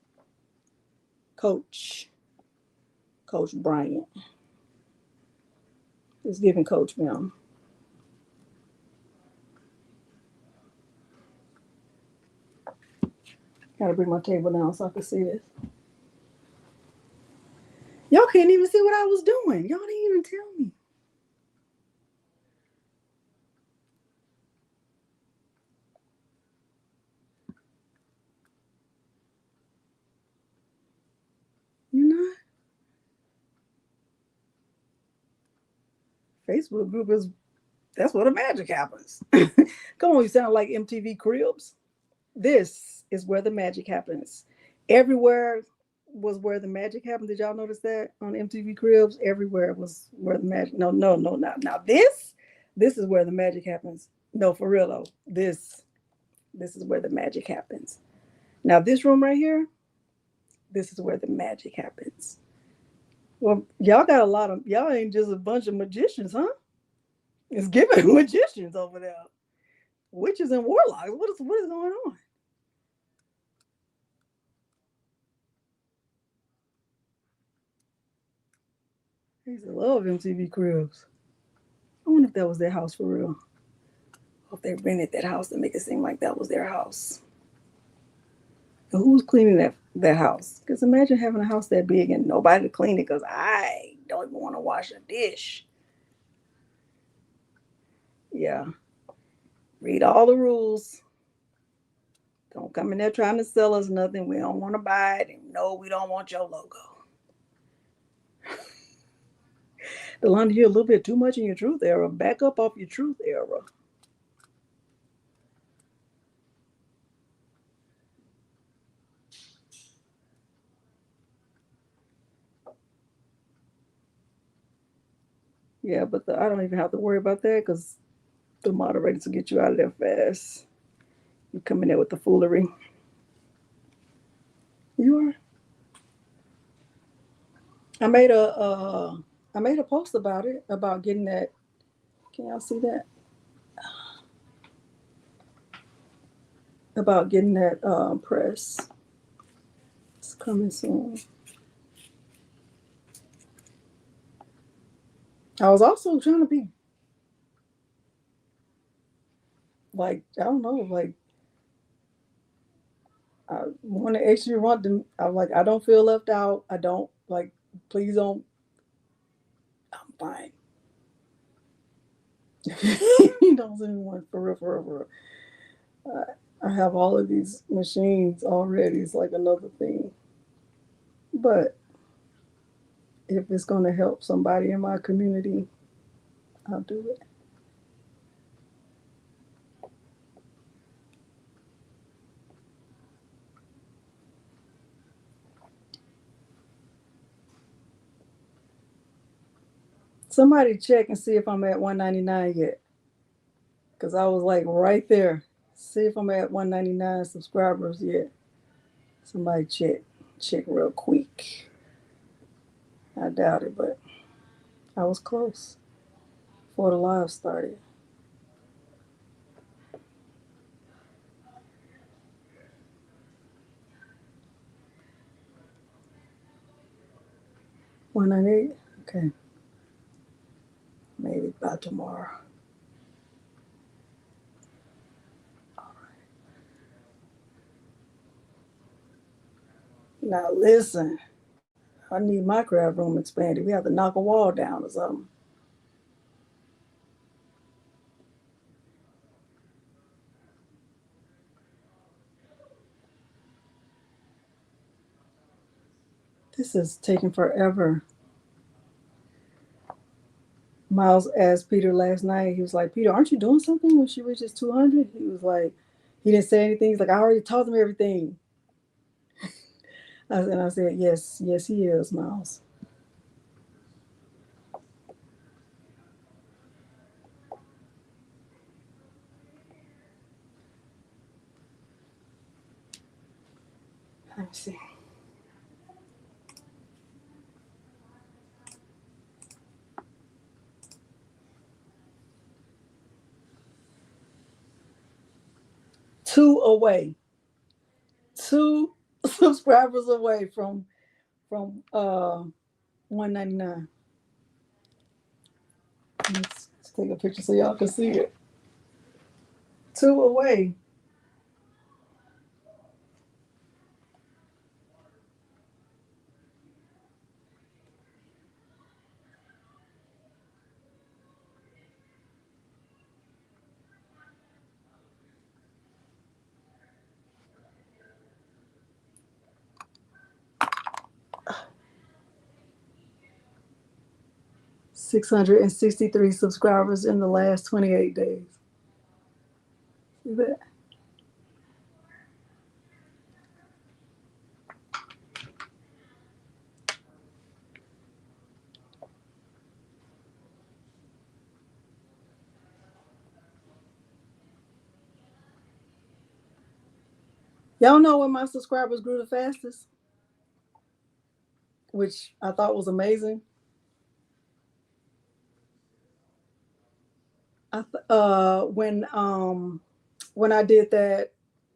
Coach Bryant. It's giving Coach Mel. Gotta bring my table down so I can see this. Y'all can't even see what I was doing. Y'all didn't even tell me. You know? Facebook group is That's where the magic happens. Come on, you sound like MTV Cribs. This is where the magic happens. Everywhere was where the magic happened. Did y'all notice that on MTV Cribs? Everywhere was where the magic. No, no, no, not now. This is where the magic happens. No, for real though. This is where the magic happens. Now this room right here, this is where the magic happens. Well, y'all got a lot of y'all ain't just a bunch of magicians, huh? It's giving magicians over there. Witches and warlocks. What is going on? I used to love MTV Cribs. I wonder if that was their house for real. Or if they rented that house to make it seem like that was their house. And who's cleaning that house? Because imagine having a house that big and nobody to clean it because I don't even want to wash a dish. Yeah. Read all the rules. Don't come in there trying to sell us nothing. We don't want to buy it. And no, we don't want your logo. Delonda, you're a little bit too much in your truth era. Back up off your truth era. Yeah, but I don't even have to worry about that because the moderators will get you out of there fast. You come in there with the foolery. You are. I made a post about it, about getting that. Can y'all see that? About getting that press. It's coming soon. I was also trying to be like, I don't know, like I want to actually want them. I'm like, I don't feel left out. I don't like. Please don't. I'm fine. You don't see one for real, for real, for real. I have all of these machines already. It's like another thing. But if it's going to help somebody in my community, I'll do it. Somebody check and see if I'm at 199 yet. Because I was like right there. See if I'm at 199 subscribers yet. Somebody check. Check real quick. I doubt it, but I was close before the live started. $198? Okay. Maybe by tomorrow. Now listen, I need my craft room expanded. We have to knock a wall down or something. This is taking forever. Miles asked Peter last night, he was like, Peter, aren't you doing something when she reaches 200? He was like, he didn't say anything. He's like, I already told him everything. And I said, yes, yes, he is, Miles. Let me see. Two away. 2 subscribers away from 199. Let's take a picture so y'all can see it. 2 away. 663 subscribers in the last 28 days. See that? Y'all know when my subscribers grew the fastest, which I thought was amazing. When I did that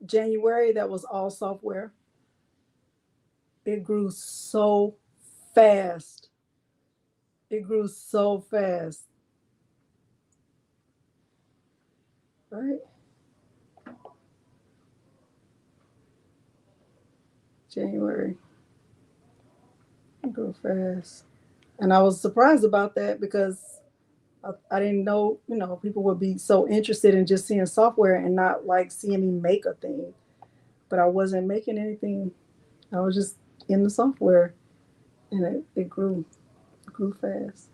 January, that was all software. It grew so fast. It grew so fast. Right? January. It grew fast. And I was surprised about that because I didn't know, people would be so interested in just seeing software and not like seeing me make a thing. But I wasn't making anything. I was just in the software, and it grew fast.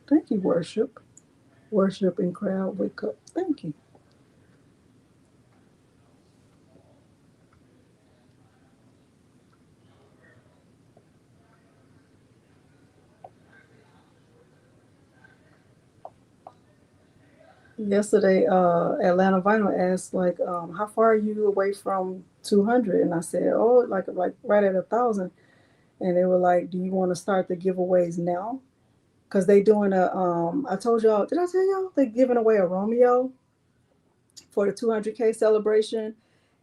Thank you, worship and crowd wake up. Thank you. Yesterday, Atlanta Vinyl asked like, how far are you away from 200? And I said, oh, like right at 1,000. And they were like, do you want to start the giveaways now? Because they doing I told y'all, did I tell y'all they giving away a Romeo for the 200K celebration,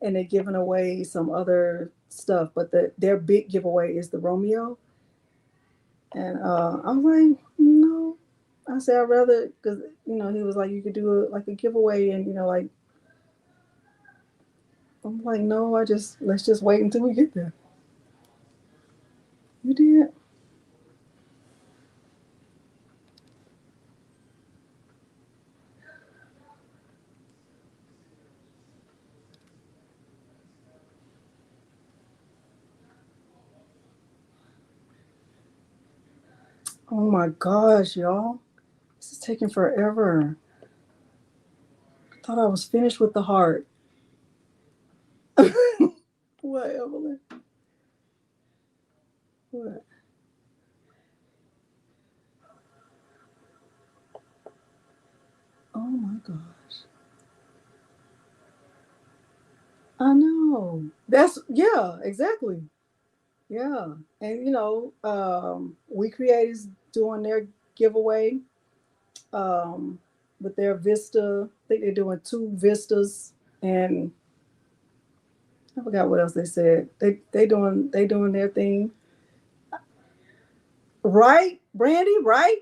and they're giving away some other stuff, but their big giveaway is the Romeo. And I was like, no. I said I'd rather, because he was like, you could do a giveaway, and like, I'm like, no, let's just wait until we get there. You did. Oh my gosh, y'all. This is taking forever. I thought I was finished with the heart. What, Evelyn? What? Oh my gosh. I know. Yeah, exactly. Yeah. And We Creators doing their giveaway with their Vista. I think they're doing 2 Vistas, and I forgot what else they said. They doing their thing. Right, Brandy, right?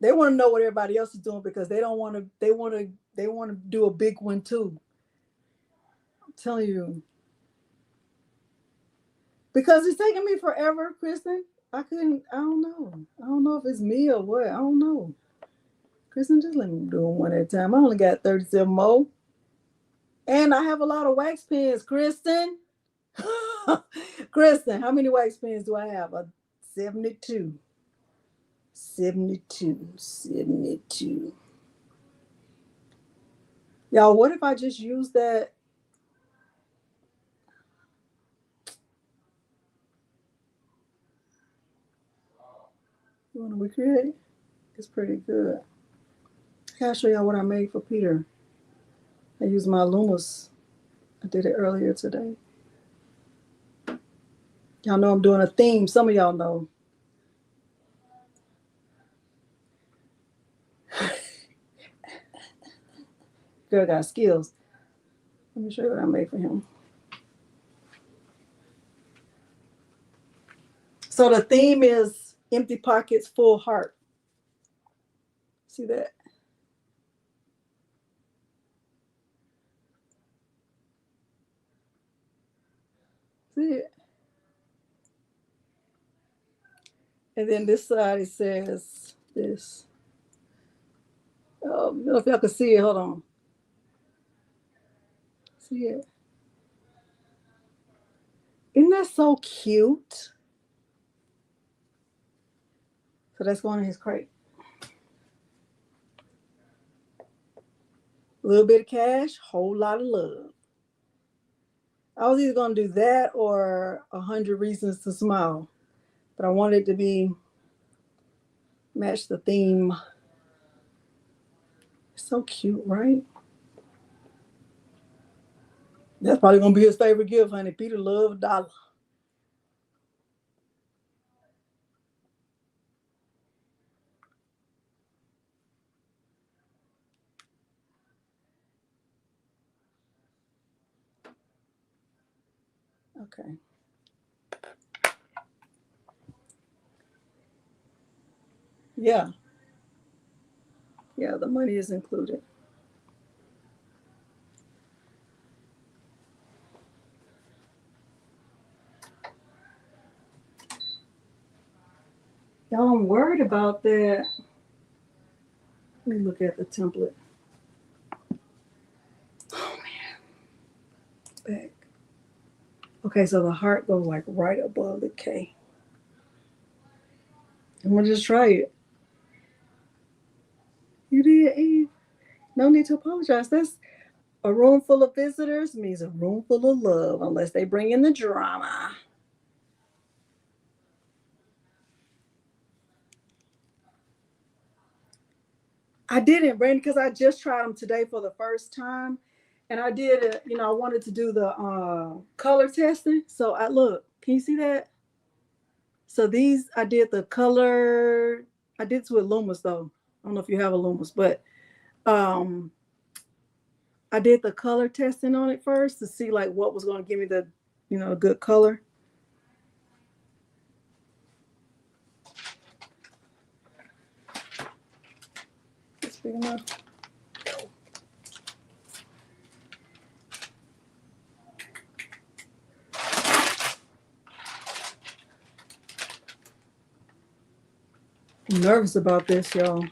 They want to know what everybody else is doing because they want to do a big one too. I'm telling you. Because it's taking me forever, Kristen. I don't know if it's me or what. I don't know. Kristen, just let me do them one at a time. I only got 37 more. And I have a lot of wax pens, Kristen. Kristen, how many wax pens do I have? 72. 72. Y'all, what if I just use that? You want to recreate? It's pretty good. I'll show y'all what I made for Peter. I used my Lumos. I did it earlier today. Y'all know I'm doing a theme. Some of y'all know. Girl got skills. Let me show you what I made for him. So the theme is empty pockets, full heart. See that? See it? And then this side it says this. I don't know if y'all can see it. Hold on. See it? Isn't that so cute? So that's going in his crate. A little bit of cash, whole lot of love. I was either going to do that or 100 Reasons to Smile, but I wanted it to be match the theme. It's so cute, right? That's probably going to be his favorite gift, honey. Peter loved $1. Okay. Yeah. Yeah, the money is included. Y'all, I'm worried about that. Let me look at the template. Oh, man. Back. Okay, so the heart goes like right above the K. I'm going to just try it. You did, Eve? No need to apologize. That's a room full of visitors means a room full of love, unless they bring in the drama. I didn't, Brandon, because I just tried them today for the first time. And I did it, I wanted to do the color testing. So I look, can you see that? So these, I did the color, I did this with Lumos though. I don't know if you have a Lumos, but I did the color testing on it first to see like what was going to give me the, good color. It's big enough. I'm nervous about this, y'all.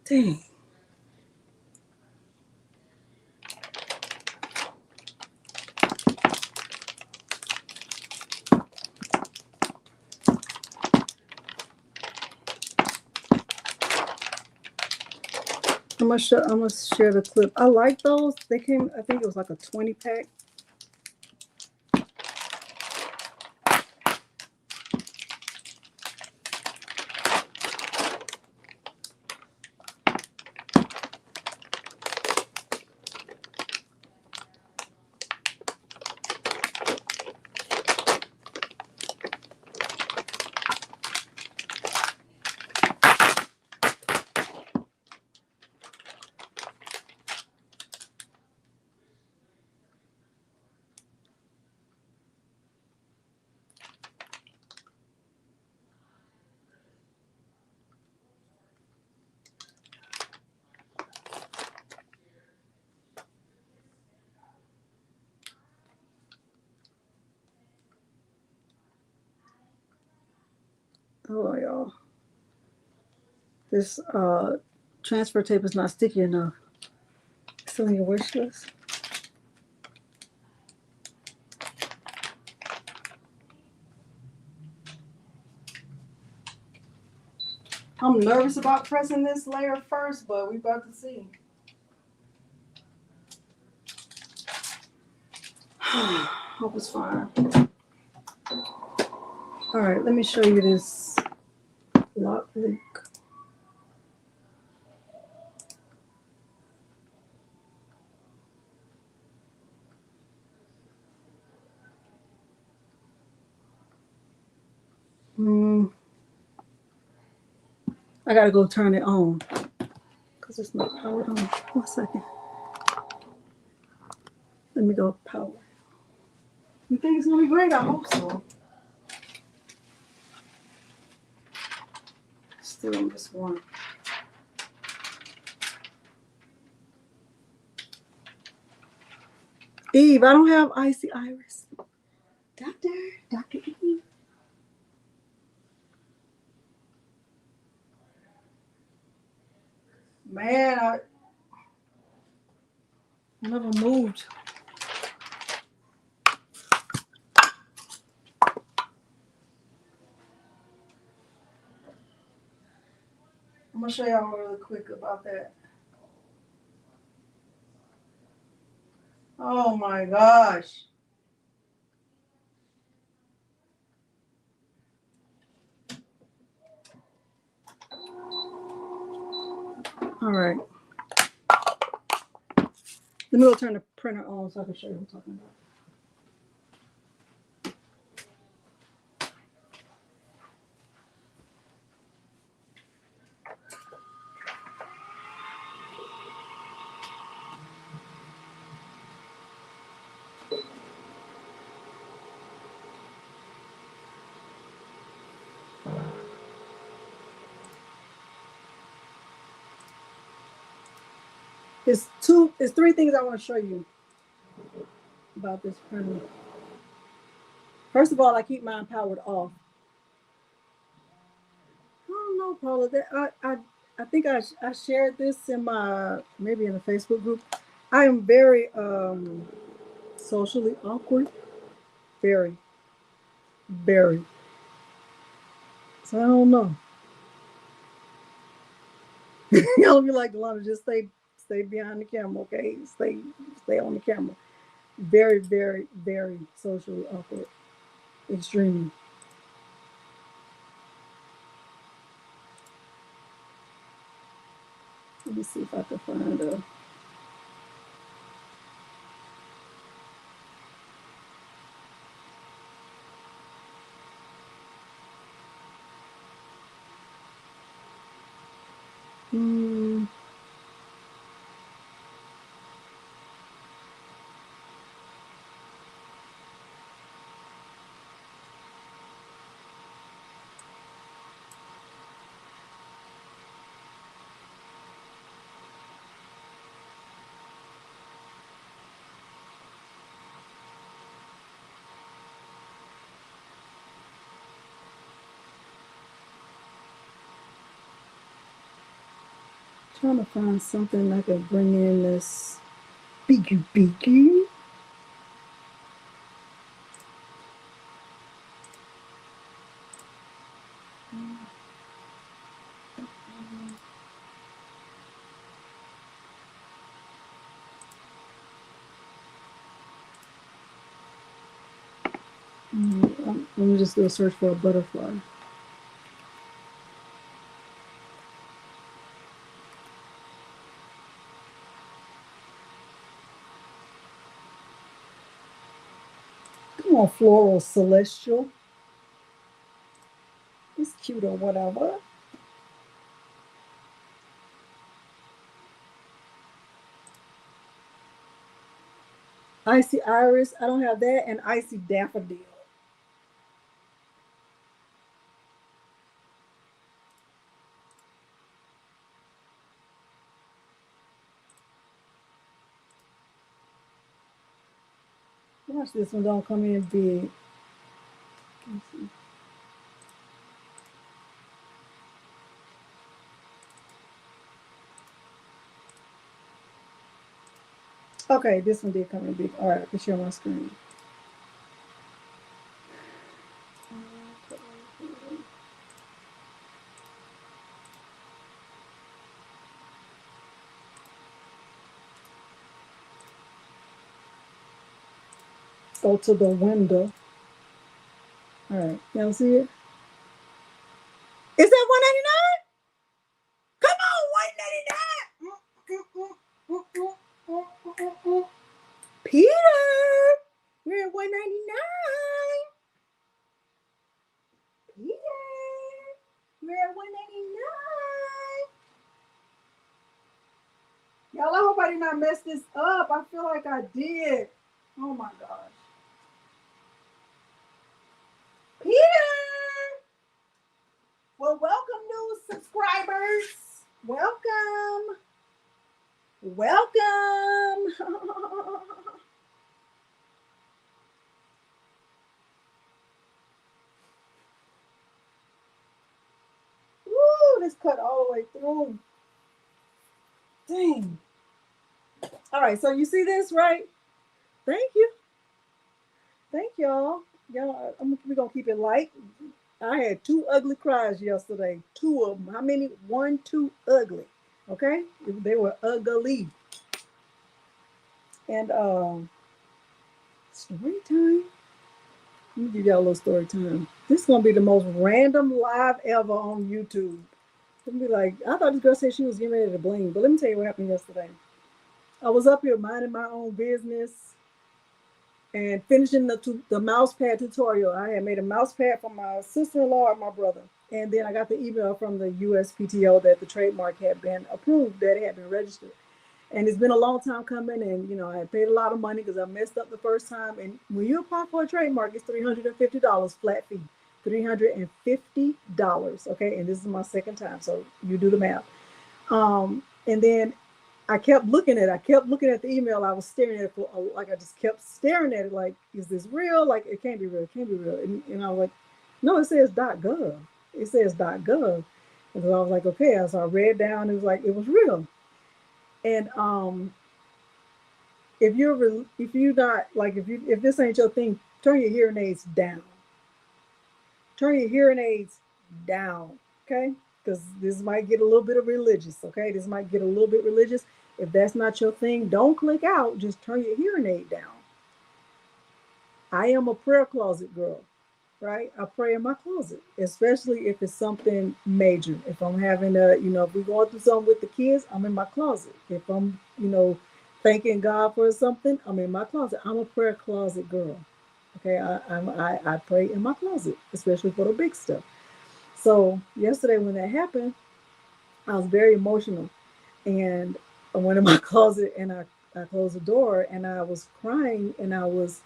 Dang. I'm gonna share the clip. I like those. They came, I think it was like a 20 pack. Oh, y'all. This transfer tape is not sticky enough. Still in your wish list. I'm nervous about pressing this layer first, but we about to see. Hope it's fine. All right, let me show you this lock leak. I gotta go turn it on because it's not powered on. 1 second. Let me go power. You think it's gonna be great? I hope so. Still on this one. Eve, I don't have icy iris. Dr. Eve. Man, I never moved. I'm gonna show y'all really quick about that. Oh my gosh. All right. Let me go turn the printer on so I can show you what I'm talking about. It's three things I want to show you about this printer. First of all, I keep mine powered off. I don't know, Paula. I think I shared this in maybe in the Facebook group. I am very socially awkward. Very, very. So I don't know. Y'all be like, Delana, just stay behind the camera, okay? Stay on the camera. Very, very, very socially awkward. Extremely. Let me see if I can find a. Trying to find something I could bring in this beaky. Let me just do a search for a butterfly. Come on, floral celestial. It's cute or whatever. Icy iris, I don't have that, and icy daffodil. Watch this one don't come in big. Okay, this one did come in big. All right, I can share my screen. Go to the window. All right, y'all see it? Is that $1.99? Come on, $1.99. Peter, we're at $1.99. Peter, we're at $1.99. didn't I mess this up? I feel like I did. Oh my gosh. Peter! Well, welcome new subscribers. Welcome. Welcome. Woo, this cut all the way through. Dang. All right, so you see this, right? Thank you. Thank y'all. Y'all, we're going to keep it light. I had 2 ugly cries yesterday. 2 of them. How many? 1, 2 ugly. Okay? They were ugly. And story time. Let me give y'all a little story time. This is going to be the most random live ever on YouTube. It's going to be like, I thought this girl said she was getting ready to bling, but let me tell you what happened yesterday. I was up here minding my own business and finishing the mouse pad tutorial. I had made a mouse pad for my sister-in-law and my brother. And then I got the email from the USPTO that the trademark had been approved, that it had been registered. And it's been a long time coming. And, you know, I had paid a lot of money because I messed up the first time. And when you apply for a trademark, it's $350 flat fee. $350. Okay. And this is my second time. So you do the math. And then I kept looking at it. I kept looking at the email. I was staring at it for, like, I just kept staring at it. Like, is this real? Like, it can't be real. It can't be real. And I was like, no, it says .gov. It says .gov. And so I was like, okay. So I read down. It was like, it was real. And if this ain't your thing, turn your hearing aids down. Turn your hearing aids down. Okay. Because this might get a little bit of religious. Okay. This might get a little bit religious. If that's not your thing, don't click out. Just turn your hearing aid down. I am a prayer closet girl, right? I pray in my closet, especially if it's something major. If I'm having if we're going through something with the kids, I'm in my closet. If I'm, thanking God for something, I'm in my closet. I'm a prayer closet girl. Okay, I pray in my closet, especially for the big stuff. So yesterday when that happened, I was very emotional. And I went in my closet and I closed the door and I was crying and I was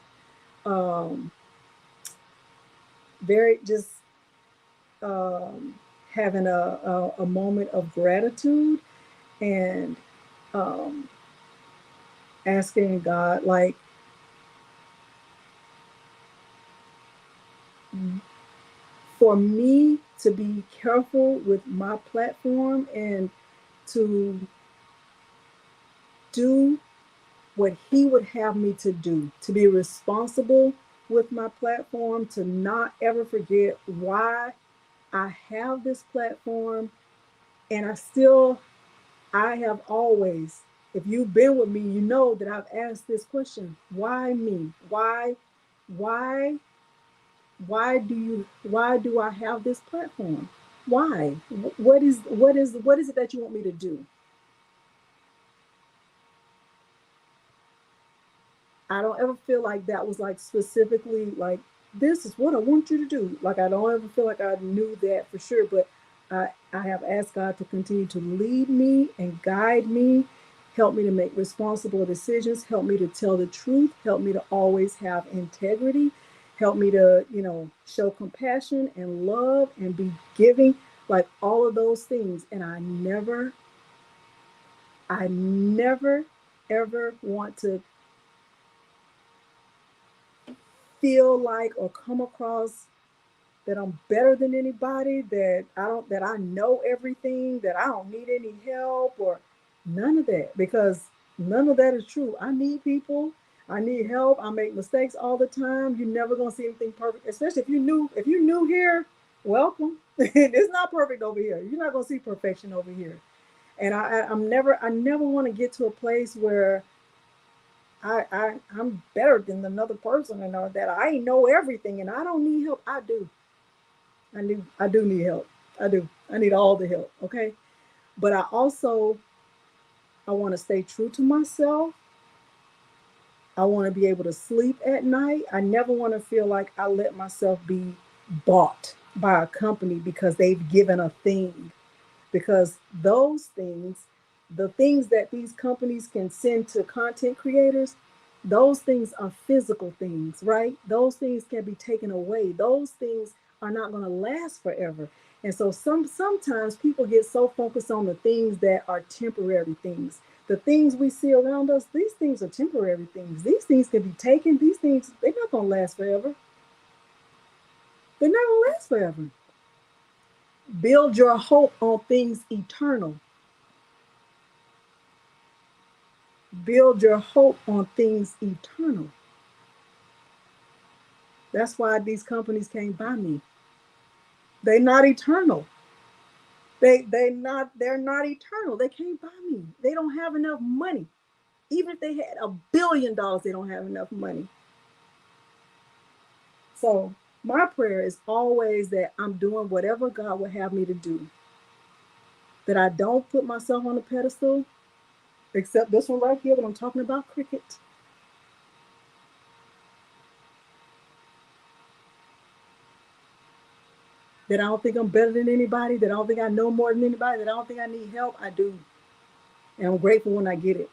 very just having a moment of gratitude and asking God, like, for me to be careful with my platform and to do what he would have me to do, to be responsible with my platform, to not ever forget why I have this platform. And I have always, if you've been with me, you know that I've asked this question: why me? Why do I have this platform? Why? What is it that you want me to do? I don't ever feel like that was like specifically like, this is what I want you to do. Like, I don't ever feel like I knew that for sure, but I have asked God to continue to lead me and guide me, help me to make responsible decisions, help me to tell the truth, help me to always have integrity, help me to, show compassion and love and be giving, like all of those things. And I never ever want to feel like or come across that I'm better than anybody, that I know everything, that I don't need any help or none of that, because none of that is true. I need people. I need help. I make mistakes all the time. You're never gonna see anything perfect, especially if you're new here. Welcome. It's not perfect over here. You're not gonna see perfection over here. And I never want to get to a place where I'm better than another person and all that. I know everything and I don't need help. I do need help. I do. I need all the help. Okay. But I want to stay true to myself. I want to be able to sleep at night. I never want to feel like I let myself be bought by a company because they've given a thing, because those things the things that these companies can send to content creators, those things are physical things, right? Those things can be taken away. Those things are not going to last forever. And so sometimes people get so focused on the things that are temporary things. The things we see around us, these things are temporary things. These things can be taken. These things, they're not going to last forever. They're not going to last forever. Build your hope on things eternal. Build your hope on things eternal. That's why these companies can't buy me. They're not eternal. They're not eternal. They can't buy me. They don't have enough money. Even if they had $1 billion, they don't have enough money. So my prayer is always that I'm doing whatever God would have me to do. That I don't put myself on a pedestal, except this one right here when I'm talking about cricket. That I don't think I'm better than anybody, that I don't think I know more than anybody, that I don't think I need help. I do. And I'm grateful when I get it.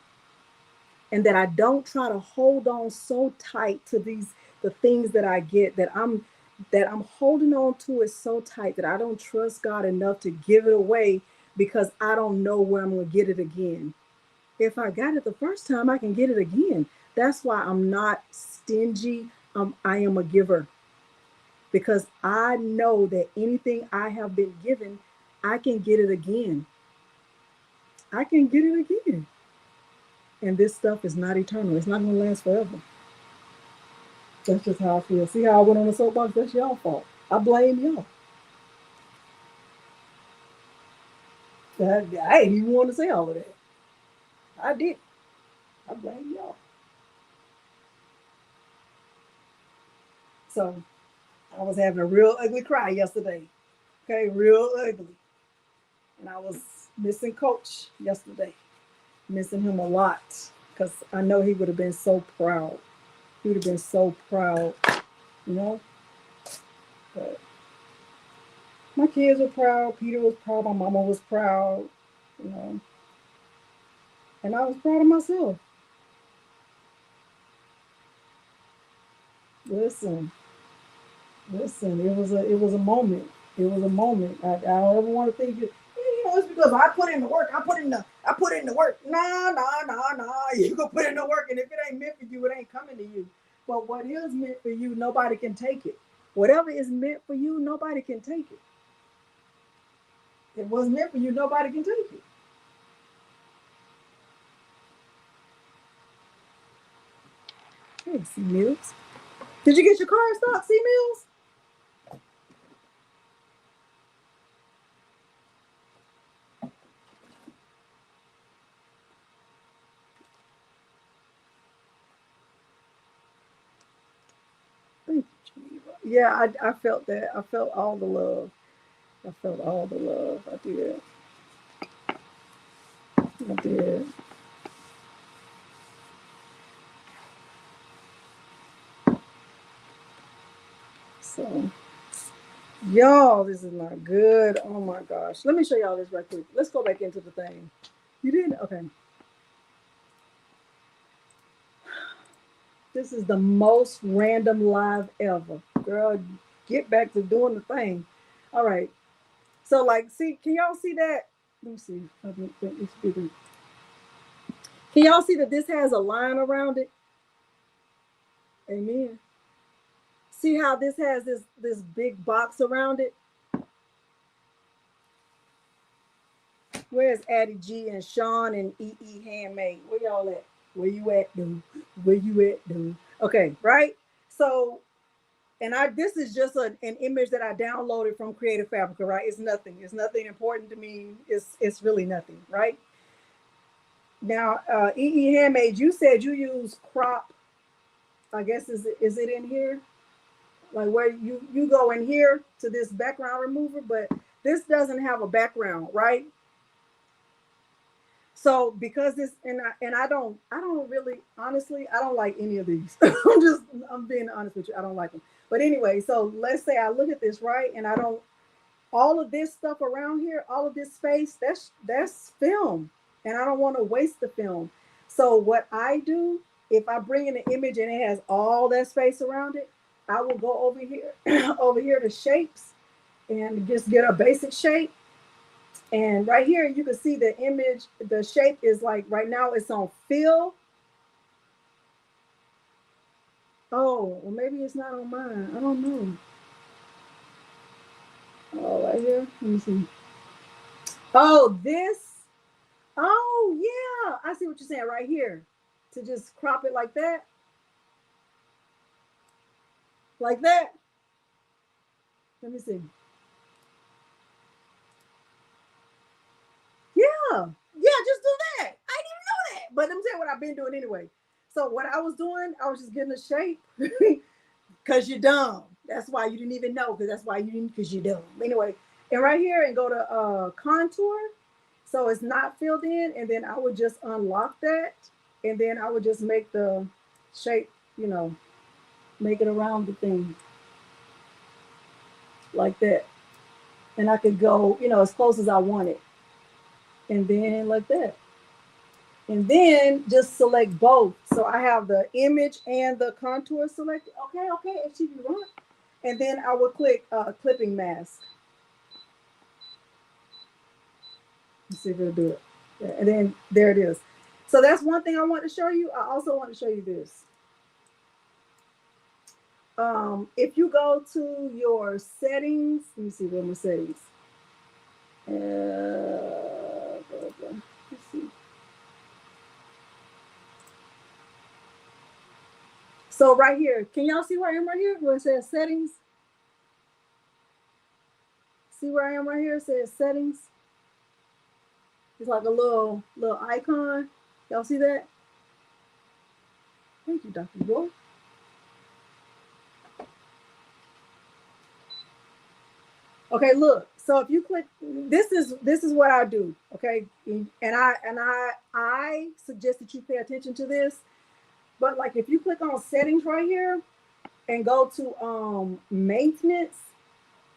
And that I don't try to hold on so tight to the things that I get, that I'm holding on to it so tight that I don't trust God enough to give it away because I don't know where I'm going to get it again. If I got it the first time, I can get it again. That's why I'm not stingy. I am a giver. Because I know that anything I have been given, I can get it again. I can get it again. And this stuff is not eternal. It's not going to last forever. That's just how I feel. See how I went on the soapbox? That's y'all fault. I blame y'all. I didn't even want to say all of that. I did. I blame y'all. So I was having a real ugly cry yesterday. Okay, real ugly. And I was missing Coach yesterday. Missing him a lot. Because I know he would have been so proud. He would have been so proud, you know? But my kids were proud. Peter was proud. My mama was proud, you know? And I was proud of myself. Listen, it was a moment. It was a moment. I don't ever want to think it's because I put in the work. I put in the work. Nah. You go put in the work, and if it ain't meant for you, it ain't coming to you. But what is meant for you, nobody can take it. Whatever is meant for you, nobody can take it. It wasn't meant for you, nobody can take it. Hey, C Mills. Did you get your car stopped, C Mills? Yeah, I felt that. I felt all the love. I felt all the love. I did. I did. So, y'all, this is not good. Oh my gosh. Let me show y'all this right quick. Let's go back into the thing. You didn't? Okay. This is the most random live ever. Girl, get back to doing the thing. All right. So, like, see, can y'all see that? Let me see. Can y'all see that this has a line around it? Amen. See how this has this big box around it? Where's Addie G and Sean and EE Handmade? Where y'all at? Where you at, dude? Where you at, dude? Okay, right? So, and this is just an image that I downloaded from Creative Fabrica, right? It's nothing. It's nothing important to me. It's really nothing, right? Now, EE Handmade, you said you use crop. I guess is it in here? Like where you go in here to this background remover, but this doesn't have a background, right? So because this and I don't really, honestly, I don't like any of these. I'm being honest with you. I don't like them. But anyway, so let's say I look at this, right? And I don't, all of this stuff around here, all of this space, that's film. and I don't want to waste the film. So what I do, if I bring in an image and it has all that space around it, I will go over here, over here to shapes and just get a basic shape. And right here, you can see the image, the shape is like, right now it's on fill. Oh, well, maybe it's not on mine. I don't know. Oh, right here. Let me see. Oh, this. Oh, yeah. I see what you're saying right here. To just crop it like that. Like that. Let me see. Yeah. Yeah, just do that. I didn't even know that. But let me tell you what I've been doing anyway. So what I was doing, I was just getting a shape because you're dumb. That's why you didn't even know, because that's why you didn't, because you're dumb. Anyway, and right here and go to contour. So it's not filled in, and then I would just unlock that, and then I would just make the shape, you know, make it around the thing like that. And I could go, you know, as close as I want it. And then like that. And then just select both. So I have the image and the contour selected. Okay, okay, HTV run. And then I would click clipping mask. Let's see if it'll do it. Yeah, and then there it is. So that's one thing I want to show you. I also want to show you this. If you go to your settings, let me see where my settings. Let's see. So right here, can y'all see where I am right here? Where it says settings? See where I am right here? It says settings. It's like a little icon. Y'all see that? Thank you, Dr. Boy. Okay, look. So if you click, this is what I do. Okay, and I suggest that you pay attention to this. But like if you click on settings right here and go to maintenance,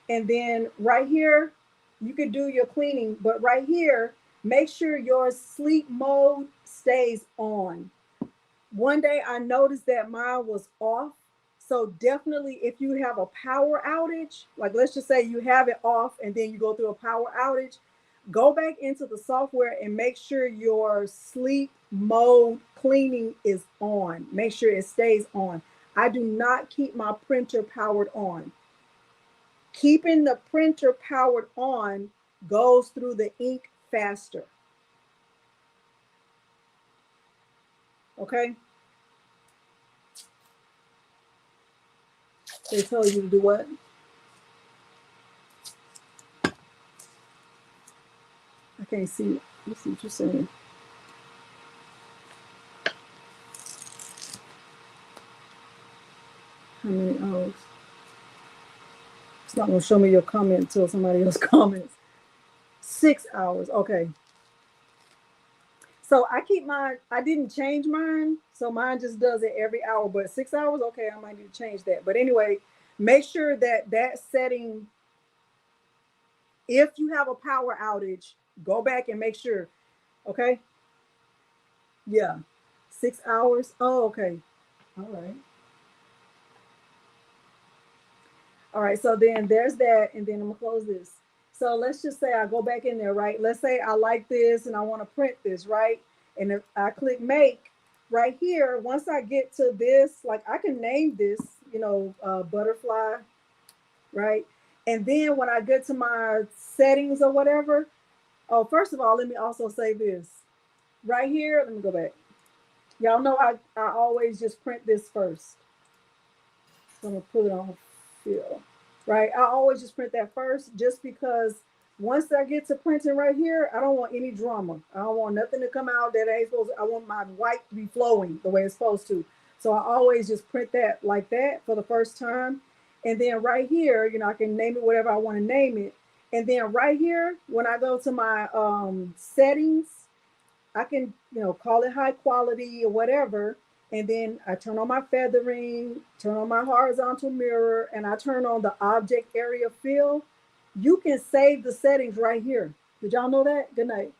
and then right here you can do your cleaning. But right here, make sure your sleep mode stays on. One day I noticed that mine was off. So definitely if you have a power outage, like let's just say you have it off and then you go through a power outage, go back into the software and make sure your sleep mode cleaning is on. Make sure it stays on. I do not keep my printer powered on. Keeping the printer powered on goes through the ink faster. Okay? They tell you to do what? I can't see. Let's see what you're saying. How many hours? It's not going to show me your comment until somebody else comments. 6 hours. Okay. So I keep mine. I didn't change mine. So mine just does it every hour. But 6 hours, okay, I might need to change that. But anyway, make sure that that setting, if you have a power outage, go back and make sure. Okay. Yeah. 6 hours. Oh, okay. All right. All right, so then there's that, and then I'm gonna close this. So let's just say I go back in there, right? Let's say I like this and I want to print this, right? And if I click make right here, once I get to this, like I can name this, you know, butterfly, right? And then when I get to my settings or whatever, oh, first of all, let me also say this right here. Let me go back. Y'all know I always just print this first. So I'm gonna put it on fill. Right, I always just print that first, just because once I get to printing right here, I don't want any drama. I don't want nothing to come out that ain't supposed to. I want my white to be flowing the way it's supposed to. So I always just print that like that for the first time. And then right here, you know, I can name it whatever I want to name it. And then right here, when I go to my settings, I can, you know, call it high quality or whatever. And then I turn on my feathering, turn on my horizontal mirror, and I turn on the object area fill. You can save the settings right here. Did y'all know that? Good night.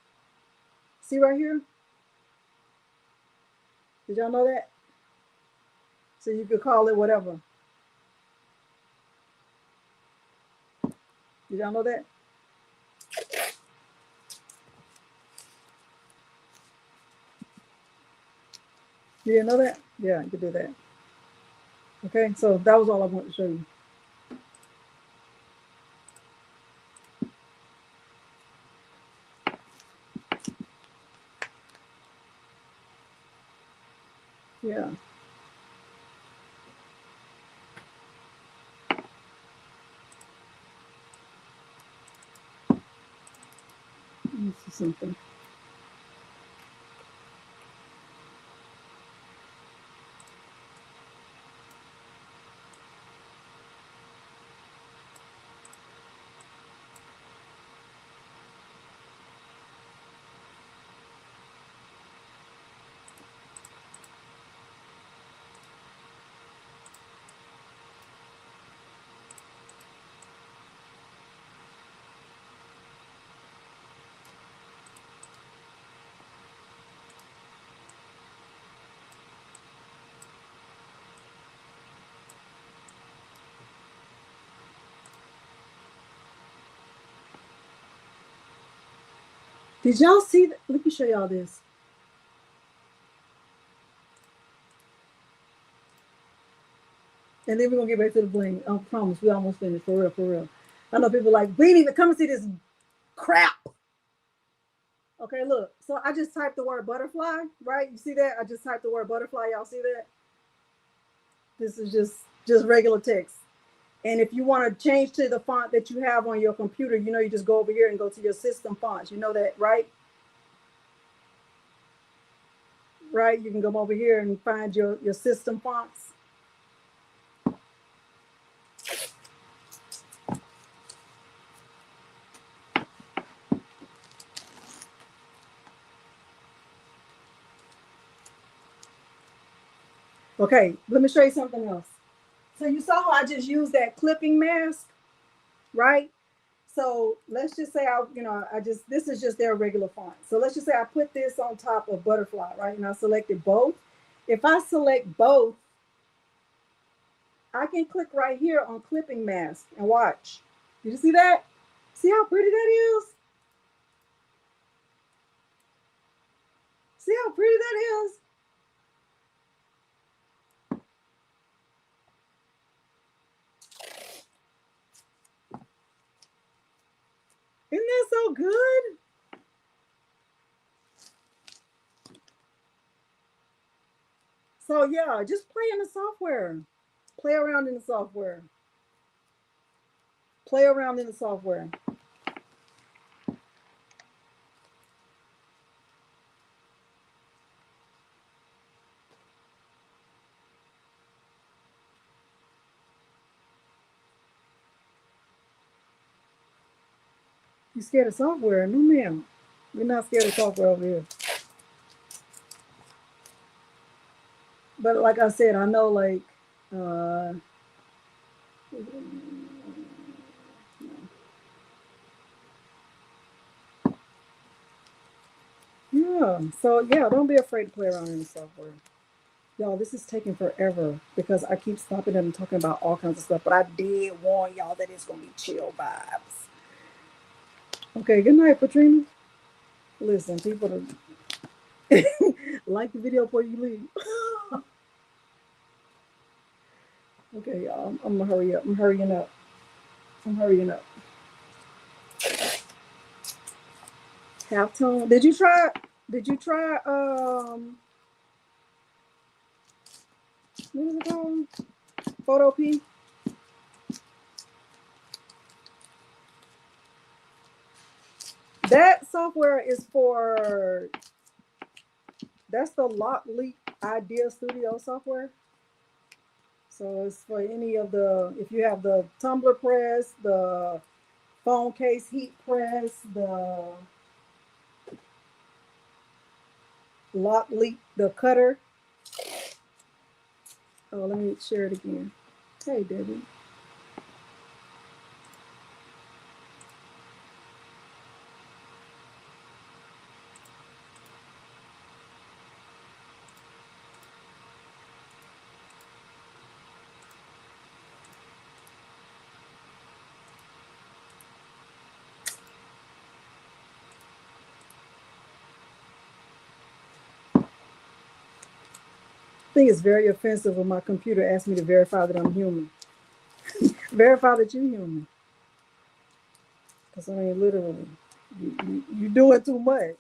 See right here? Did y'all know that? So you could call it whatever. Did y'all know that? You didn't know that? Yeah, you could do that. Okay, so that was all I wanted to show you. Yeah. Let me see something. Did y'all see that? Let me show y'all this. And then we're gonna get back to the bling. I promise we almost finished, for real, for real. I know people like, we need to come and see this crap. Okay, look. So I just typed the word butterfly, right? You see that? I just typed the word butterfly. Y'all see that? This is just regular text. And if you want to change to the font that you have on your computer, you know, you just go over here and go to your system fonts. You know that, right? Right? You can go over here and find your system fonts. Okay, let me show you something else. So you saw how I just used that clipping mask, right? So let's just say this is just their regular font. So let's just say I put this on top of butterfly, right? And I selected both. If I select both, I can click right here on clipping mask and watch. Did you see that? See how pretty that is? See how pretty that is? Isn't that so good? So yeah, just play in the software. Play around in the software. Play around in the software. You scared of software? No, ma'am. We're not scared of software over here. But like I said, I know like yeah. So yeah, don't be afraid to play around in the software. Y'all, this is taking forever because I keep stopping and talking about all kinds of stuff, but I did warn y'all that it's gonna be chill vibes. Okay, good night, Patrina. Listen, people to like the video before you leave. Okay, y'all. I'm gonna hurry up. I'm hurrying up. I'm hurrying up. Halftone. Did you try what is it called? Photo P? That software is for, that's the Lock Leak IdeaStudio software. So it's for any of the, if you have the tumbler press, the phone case heat press, the Lock Leak, the cutter. Oh, let me share it again. Hey, Debbie. think it's very offensive when my computer asks me to verify that I'm human. Verify that you're human. Because I mean, literally, you doing too much.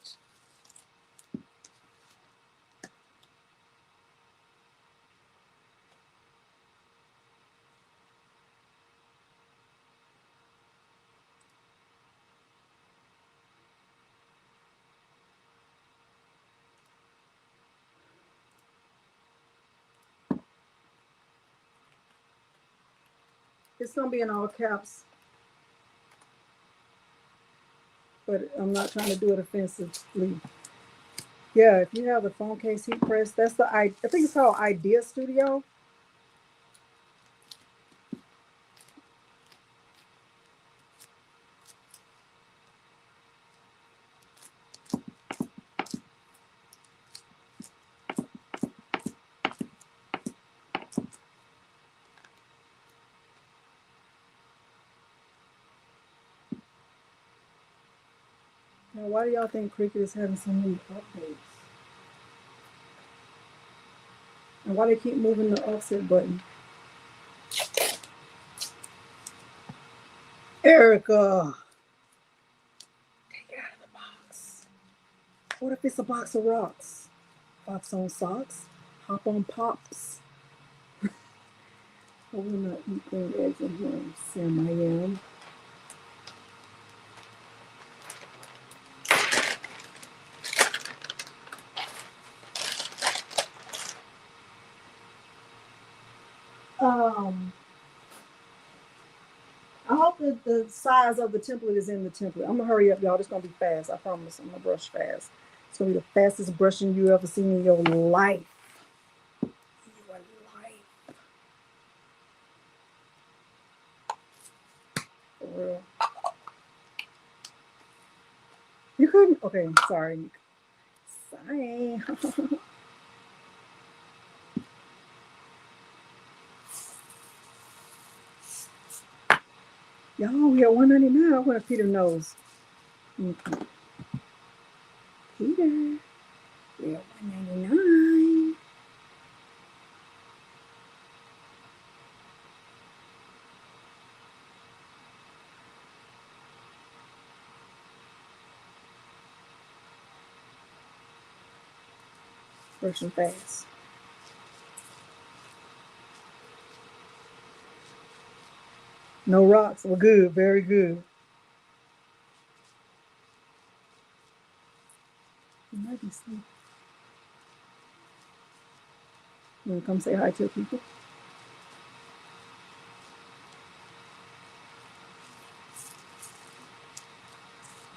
It's gonna be in all caps, but I'm not trying to do it offensively. Yeah, if you have the phone case heat press, that's the I think it's called IdeaStudio. Now, why do y'all think Cricut is having so many updates? And why they keep moving the offset button? Erica, take it out of the box. What if it's a box of rocks? Box on socks? Hop on pops? I will not eat green eggs and ham. Sam, I am. I hope that the size of the template is in the template. I'm gonna hurry up, y'all. It's gonna be fast. I promise. I'm gonna brush fast. It's gonna be the fastest brushing you ever seen in your life. Your life. For real. You couldn't. Okay, sorry. Sorry. Y'all, we at $199. I want a Peter nose. Okay. Peter, we're at $199. Brushing fast. No rocks. We're good. Very good. You might be asleep. You want to come say hi to people?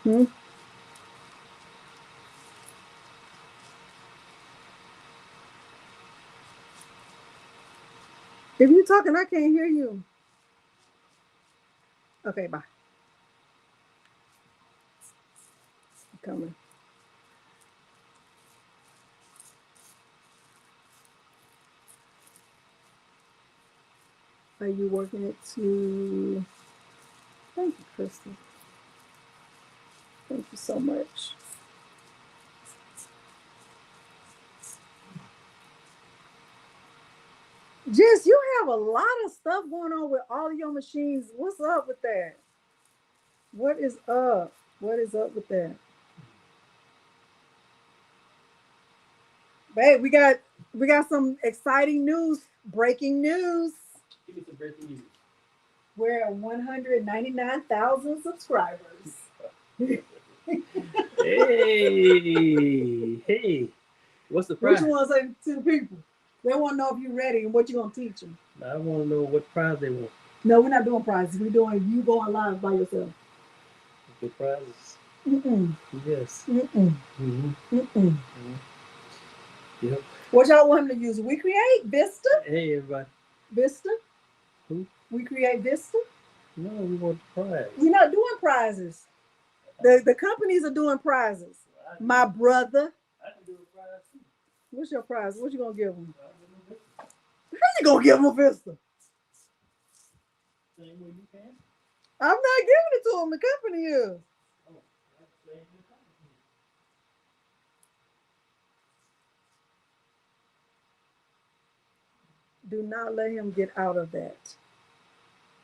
Hmm? If you're talking, I can't hear you. Okay, bye. I'm coming. Are you working it to... Thank you, Crystal. Thank you so much. Jess, you have a lot of stuff going on with all of your machines. What's up with that? What is up? What is up with that? Babe, we got some exciting news. Breaking news. Give me some breaking news. We're at 199,000 subscribers. Hey, what's the prize? What you want to say to the people? They want to know if you're ready and what you're going to teach them. I want to know what prize they want. No, we're not doing prizes. We're doing you going live by yourself. The prizes? Mm-mm. Yes. Mm-mm. Mm-hmm. Mm-mm. Mm-hmm. Yep. What y'all want him to use? We Create Vista? Hey, everybody. Vista? Who? We Create Vista? No, we want the prize. We're not doing prizes. The companies are doing prizes. My brother. I can do a prize too. What's your prize? What you gonna give him? How you gonna give him a Vista? Same way you can. I'm not giving it to him. The company is. Oh, that's the same way company. Do not let him get out of that.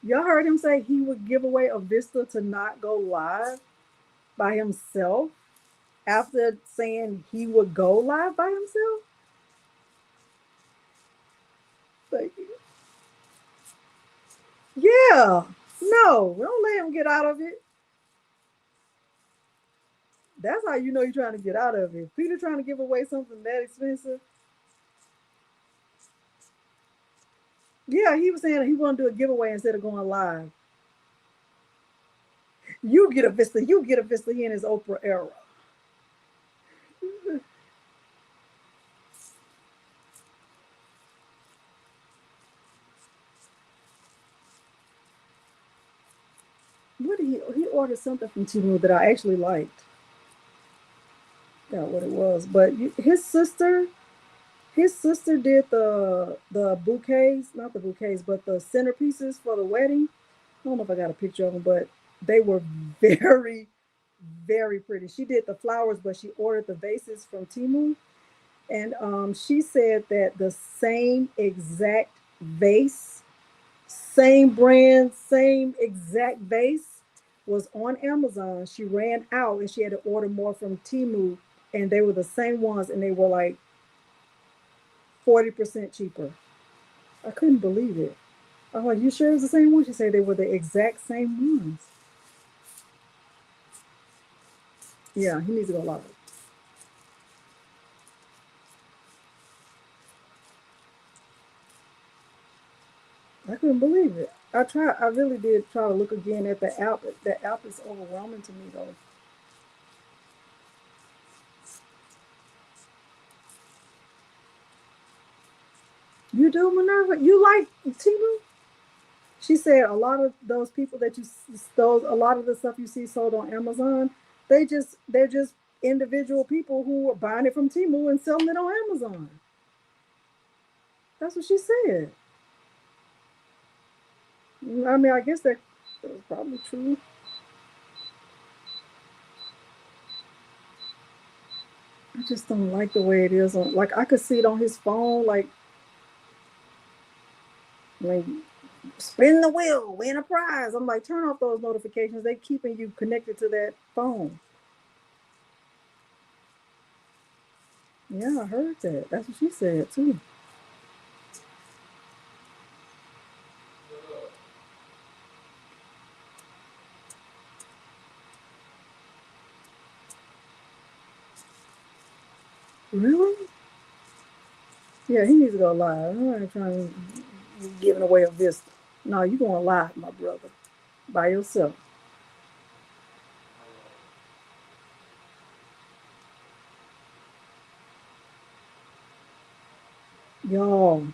Y'all heard him say he would give away a Vista to not go live by himself after saying he would go live by himself? Thank you. Yeah. No, don't let him get out of it. That's how you know you're trying to get out of it. Peter trying to give away something that expensive. Yeah, he was saying he wanted to do a giveaway instead of going live. You get a Vista. You get a Vista. He in his Oprah era. What did he ordered something from Temu that I actually liked. Got what it was, but his sister did the bouquets, not the bouquets, but the centerpieces for the wedding. I don't know if I got a picture of them, but they were very, very pretty. She did the flowers, but she ordered the vases from Temu. And she said that the same exact vase, same brand, same exact vase was on Amazon. She ran out and she had to order more from Temu, and they were the same ones, and they were like 40% cheaper. I couldn't believe it. I was like, you sure it was the same one? She said they were the exact same ones. Yeah, he needs to go live. I couldn't believe it. I really did try to look again at the app. The app is overwhelming to me though. You do, Minerva? You like Temu? She said a lot of those people that you stole, a lot of the stuff you see sold on Amazon, they're just individual people who are buying it from Temu and selling it on Amazon. That's what she said. I mean, I guess that was probably true. I just don't like the way it is on. Like I could see it on his phone, like spin the wheel, win a prize. I'm like, turn off those notifications. They keeping you connected to that phone. Yeah, I heard that. That's what she said too. Really? Yeah, he needs to go live. I'm not trying to giving away a Vista. No, you going live, my brother, by yourself. Y'all,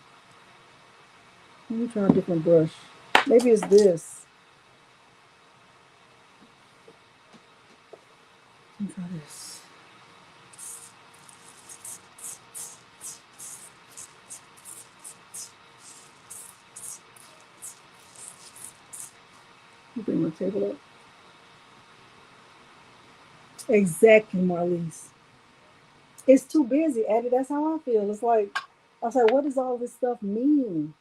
let me try a different brush. Maybe it's this. Let me try this. Let me bring my table up. Exactly, Marlise. It's too busy, Addie. That's how I feel. It's like, I was like, what does all this stuff mean?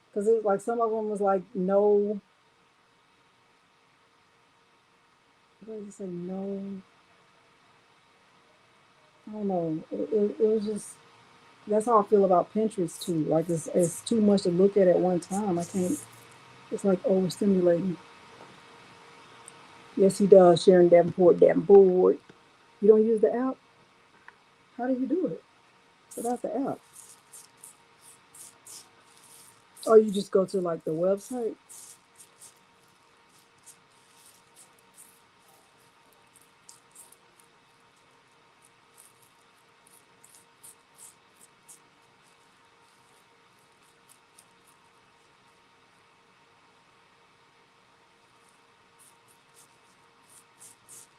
Because it was like some of them was like, no. What did it say? No. I don't know. It was just, that's how I feel about Pinterest too. Like it's too much to look at one time. I can't, it's like overstimulating. Yes, he does. Sharon Davenport, damn bored. You don't use the app? How do you do it without the app? Oh, you just go to like the website?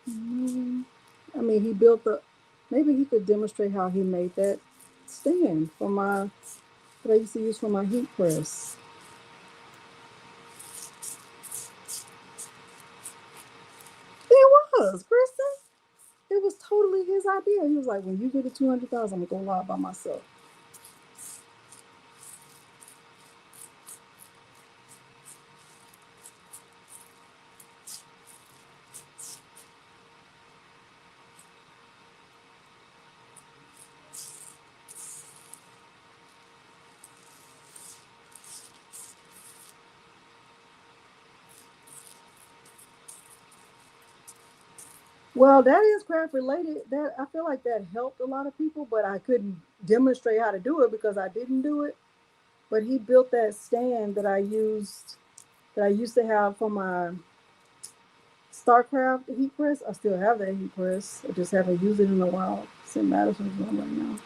I mean, he built the, maybe he could demonstrate how he made that stand for my, that I used to use for my heat press. It was, Kristen. It was totally his idea. He was like, when you get to 200,000, I'm going to go live by myself. Well, that is craft related. That I feel like that helped a lot of people, but I couldn't demonstrate how to do it because I didn't do it. But he built that stand that I used to have for my StarCraft heat press. I still have that heat press. I just haven't used it in a while. It's in Madison's room right now.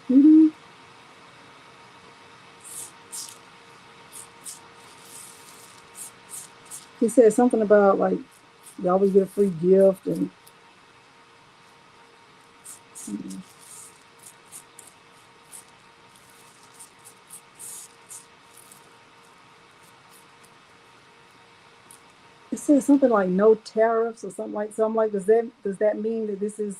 Mm-hmm. He said something about like you always get a free gift and it says something like no tariffs or something like does that mean that this is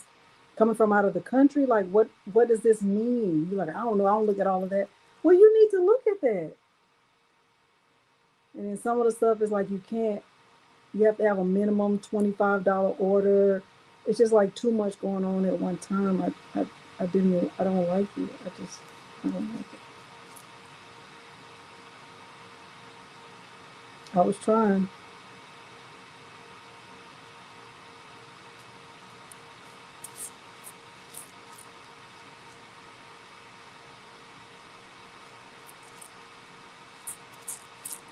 coming from out of the country? Like what does this mean? You're like, I don't know, I don't look at all of that. Well, you need to look at that. And then some of the stuff is like you have to have a minimum $25 order. It's just like too much going on at one time. I don't like it. I don't like it. I was trying.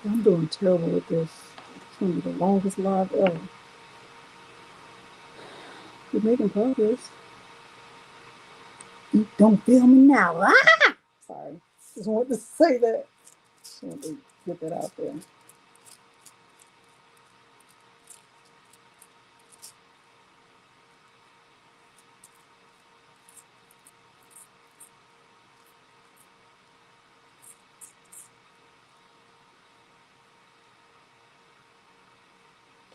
I'm doing terrible with this. It's gonna be the longest live ever. We're making progress. Don't feel me now. Ah! Sorry. Just wanted to say that. Just wanted to get that out there.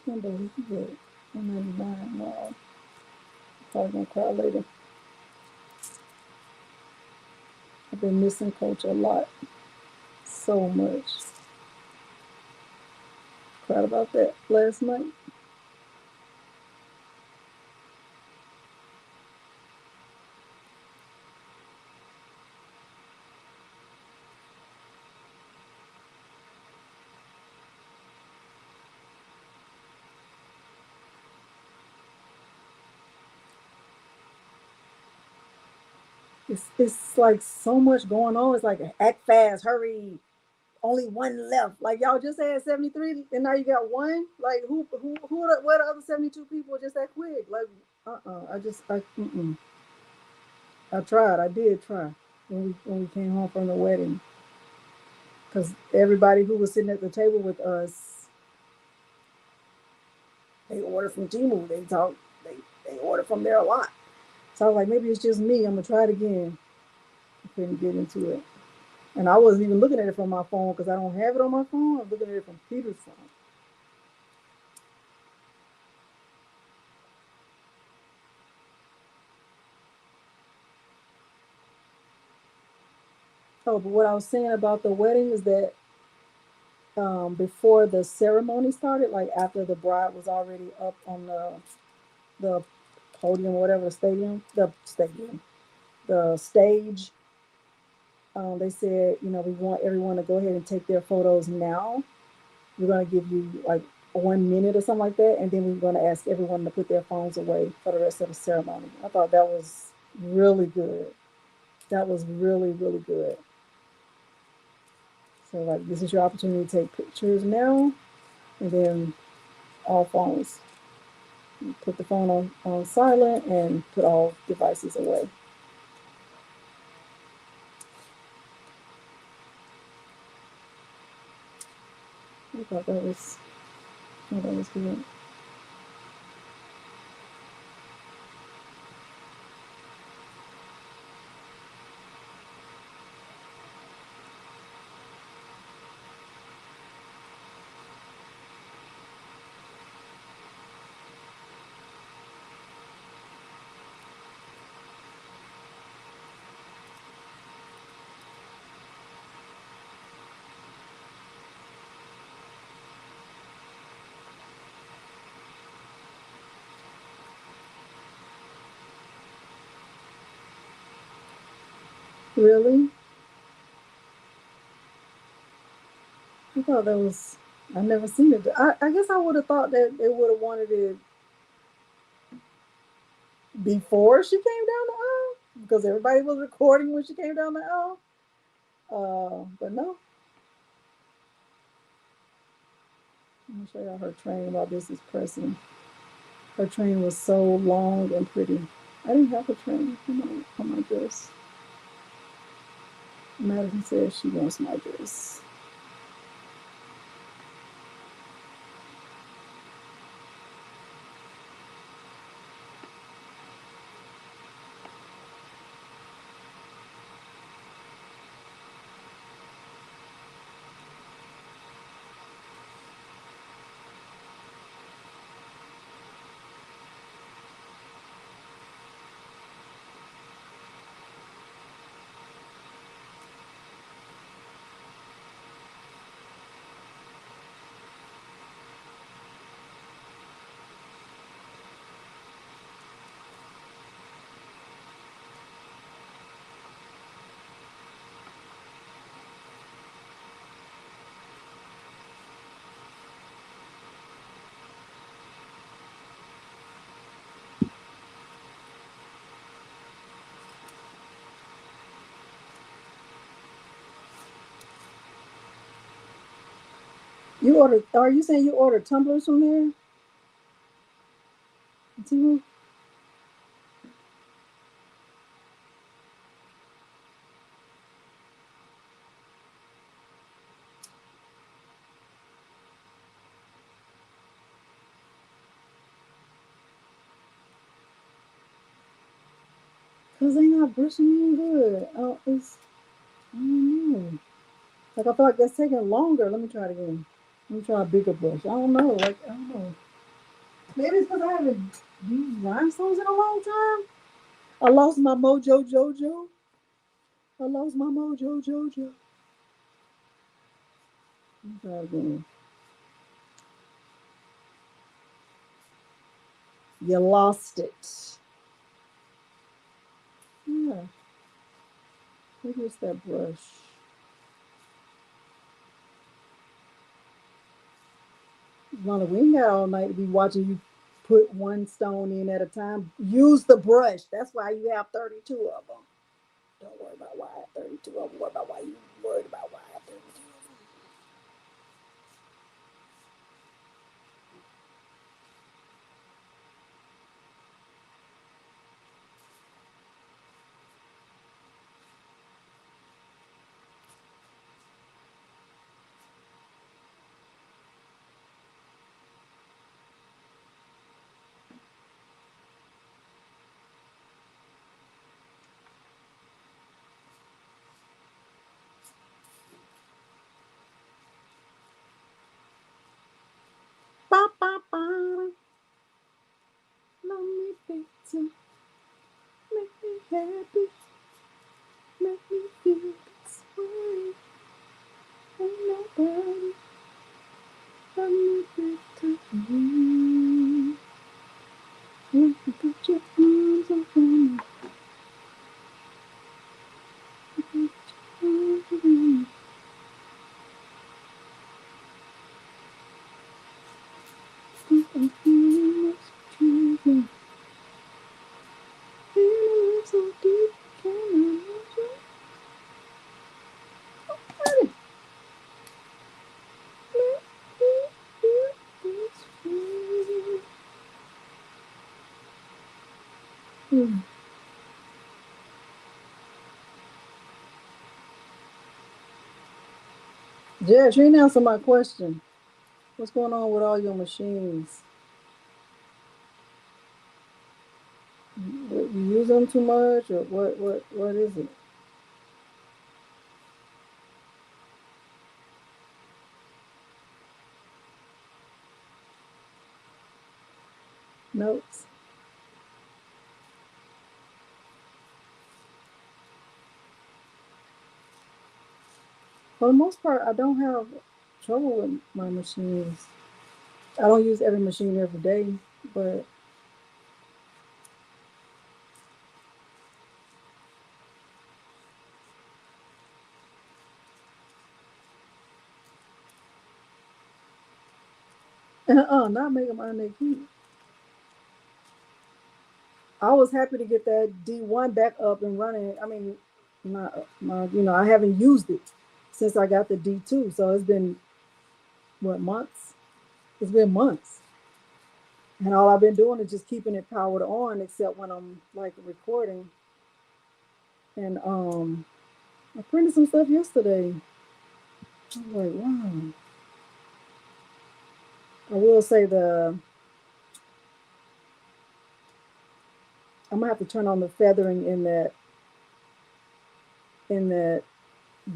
Can't believe it. 199. Wow. Probably gonna cry later. I've been missing Coach a lot. So much. Cried about that last night. It's like so much going on. It's like act fast, hurry. Only one left. Like y'all just had 73 and now you got one. Like what other 72 people just that quick? Like I tried. I did try when we came home from the wedding. Because everybody who was sitting at the table with us, they ordered from Timu. They ordered from there a lot. So I was like, maybe it's just me. I'm gonna try it again. I couldn't get into it. And I wasn't even looking at it from my phone because I don't have it on my phone. I'm looking at it from Peter's phone. Oh, but what I was saying about the wedding is that before the ceremony started, like after the bride was already up on the podium, or whatever, the stage, they said, we want everyone to go ahead and take their photos now. We're going to give you like 1 minute or something like that, and then we're going to ask everyone to put their phones away for the rest of the ceremony. I thought that was really good. That was really, really good. So, like, this is your opportunity to take pictures now, and then all phones. You put the phone on silent and put all devices away. I thought that was good. Really? thought that was, I never seen it. I guess I would have thought that they would have wanted it before she came down the aisle because everybody was recording when she came down the aisle. But no. I'm gonna show y'all her train while this is pressing. Her train was so long and pretty. I didn't have a train on my dress. Madison says she wants my dress. You ordered? Are you saying you ordered tumblers from there? Because they not brushing me good. Oh, it's, I don't know. Like I feel like that's taking longer. Let me try it again. Let me try a bigger brush. I don't know. Like I don't know. Maybe it's because I haven't used rhinestones in a long time. I lost my mojo jojo. I lost my mojo jojo. Let me try again. You lost it. Yeah. Maybe it's that brush. Lana, we ain't got all night to be watching you put one stone in at a time. Use the brush. That's why you have 32 of them. Don't worry about why I have 32 of them. Worry about why you worried about why I have 32 of them. Ba, ba, ba. Love me better. Make me happy. Make me feel this way. Ain't nobody love me better. When you put your arms around me. Put your arms around me. I'm feeling this truth. Feeling so deep. Can I lose you? Let me feel this feeling. Jess, you ain't answer my question. What's going on with all your machines? You use them too much, or what is it? Notes. For the most part, I don't have trouble with my machines. I don't use every machine every day, but Not making my neck heat. I was happy to get that D1 back up and running. I mean, I haven't used it since I got the D2. So it's been, what, months? It's been months. And all I've been doing is just keeping it powered on, except when I'm like recording. And I printed some stuff yesterday. I was like, wow. I will say I'm gonna have to turn on the feathering in that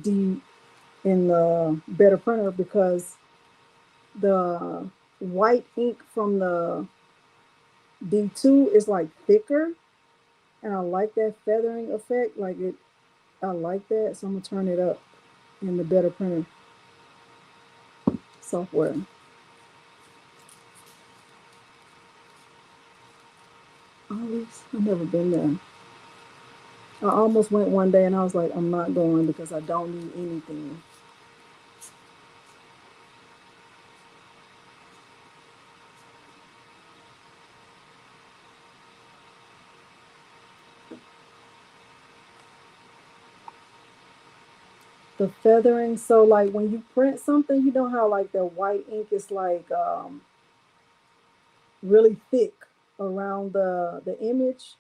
D in the better printer, because the white ink from the D2 is like thicker, and I like that feathering effect. I like that, so I'm gonna turn it up in the better printer software. Ollie's, I've never been there. I almost went one day and I was like, I'm not going because I don't need anything. The feathering, so like when you print something, you know how like the white ink is like really thick around the image.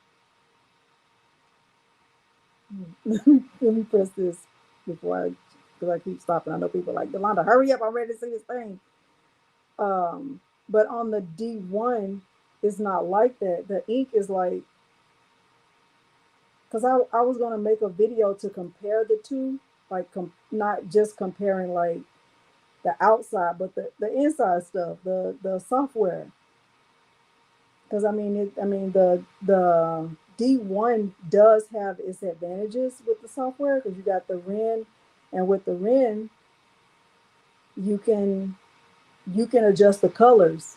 Let me press this before because I keep stopping. I know people are like, Yolanda, hurry up, I'm ready to see this thing. But on the D1, it's not like that. The ink is like, because I was gonna make a video to compare the two, like not just comparing like the outside, but the inside stuff, the software. Because the D1 does have its advantages with the software, because you got the Ren, and with the Ren, you can adjust the colors.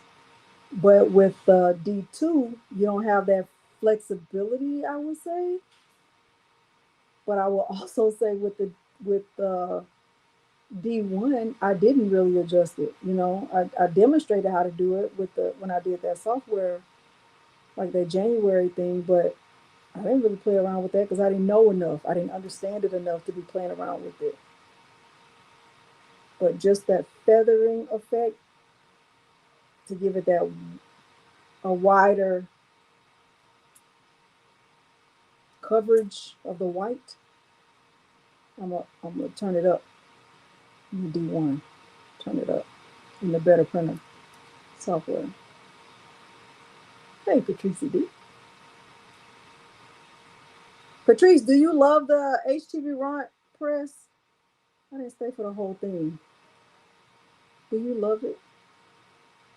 But with the D2, you don't have that flexibility, I would say. But I will also say with the D1, I didn't really adjust it. I demonstrated how to do it when I did that software, like that January thing, but I didn't really play around with that because I didn't know enough. I didn't understand it enough to be playing around with it. But just that feathering effect to give it that a wider coverage of the white, I'm gonna turn it up in the D1. Turn it up in the better printer software. Hey, Patrice D. Patrice, do you love the HTV Ront press? I didn't stay for the whole thing. Do you love it?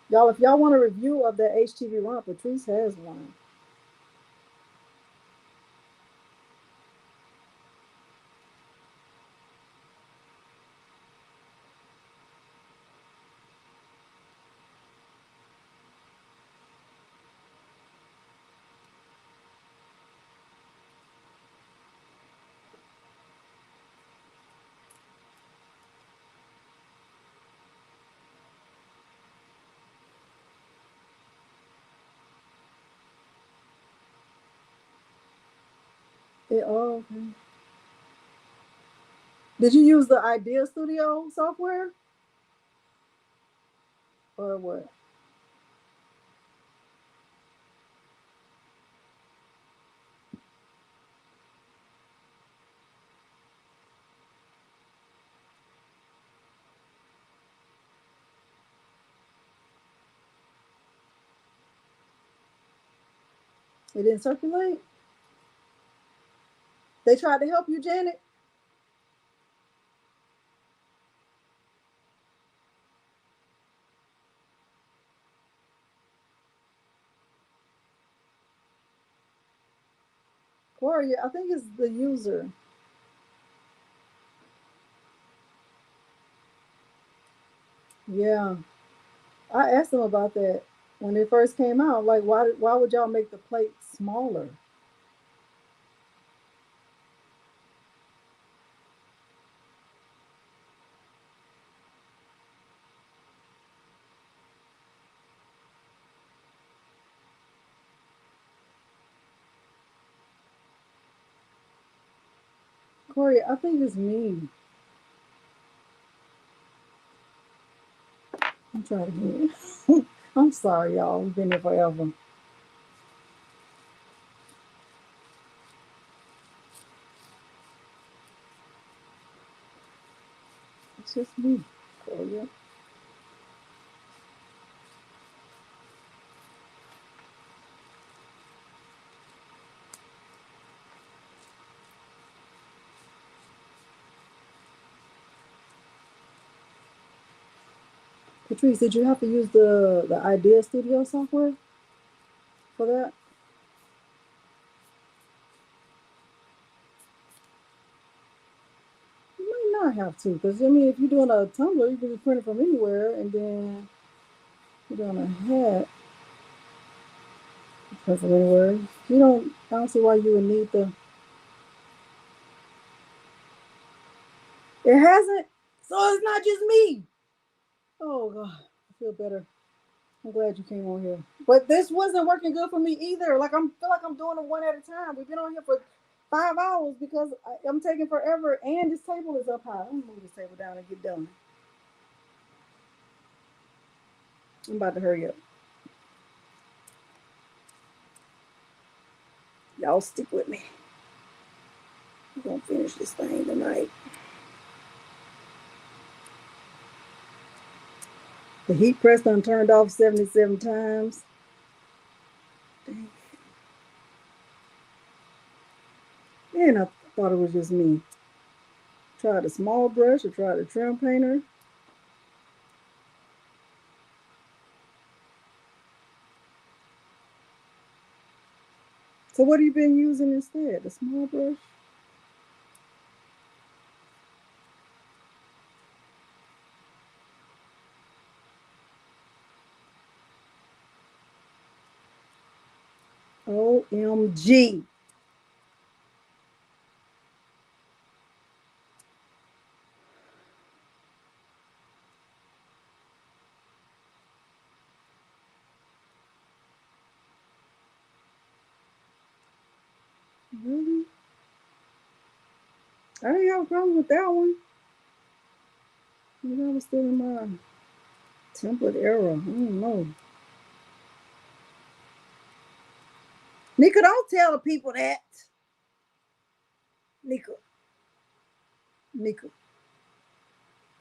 Y'all, if y'all want a review of the HTV Ront, Patrice has one. Okay. Did you use the IdeaStudio software or what? It didn't circulate? They tried to help you, Janet? Gloria, I think it's the user. Yeah. I asked them about that when it first came out. Like, why would y'all make the plate smaller? Corey, I think it's me. I'm trying again. I'm sorry, y'all. We've been here forever. It's just me, Corey. Patrice, did you have to use the IdeaStudio software for that? You might not have to, because I mean, if you're doing a tumbler, you can just print it from anywhere, and then you're doing a hat, print from anywhere. You don't. I don't see why you would need the. It hasn't, so it's not just me. Oh God, I feel better. I'm glad you came on here. But this wasn't working good for me either. Like feel like I'm doing them one at a time. We've been on here for 5 hours because I'm taking forever, and this table is up high. Let me move this table down and get done. I'm about to hurry up. Y'all stick with me. We're gonna finish this thing tonight. The heat press done turned off 77 times. Dang. And I thought it was just me. Tried a small brush or tried a trim painter. So what have you been using instead? The small brush? OMG. Really? I didn't have a problem with that one. Maybe I was still in my template era. I don't know. Nika, don't tell the people that. Nika. Nika.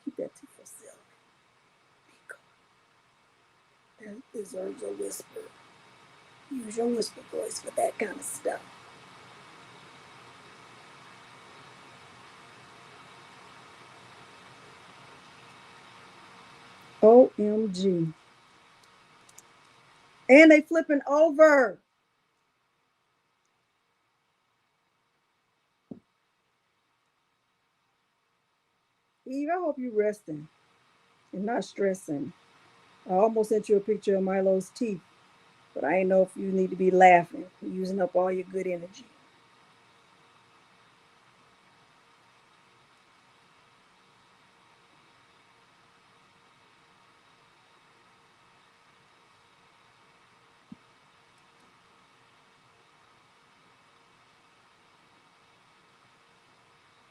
Keep that to yourself. Nika. That deserves a whisper. Use your whisper voice for that kind of stuff. OMG. And they flipping over. Eve, I hope you resting and not stressing. I almost sent you a picture of Milo's teeth, but I ain't know if you need to be laughing, using up all your good energy.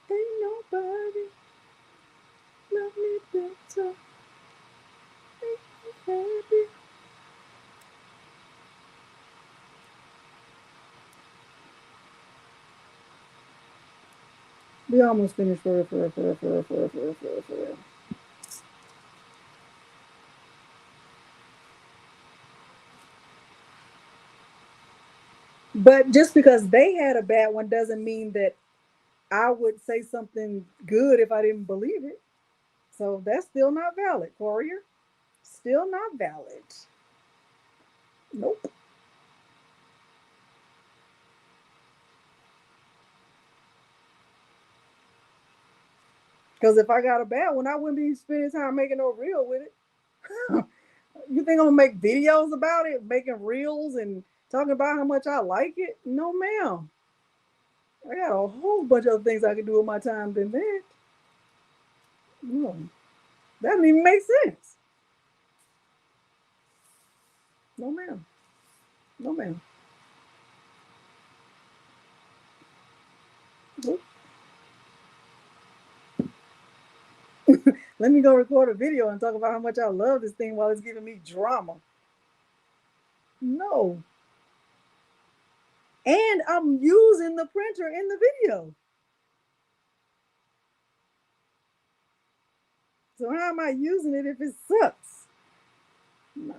Ain't nobody love me better. Ain't me happy. We almost finished for real. But just because they had a bad one doesn't mean that I would say something good if I didn't believe it. So that's still not valid, Courier. Still not valid. Nope. Because if I got a bad one, I wouldn't be spending time making no reel with it. You think I'm gonna make videos about it, making reels and talking about how much I like it? No, ma'am. I got a whole bunch of other things I can do with my time than that. No, that doesn't even make sense. No, ma'am. No, ma'am. Nope. Let me go record a video and talk about how much I love this thing while it's giving me drama. No. And I'm using the printer in the video. So how am I using it if it sucks? Nah.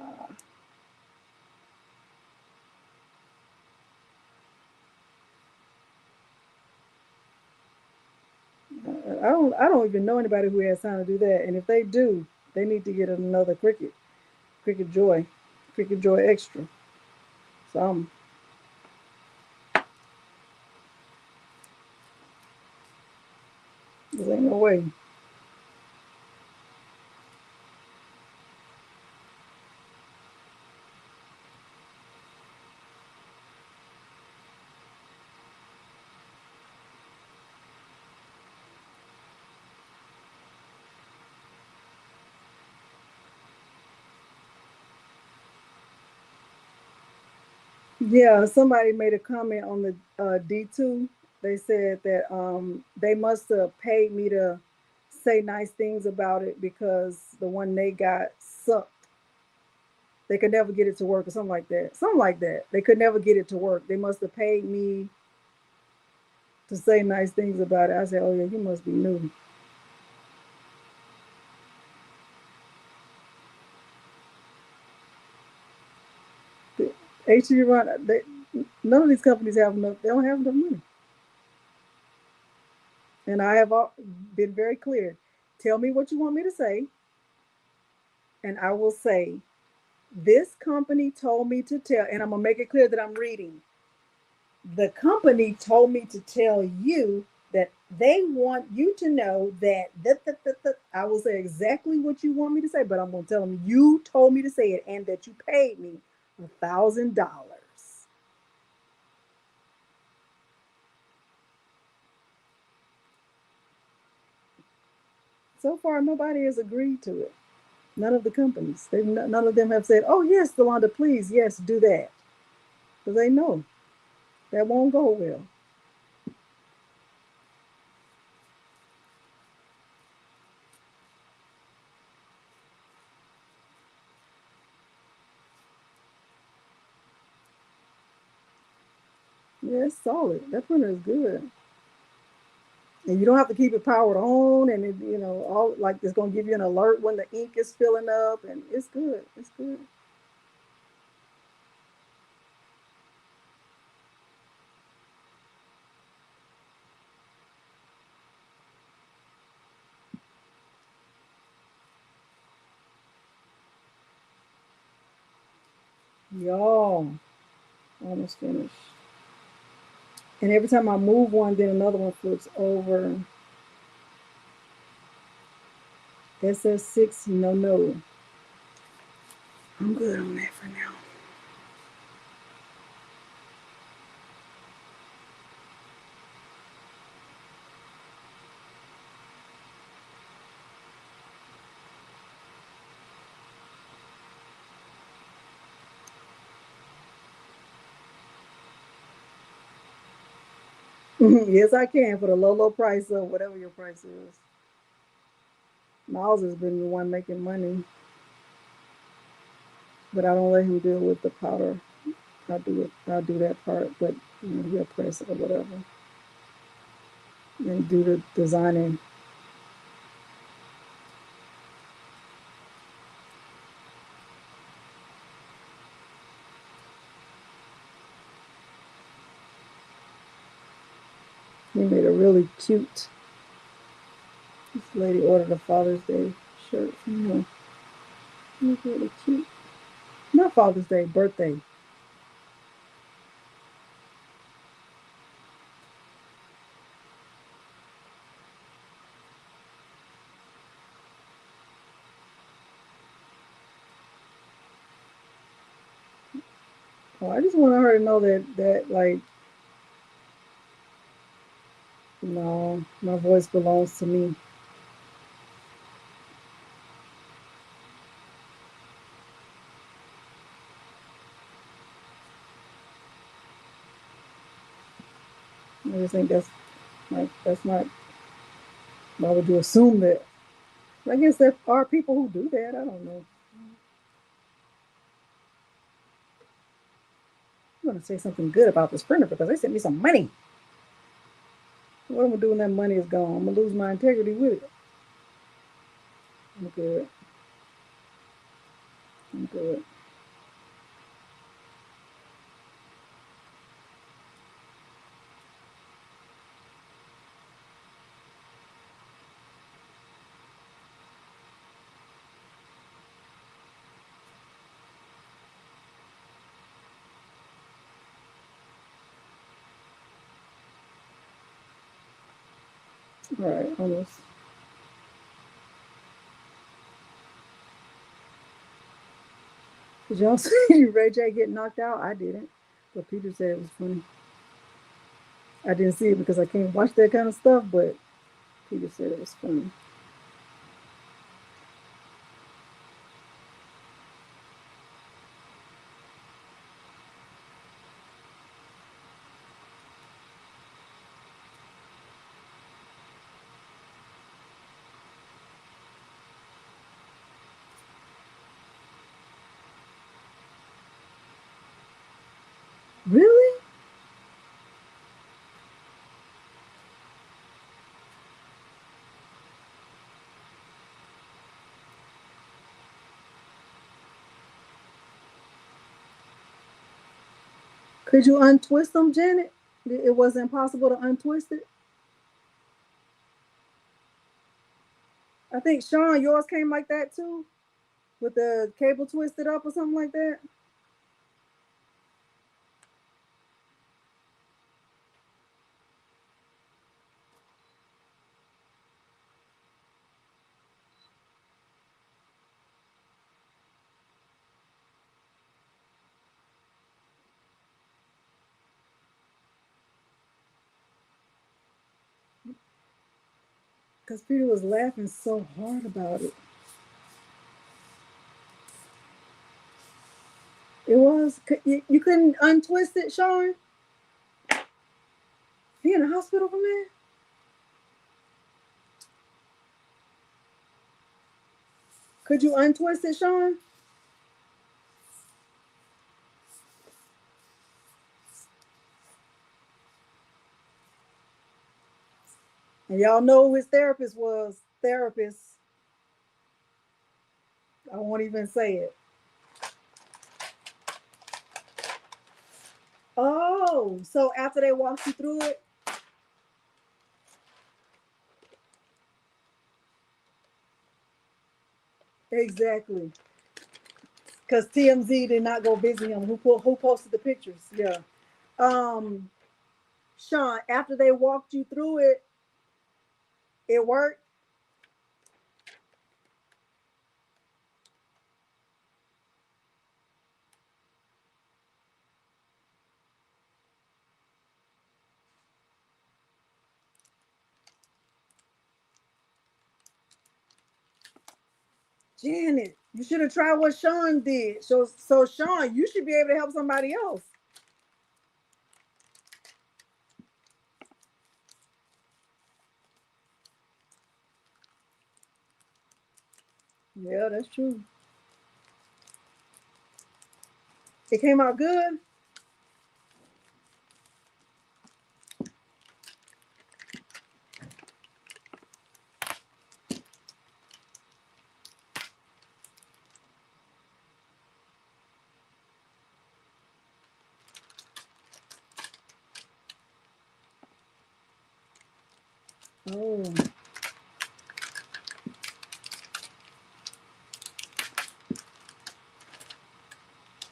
I don't even know anybody who has time to do that. And if they do, they need to get another Cricut Joy Extra. So there ain't no way. Yeah, somebody made a comment on the D2. They said that they must have paid me to say nice things about it because the one they got sucked. They could never get it to work or something like that. Something like that. They could never get it to work. They must have paid me to say nice things about it. I said, oh yeah, you must be new. HE Run, none of these companies have enough, they don't have enough money. And I have been very clear. Tell me what you want me to say, and I will say, this company told me to tell, and I'm gonna make it clear that I'm reading. The company told me to tell you that they want you to know that I will say exactly what you want me to say, but I'm gonna tell them you told me to say it and that you paid me $1,000. So far, nobody has agreed to it. None of the companies. None of them have said, "Oh yes, Delonda, please, yes, do that," because they know that won't go well. Yeah, it's solid. That printer is good. And you don't have to keep it powered on, and it, all like it's gonna give you an alert when the ink is filling up, and it's good. It's good. Y'all, almost finished. And every time I move one, then another one flips over. SS6, no. I'm good on that for now. Yes, I can for the low price of whatever your price is. Miles has been the one making money, but I don't let him deal with the powder. I'll do that part, but he'll press it or whatever and do the designing. He made a really cute. This lady ordered a Father's Day shirt from him. It was really cute. Not Father's Day, birthday. Oh, I just want her to know that like, no, my voice belongs to me. I just think that's not. Why would you assume that? I guess there are people who do that. I don't know. I'm gonna say something good about this printer because they sent me some money. What I'm gonna do when that money is gone? I'm gonna lose my integrity with it. I'm good. I'm good. All right, almost. Did y'all see Ray J get knocked out? I didn't, but Peter said it was funny. I didn't see it because I can't watch that kind of stuff, but Peter said it was funny. Really? Could you untwist them, Janet? It wasn't possible to untwist it. I think Sean, yours came like that too, with the cable twisted up or something like that. Because Peter was laughing so hard about it. It was, you couldn't untwist it, Sean? He in the hospital from that? Could you untwist it, Sean? And y'all know who his therapist was. Therapist. I won't even say it. Oh, so after they walked you through it? Exactly. Because TMZ did not go visit him. Who posted the pictures? Yeah. Sean, after they walked you through it, it worked? Janet, you should have tried what Sean did. So Sean, you should be able to help somebody else. Yeah, that's true. It came out good. Oh.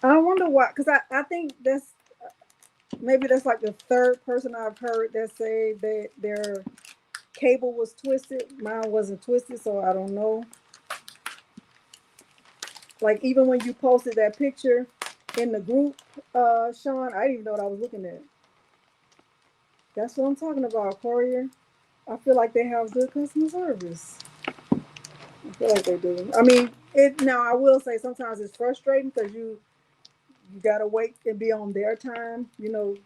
I wonder why, because I think that's maybe that's like the third person I've heard that say that their cable was twisted. Mine wasn't twisted, so I don't know. Like even when you posted that picture in the group, Sean, I didn't even know what I was looking at. That's what I'm talking about, Courier. I feel like they have good customer service. I feel like they do. I mean, it now I will say sometimes it's frustrating because you gotta wait and be on their time. You know,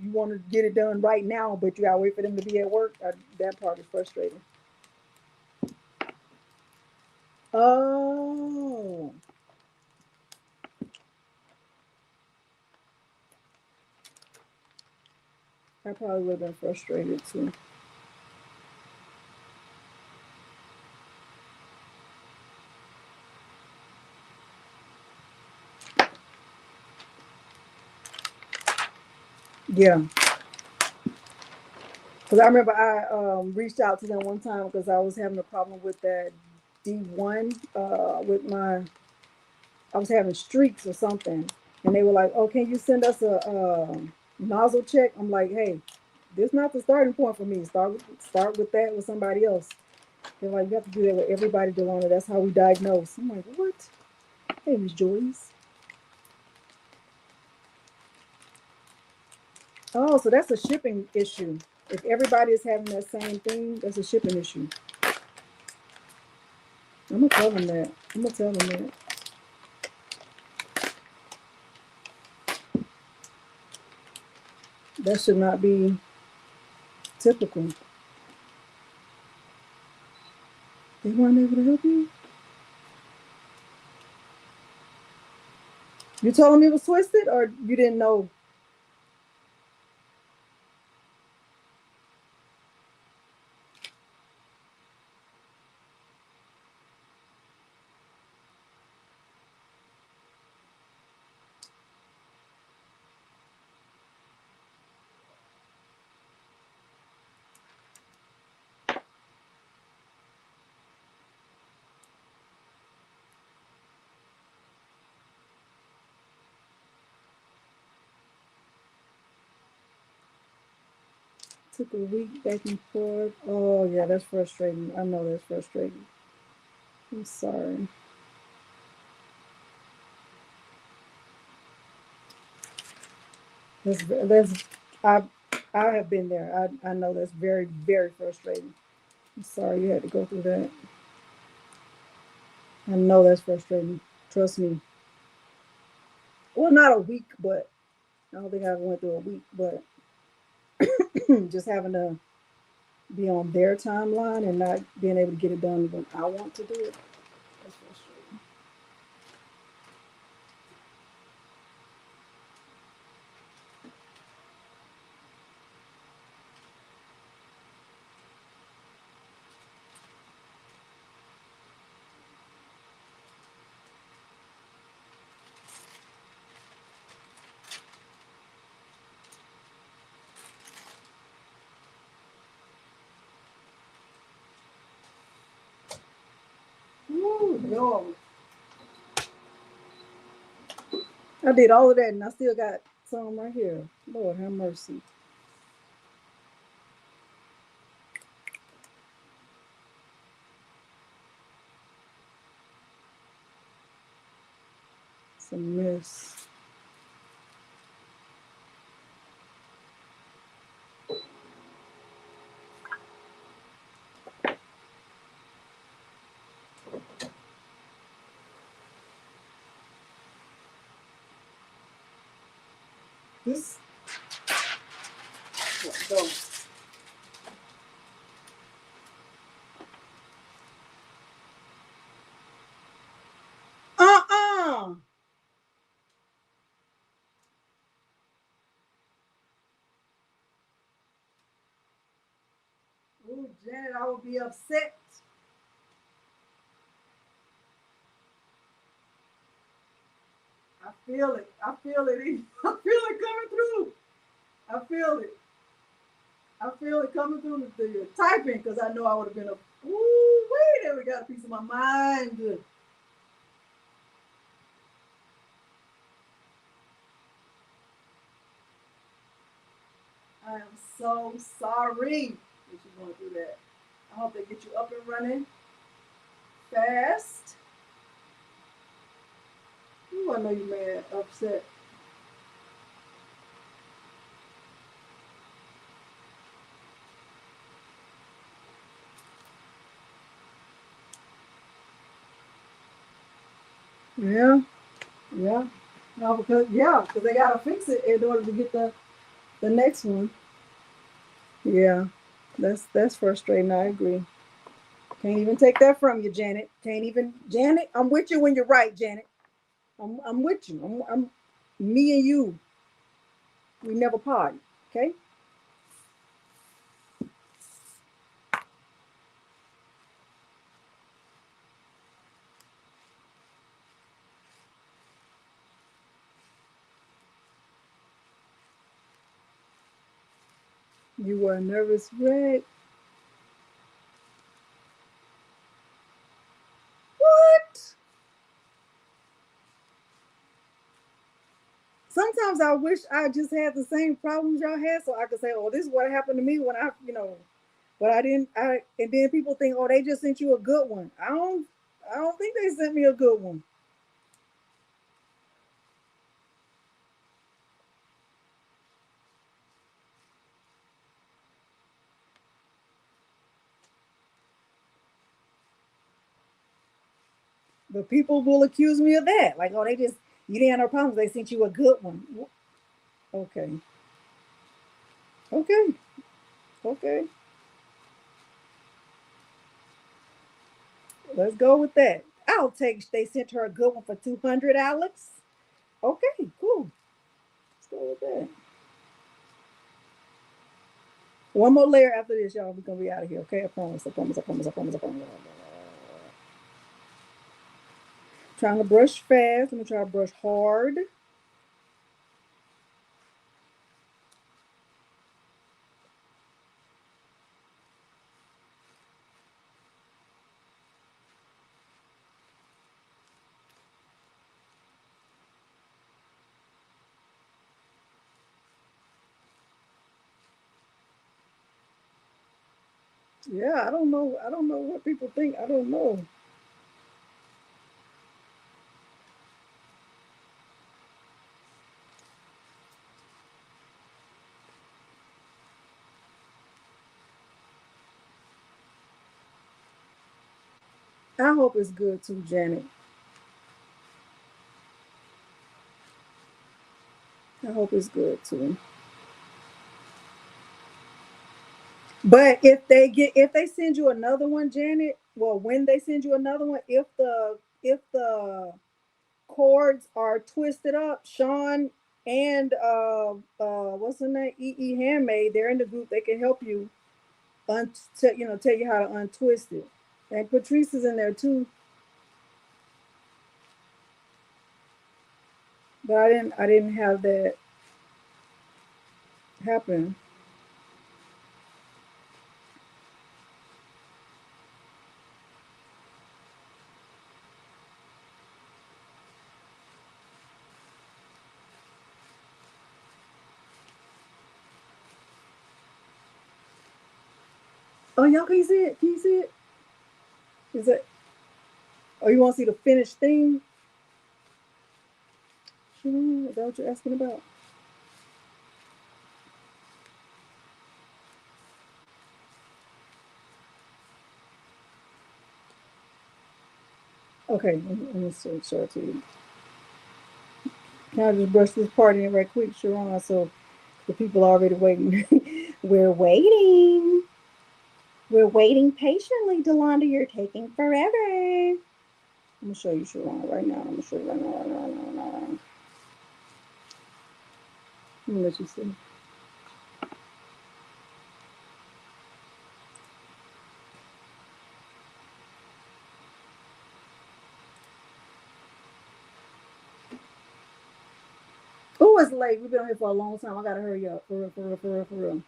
you want to get it done right now, but you gotta wait for them to be at work. That part is frustrating. Oh. I probably would have been frustrated too. Yeah. Because I remember I reached out to them one time because I was having a problem with that D1 with my, I was having streaks or something. And they were like, oh, can you send us a nozzle check? I'm like, hey, this is not the starting point for me. Start with that with somebody else. They're like, you have to do that with everybody, Delana. That's how we diagnose. I'm like, what? Hey, Miss Joyce. Oh, so that's a shipping issue. If everybody is having that same thing, that's a shipping issue. I'm gonna tell them that. I'm gonna tell them that. That should not be typical. They weren't able to help you? You told them it was twisted or you didn't know? Took a week back and forth. Oh yeah, that's frustrating. I know that's frustrating. I'm sorry. That's I I have been there. I know that's very, very frustrating. I'm sorry you had to go through that. I know that's frustrating. Trust me. Well, not a week, but I don't think I went through a week, but just having to be on their timeline and not being able to get it done when I want to do it. That's frustrating. Ooh, Lord. I did all of that and I still got some right here. Lord have mercy. It's a mess. This go. Uh-uh. Ooh, Janet, I would be upset. I feel it. I feel it. I feel it coming through. I feel it. I feel it coming through the typing because I know I would have been a ooh, wait, there we got a piece of my mind. I am so sorry that you're going through that. I hope they get you up and running fast. Ooh, I know you're mad, upset. Yeah, yeah. No, because they gotta fix it in order to get the next one. Yeah, that's frustrating. I agree. Can't even take that from you, Janet. Can't even, Janet. I'm with you when you're right, Janet. I'm with you. I'm me and you. We never party. Okay. You were a nervous wreck. What? Sometimes I wish I just had the same problems y'all had, so I could say, "Oh, this is what happened to me when I, But I didn't. And then people think, "Oh, they just sent you a good one." I don't think they sent me a good one. But people will accuse me of that. Like, "Oh, you didn't have no problems. They sent you a good one." Okay. Okay. Okay. Let's go with that. I'll take. They sent her a good one for 200, Alex. Okay. Cool. Let's go with that. One more layer after this, y'all. We're gonna be out of here. Okay. I promise. I promise. I promise. I promise. I promise. Trying to brush fast. I'm gonna try to brush hard. Yeah, I don't know. I don't know what people think. I don't know. I hope it's good too, Janet. I hope it's good too. But if they send you another one, Janet, well, when they send you another one, if the chords are twisted up, Sean and what's her name, Handmade, they're in the group. They can help you tell you how to untwist it. And Patrice is in there too. But I didn't have that happen. Oh, y'all can you see it? Can you see it? Is it? Oh, you want to see the finished thing? Is that what you're asking about? Okay, let me show it to you. Can I just brush this part in right quick, Sharon? So the people are already waiting. We're waiting. We're waiting patiently, Delonda. You're taking forever. I'm gonna show you Sharon right now. I'm gonna show you right now, right now, right now, right now. Let me let you see. Oh, it's late. We've been on here for a long time. I gotta hurry up. For real, for real, for real, for real.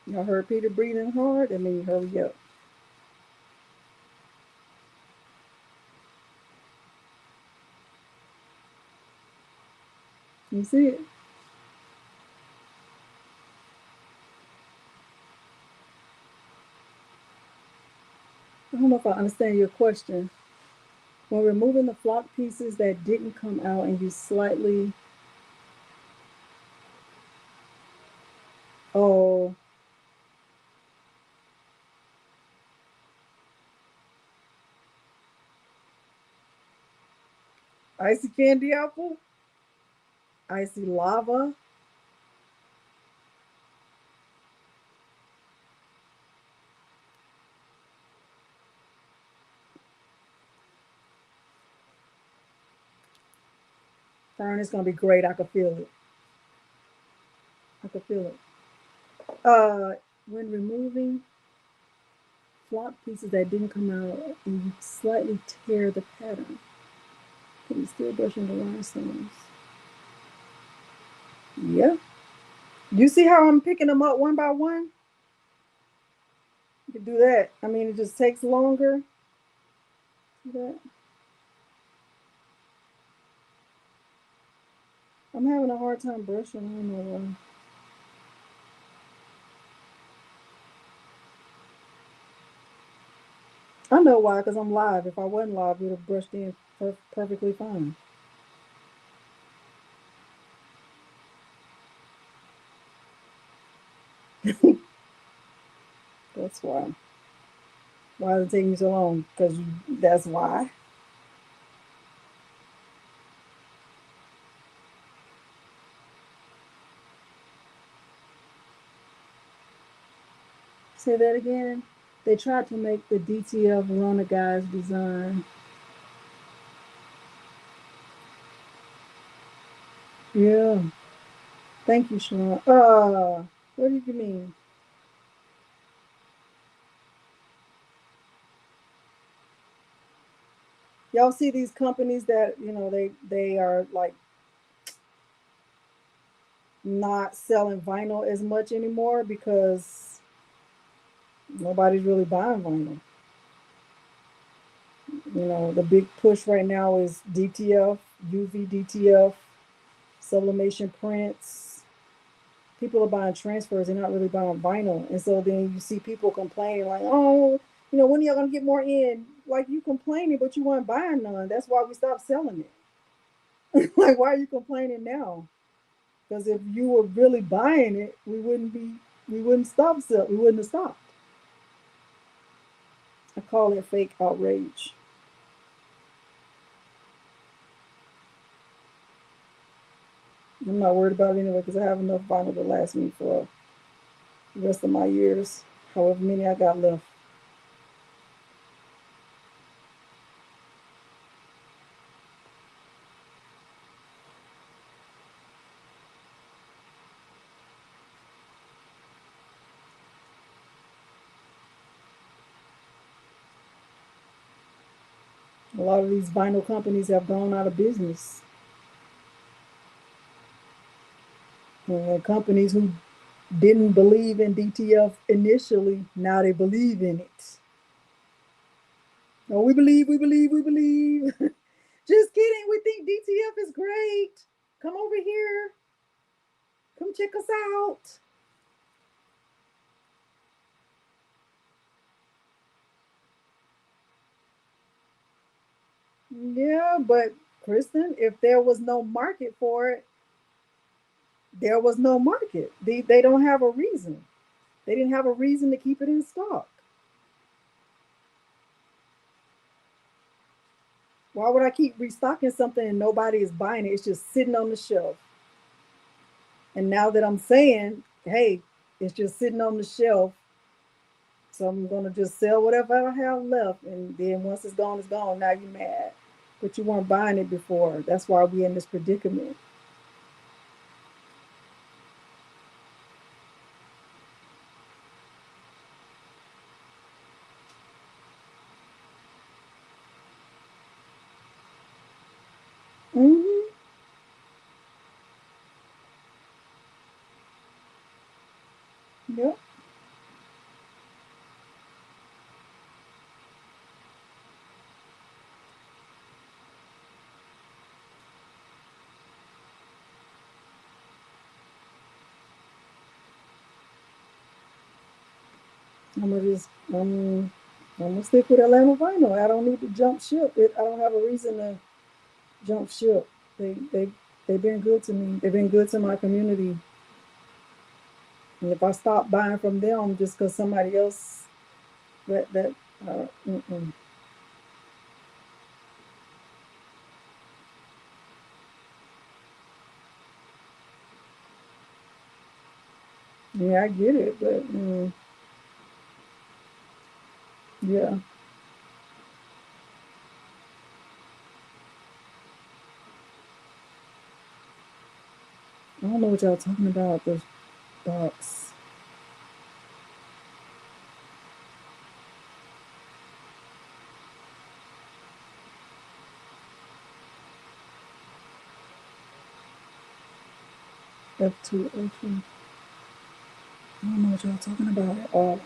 Y'all heard Peter breathing hard? That means hurry up. You see it? I don't know if I understand your question. When removing the flock pieces that didn't come out and you slightly, oh, Icy candy apple, icy lava. Fern, it's gonna be great. I can feel it. I can feel it. When removing flop pieces that didn't come out and you slightly tear the pattern, can you still brush into rhinestones? Yeah. You see how I'm picking them up one by one? You can do that. I mean, it just takes longer. See that? I'm having a hard time brushing. I don't know why. I know why, because I'm live. If I wasn't live, it would have brushed in perfectly fine. That's why. Why is it taking you so long? Because that's why. Say that again. They tried to make the DTF run a guy's design. Yeah. Thank you, Sean. What did you mean? Y'all see these companies that, you know, they are like not selling vinyl as much anymore because nobody's really buying vinyl. You know, the big push right now is DTF, UV DTF, sublimation prints. People are buying transfers, they're not really buying vinyl. And so then you see people complaining like, oh, you know, when are y'all gonna get more in? Like, you complaining, but you weren't buying none. That's why we stopped selling it. Like, why are you complaining now? Because if you were really buying it, we wouldn't have stopped. I call it fake outrage. I'm not worried about it anyway because I have enough vinyl to last me for the rest of my years, however many I got left. A lot of these vinyl companies have gone out of business. And companies who didn't believe in DTF initially, now they believe in it. Oh, we believe. Just kidding. We think DTF is great. Come over here. Come check us out. Yeah, but Kristen, if there was no market for it, there was no market. They don't have a reason. They didn't have a reason to keep it in stock. Why would I keep restocking something and nobody is buying it? It's just sitting on the shelf. And now that I'm saying, hey, it's just sitting on the shelf, so I'm gonna just sell whatever I have left, and then once it's gone, it's gone. Now you're mad, but you weren't buying it before. That's why we're in this predicament. Mm-hmm. Yep. I'm gonna stick with Atlanta Vinyl. I don't need to jump ship. I don't have a reason to jump ship. They've been good to me. They've been good to my community. And if I stop buying from them just because somebody else mm-mm. Yeah, I get it, but yeah. I don't know what y'all talking about, the box. F2 Ocean. I don't know what y'all talking about at all.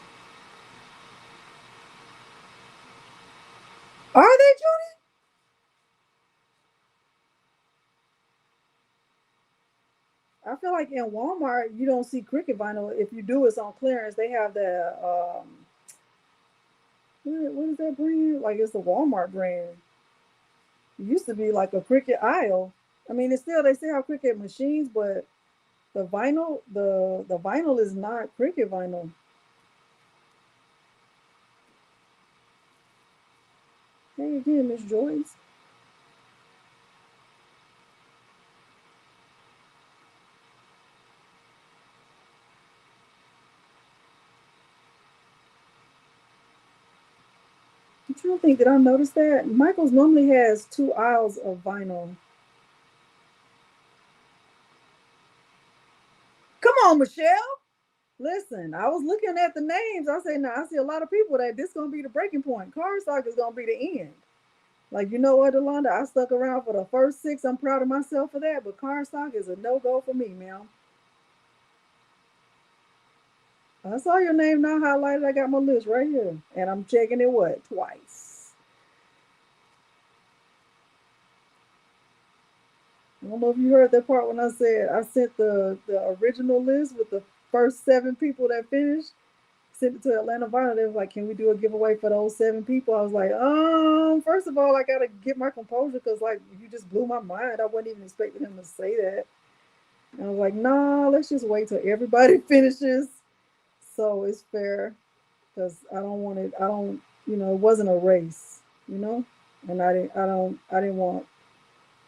Are they, Judy? I feel like in Walmart you don't see Cricket vinyl. If you do, it's on clearance. They have the what is that brand? Like it's the Walmart brand. It used to be like a Cricket aisle. I mean, it's still they still have Cricket machines, but the vinyl is not Cricket vinyl. Hey again, Miss Joyce. I'm trying to think. Did I notice that Michael's normally has 2 aisles of vinyl? Come on, Michelle. Listen, I was looking at the names. I say, now I see a lot of people that this gonna be the breaking point. Cardstock is gonna be the end. Like, you know what, Delonda? I stuck around for the first 6. I'm proud of myself for that, but cardstock is a no-go for me, ma'am. I saw your name now highlighted. I got my list right here. And I'm checking it what? Twice. I don't know if you heard that part when I said I sent the original list with the first 7 people that finished. Sent it to Atlanta Vinyl. They was like, "Can we do a giveaway for those 7 people?" I was like, first of all, I gotta get my composure because like you just blew my mind. I wasn't even expecting him to say that. And I was like, nah, let's just wait till everybody finishes, so it's fair. Because I don't want it. I don't. It wasn't a race. And I didn't want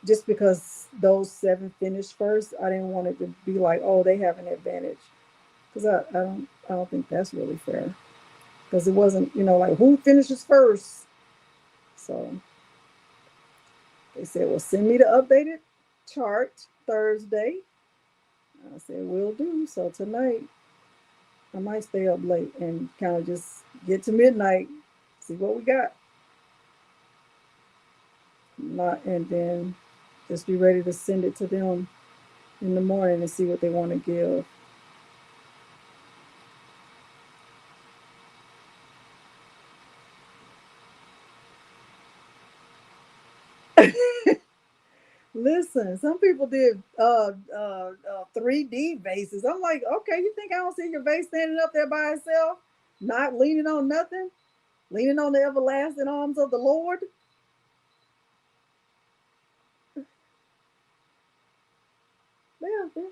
just because those 7 finished first. I didn't want it to be like, oh, they have an advantage. Because I don't think that's really fair. Because it wasn't, like who finishes first. So they said, well, send me the updated chart Thursday. I said, will do. So tonight, I might stay up late and kind of just get to midnight, see what we got. Not, and then just be ready to send it to them in the morning and see what they want to give. Listen, some people did 3D vases. I'm like, okay, you think I don't see your vase standing up there by itself, not leaning on nothing, leaning on the everlasting arms of the Lord? Yeah, yeah.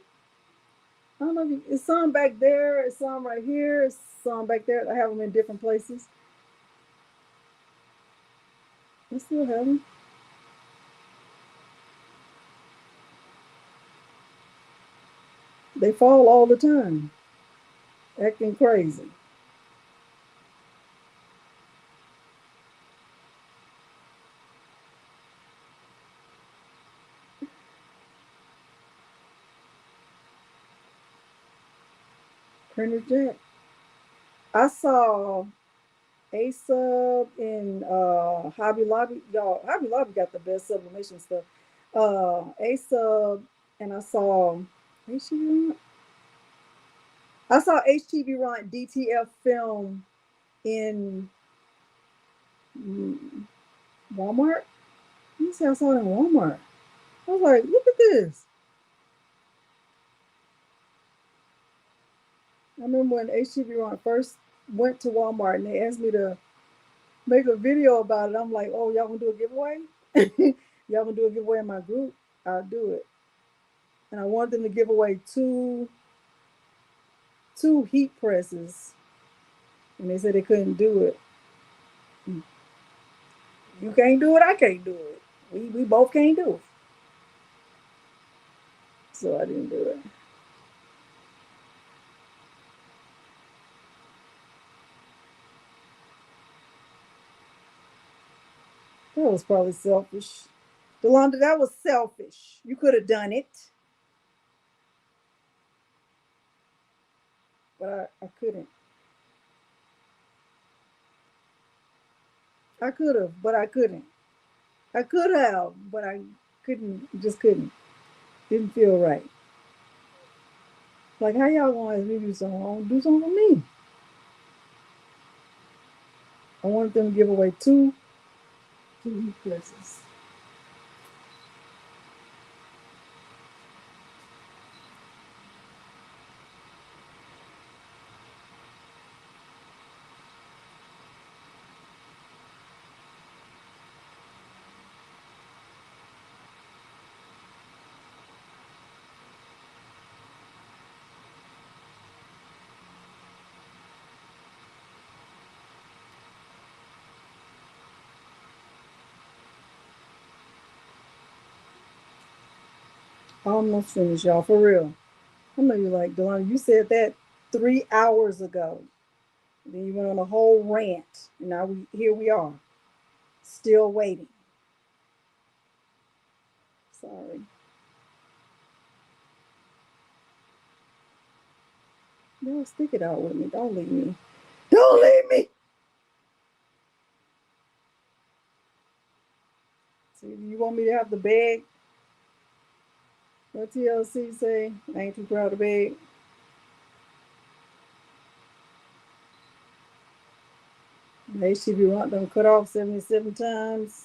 I don't know if it's some back there, it's some right here, it's some back there. I have them in different places. I still have them. They fall all the time, acting crazy. Printer Jack. I saw A Sub in Hobby Lobby. Y'all, Hobby Lobby got the best sublimation stuff. A Sub, and I saw HTV. I saw HTV Run DTF film in Walmart. You see, I saw it in Walmart. I was like, look at this. I remember when HTV Run first went to Walmart and they asked me to make a video about it. I'm like, oh, y'all gonna do a giveaway? Y'all gonna do a giveaway in my group? I'll do it. And I wanted them to give away two heat presses, and they said they couldn't do it. You can't do it. I can't do it. We both can't do it. So I didn't do it. That was probably selfish. Delonda, that was selfish. You could have done it. But I couldn't. I could have, but I couldn't. I could have, but I couldn't. Just couldn't. Didn't feel right. Like, how y'all gonna ask me to do something? I want to do something for me. I wanted them to give away two heat presses. Almost finished, y'all, for real. I know you like Delana. You said that 3 hours ago. Then you went on a whole rant. And now here we are. Still waiting. Sorry. No, stick it out with me. Don't leave me. Don't leave me. See, you want me to have the bag? What TLC say? I ain't too proud to beg. HTV want them cut off 77 times.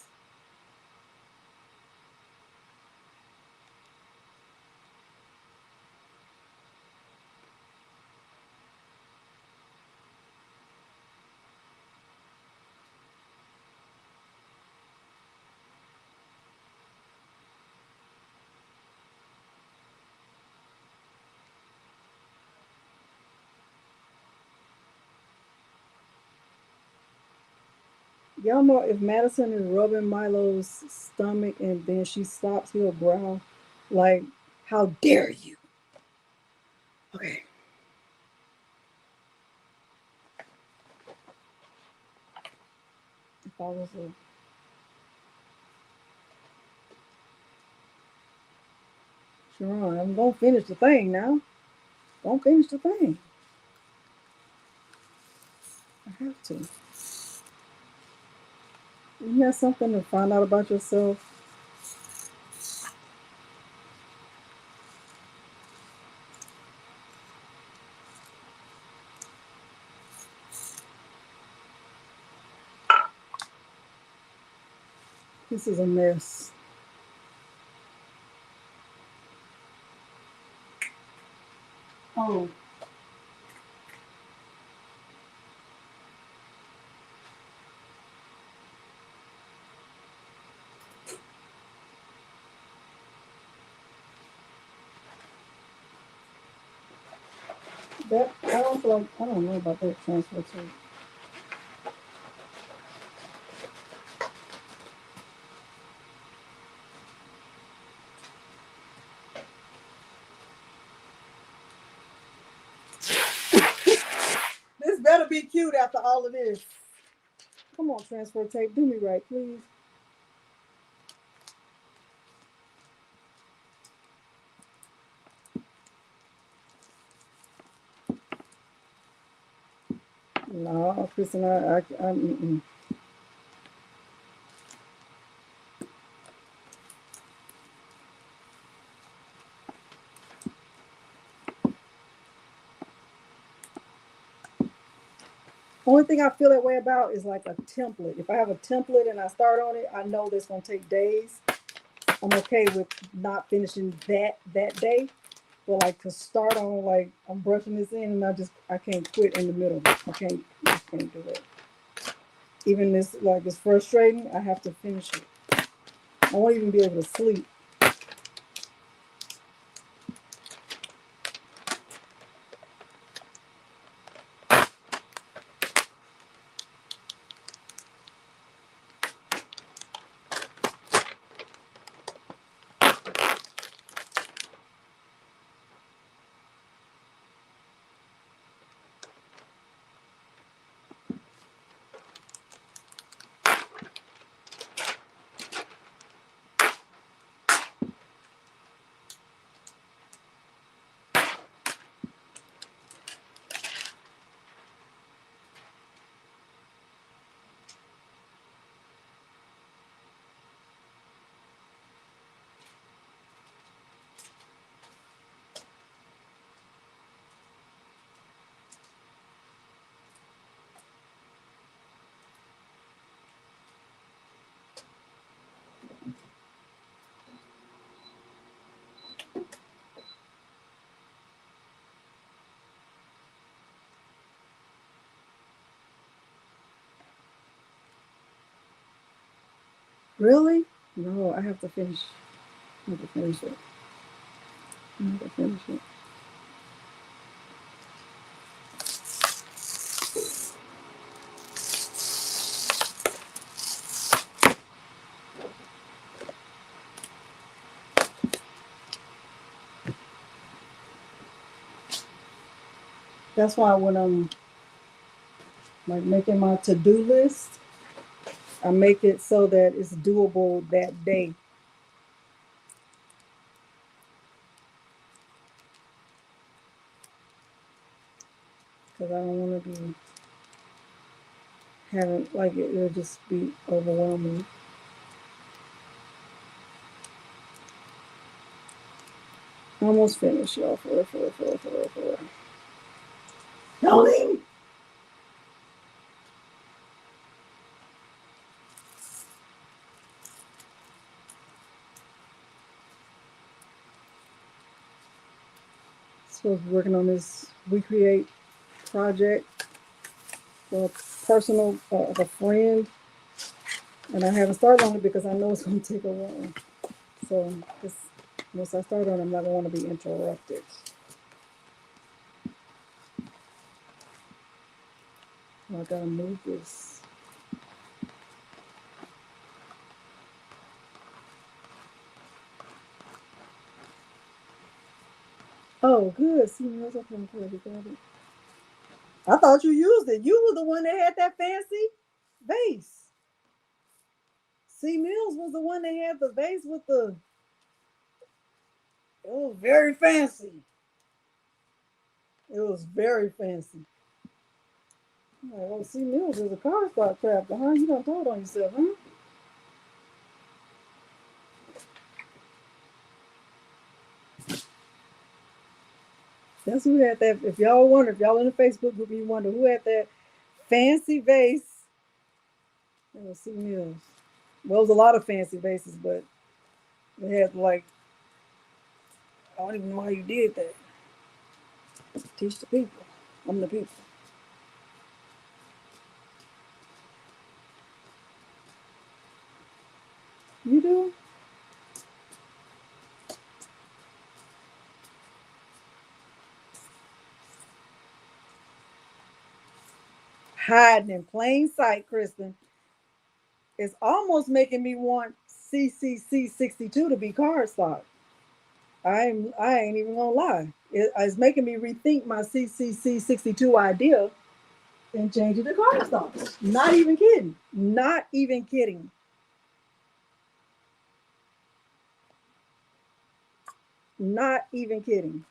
Y'all know if Madison is rubbing Milo's stomach and then she stops, he'll growl like, how dare you? Okay. If I was a Sharon, I'm gonna finish the thing now. Don't finish the thing. I have to. Isn't that something to find out about yourself? This is a mess. Oh. That I don't feel like I don't know about that transfer tape. This better be cute after all of this. Come on, transfer tape. Do me right, please. No, Kristen, I'm Only thing I feel that way about is like a template. If I have a template and I start on it, I know that's gonna take days. I'm okay with not finishing that day. But like to start on, like I'm brushing this in and I can't quit in the middle. I can't do it. Even this, like, it's frustrating. I have to finish it. I won't even be able to sleep. Really? No, I have to finish. I have to finish it. I have to finish it. That's why when I'm like making my to-do list, I make it so that it's doable that day. Because I don't want to be having, like, it'll just be overwhelming. Almost finished, y'all. For. Don't leave me! Supposed to be working on this Recreate project for a personal, of a friend. And I haven't started on it because I know it's going to take a while. So once I start on it, I'm not going to want to be interrupted. I gotta move this. Oh, good. See, what's up on the got it. I thought you used it. You were the one that had that fancy vase. C. Mills was the one that had the vase with the. It was very fancy. It was very fancy. Oh, C. Mills is a cardstock crafter, huh? You done told on yourself, huh? That's who had that. If y'all wonder, if y'all in the Facebook group, you wonder who had that fancy vase. It was C. Mills. Well, it was a lot of fancy vases, but they had like, I don't even know how you did that. Teach the people. I'm the people. You do? Hiding in plain sight, Kristen. It's almost making me want CCC 62 to be cardstock. I ain't even gonna lie. It's making me rethink my CCC 62 idea and change it to cardstock. Not even kidding. Not even kidding. Not even kidding.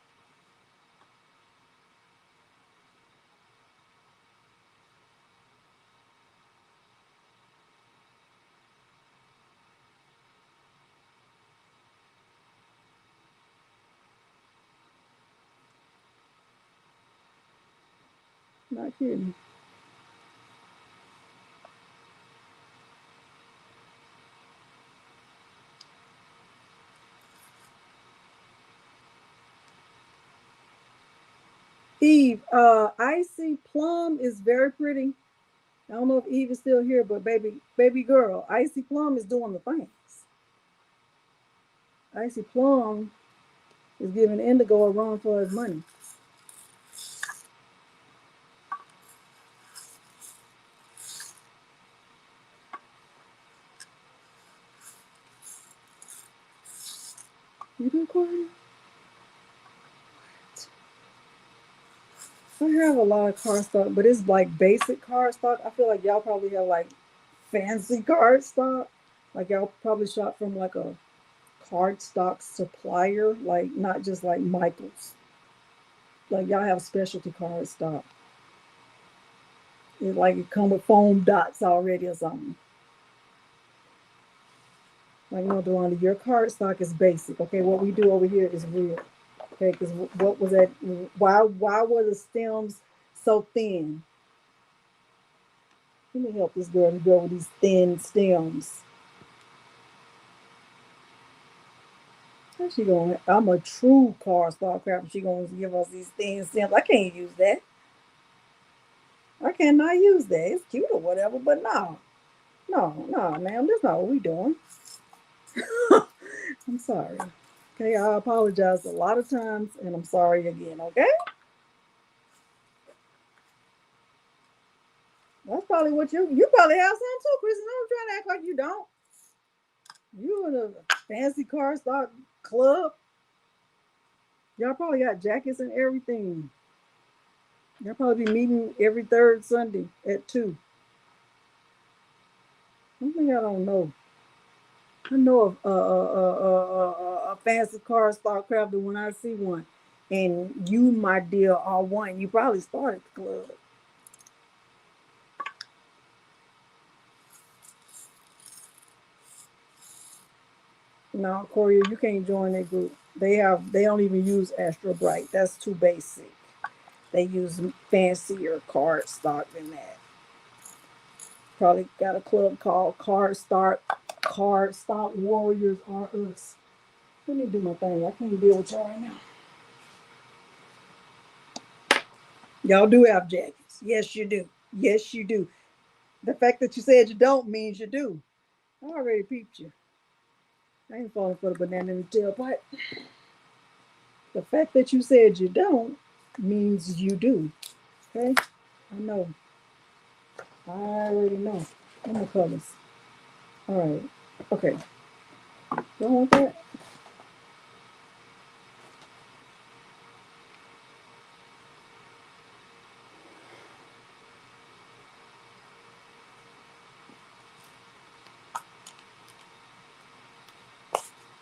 Not kidding. Eve, Icy Plum is very pretty. I don't know if Eve is still here, but baby girl, Icy Plum is doing the things. Icy Plum is giving Indigo a run for his money. You do, Corey? I have a lot of cardstock, but it's like basic cardstock. I feel like y'all probably have like fancy cardstock. Like y'all probably shop from like a cardstock supplier, like not just like Michael's. Like y'all have specialty cardstock. It like it come with foam dots already or something. Like, no, Delonda, your cardstock is basic. Okay, what we do over here is real. Okay, because what was that? Why were the stems so thin? Let me help this girl to go with these thin stems. How's she going? I'm a true cardstock crafter. She going to give us these thin stems. I can't use that. I cannot use that. It's cute or whatever, but no. No, no, ma'am, that's not what we doing. I'm sorry. Okay, I apologize a lot of times, and I'm sorry again, okay? That's probably what you probably have some too, Kristen. I'm trying to act like you don't. You in a fancy car stock club. Y'all probably got jackets and everything. Y'all probably be meeting every third Sunday at 2. One thing I don't know. I know of a fancy car stock crafter when I see one. And you, my dear, are one. You probably started the club. No, Corey, you can't join that group. They don't even use Astro Bright. That's too basic. They use fancier card stock than that. Probably got a club called Card Stock Warriors Are Us. Let me do my thing. I can't deal with y'all right now. Y'all do have jackets. Yes, you do. Yes, you do. The fact that you said you don't means you do. I already peeped you. I ain't falling for the banana in the tailpipe. The fact that you said you don't means you do. Okay? I know. I already know. I'm the colors. All right. Okay. Don't want that?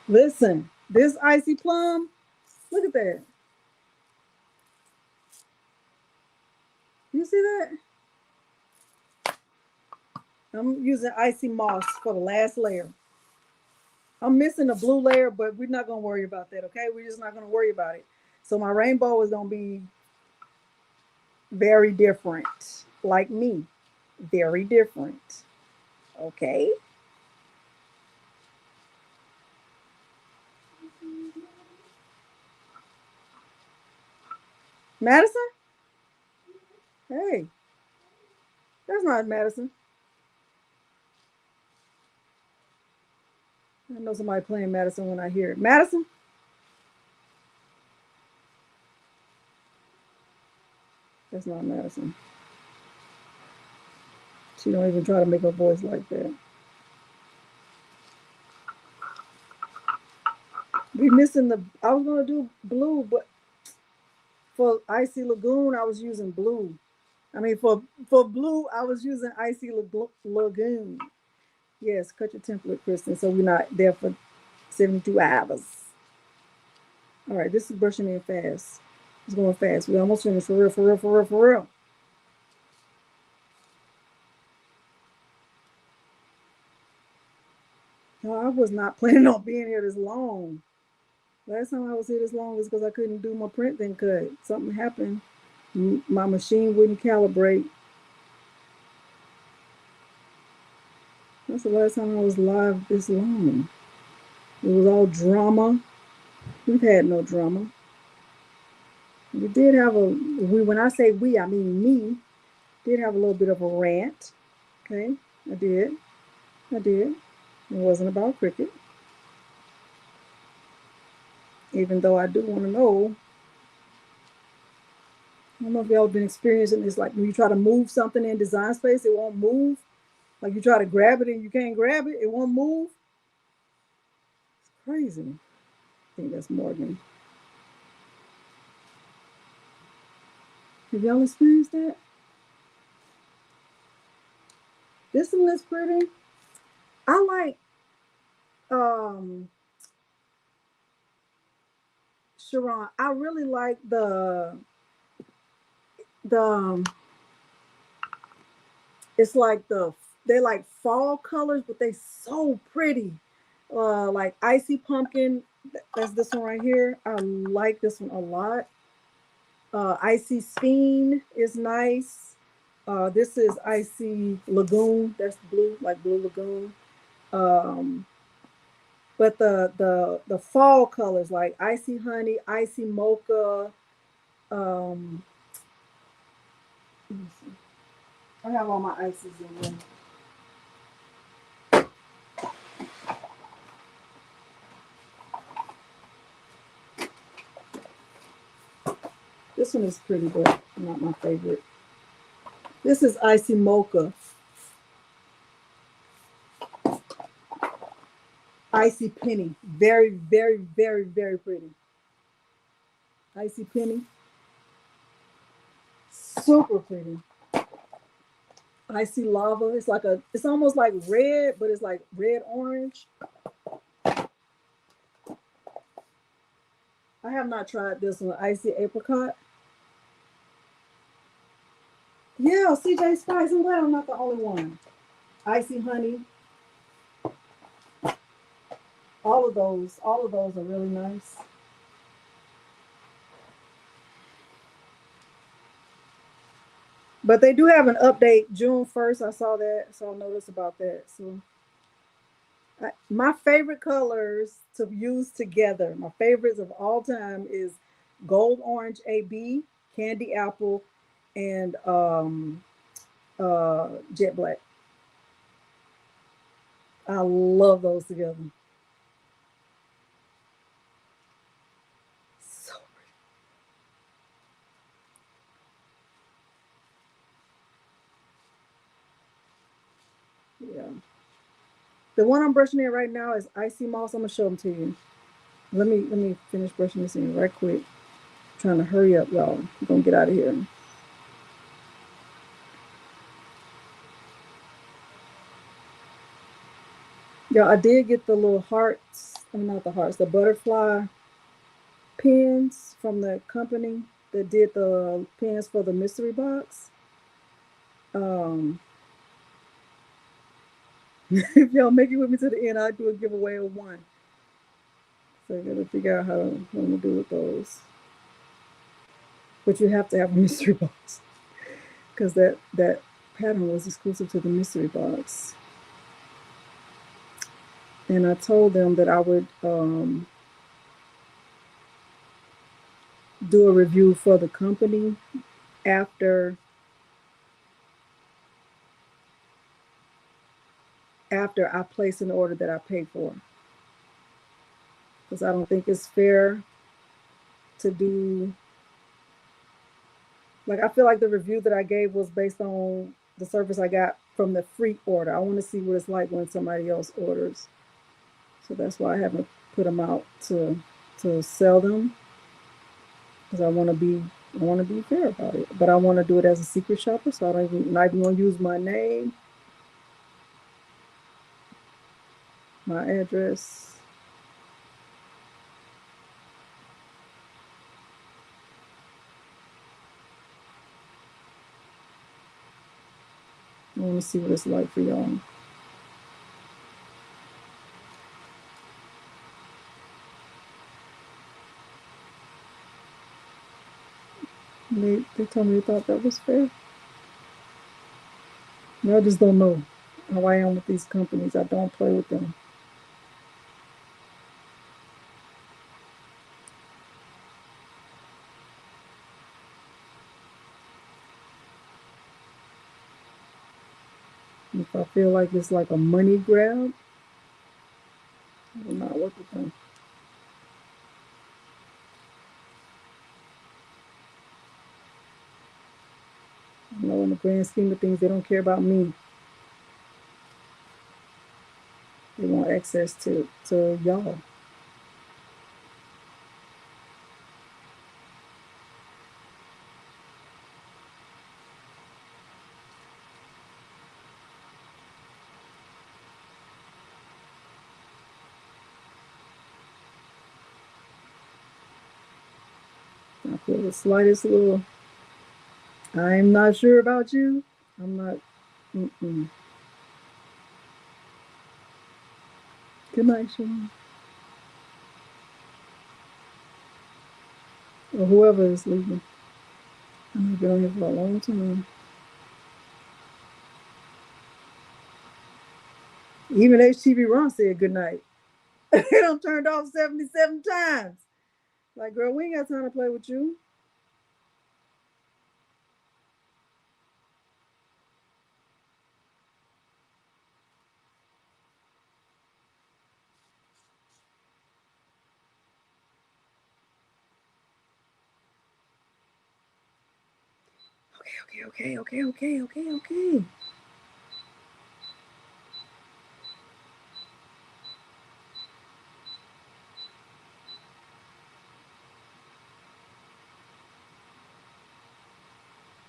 Listen, this icy plum, look at that. You see that? I'm using icy moss for the last layer. I'm missing the blue layer, but we're not gonna worry about that, okay? We're just not gonna worry about it. So my rainbow is gonna be very different, like me, very different, okay? Madison? Hey, that's not Madison. I know somebody playing Madison when I hear it. Madison? That's not Madison. She don't even try to make her voice like that. We missing the, I was gonna do blue, but for Icy Lagoon, I was using blue. I mean, for blue, I was using Icy Lagoon. Yes, cut your template, Kristen, so we're not there for 72 hours. All right, this is brushing in fast. It's going fast. We almost finished. For real, for real, for real, for real. No, I was not planning on being here this long. Last time I was here this long was because I couldn't do my print then cut. Something happened. My machine wouldn't calibrate. That's the last time I was live this long. It was all drama. We've had no drama. We did have when I say we, I mean me, did have a little bit of a rant. Okay, I did. It wasn't about cricket. Even though I do want to know, I don't know if y'all been experiencing this, like when you try to move something in design space, it won't move. Like you try to grab it and you can't grab it, it won't move. It's crazy. I think that's Morgan. Have y'all experienced that? This one is pretty. I like Sharon, I really like the it's like they're like fall colors, but they so pretty. Like icy pumpkin, that's this one right here. I like this one a lot. Icy Speen is nice. This is Icy Lagoon. That's blue, like Blue Lagoon. But the fall colors like Icy Honey, Icy Mocha. Um, I have all my ices in there. This one is pretty, but not my favorite. This is Icy Mocha. Icy Penny. Very, very, very, very pretty. Icy Penny. Super pretty. Icy Lava. It's like it's almost like red, but it's like red orange. I have not tried this one. Icy Apricot. Yeah, CJ Spice. I'm glad I'm not the only one. Icy Honey. All of those are really nice. But they do have an update June 1st. I saw that, so I noticed about that. So my favorite colors to use together, my favorites of all time is Gold Orange AB, Candy Apple, and Jet Black. I love those together. So pretty. Yeah. The one I'm brushing in right now is Icy Moss. I'm gonna show them to you. Let me finish brushing this in right quick. I'm trying to hurry up, y'all. I'm gonna get out of here. Yeah, I did get the little hearts. I mean, not the hearts, the butterfly pins from the company that did the pins for the mystery box. If y'all make it with me to the end, I'll do a giveaway of one. So I gotta figure out what I'm gonna do with those. But you have to have a mystery box because that pattern was exclusive to the mystery box. And I told them that I would do a review for the company after I place an order that I pay for. Because I don't think it's fair to do, like, I feel like the review that I gave was based on the service I got from the free order. I want to see what it's like when somebody else orders. So that's why I haven't put them out to sell them. Because I want to be fair about it. But I want to do it as a secret shopper, so I'm not even going to use my name, my address. I want to see what it's like for y'all. They told me they thought that was fair. I just don't know how I am with these companies. I don't play with them. If I feel like it's like a money grab, I will not work with them. I know in the grand scheme of things, they don't care about me. They want access to y'all. I feel the slightest little, I'm not sure about you. I'm not. Good night, Sean. Or whoever is leaving. I know you've been on here for a long time. Even HTV Ron said good night. It done turned off 77 times. Like, girl, we ain't got time to play with you. Okay.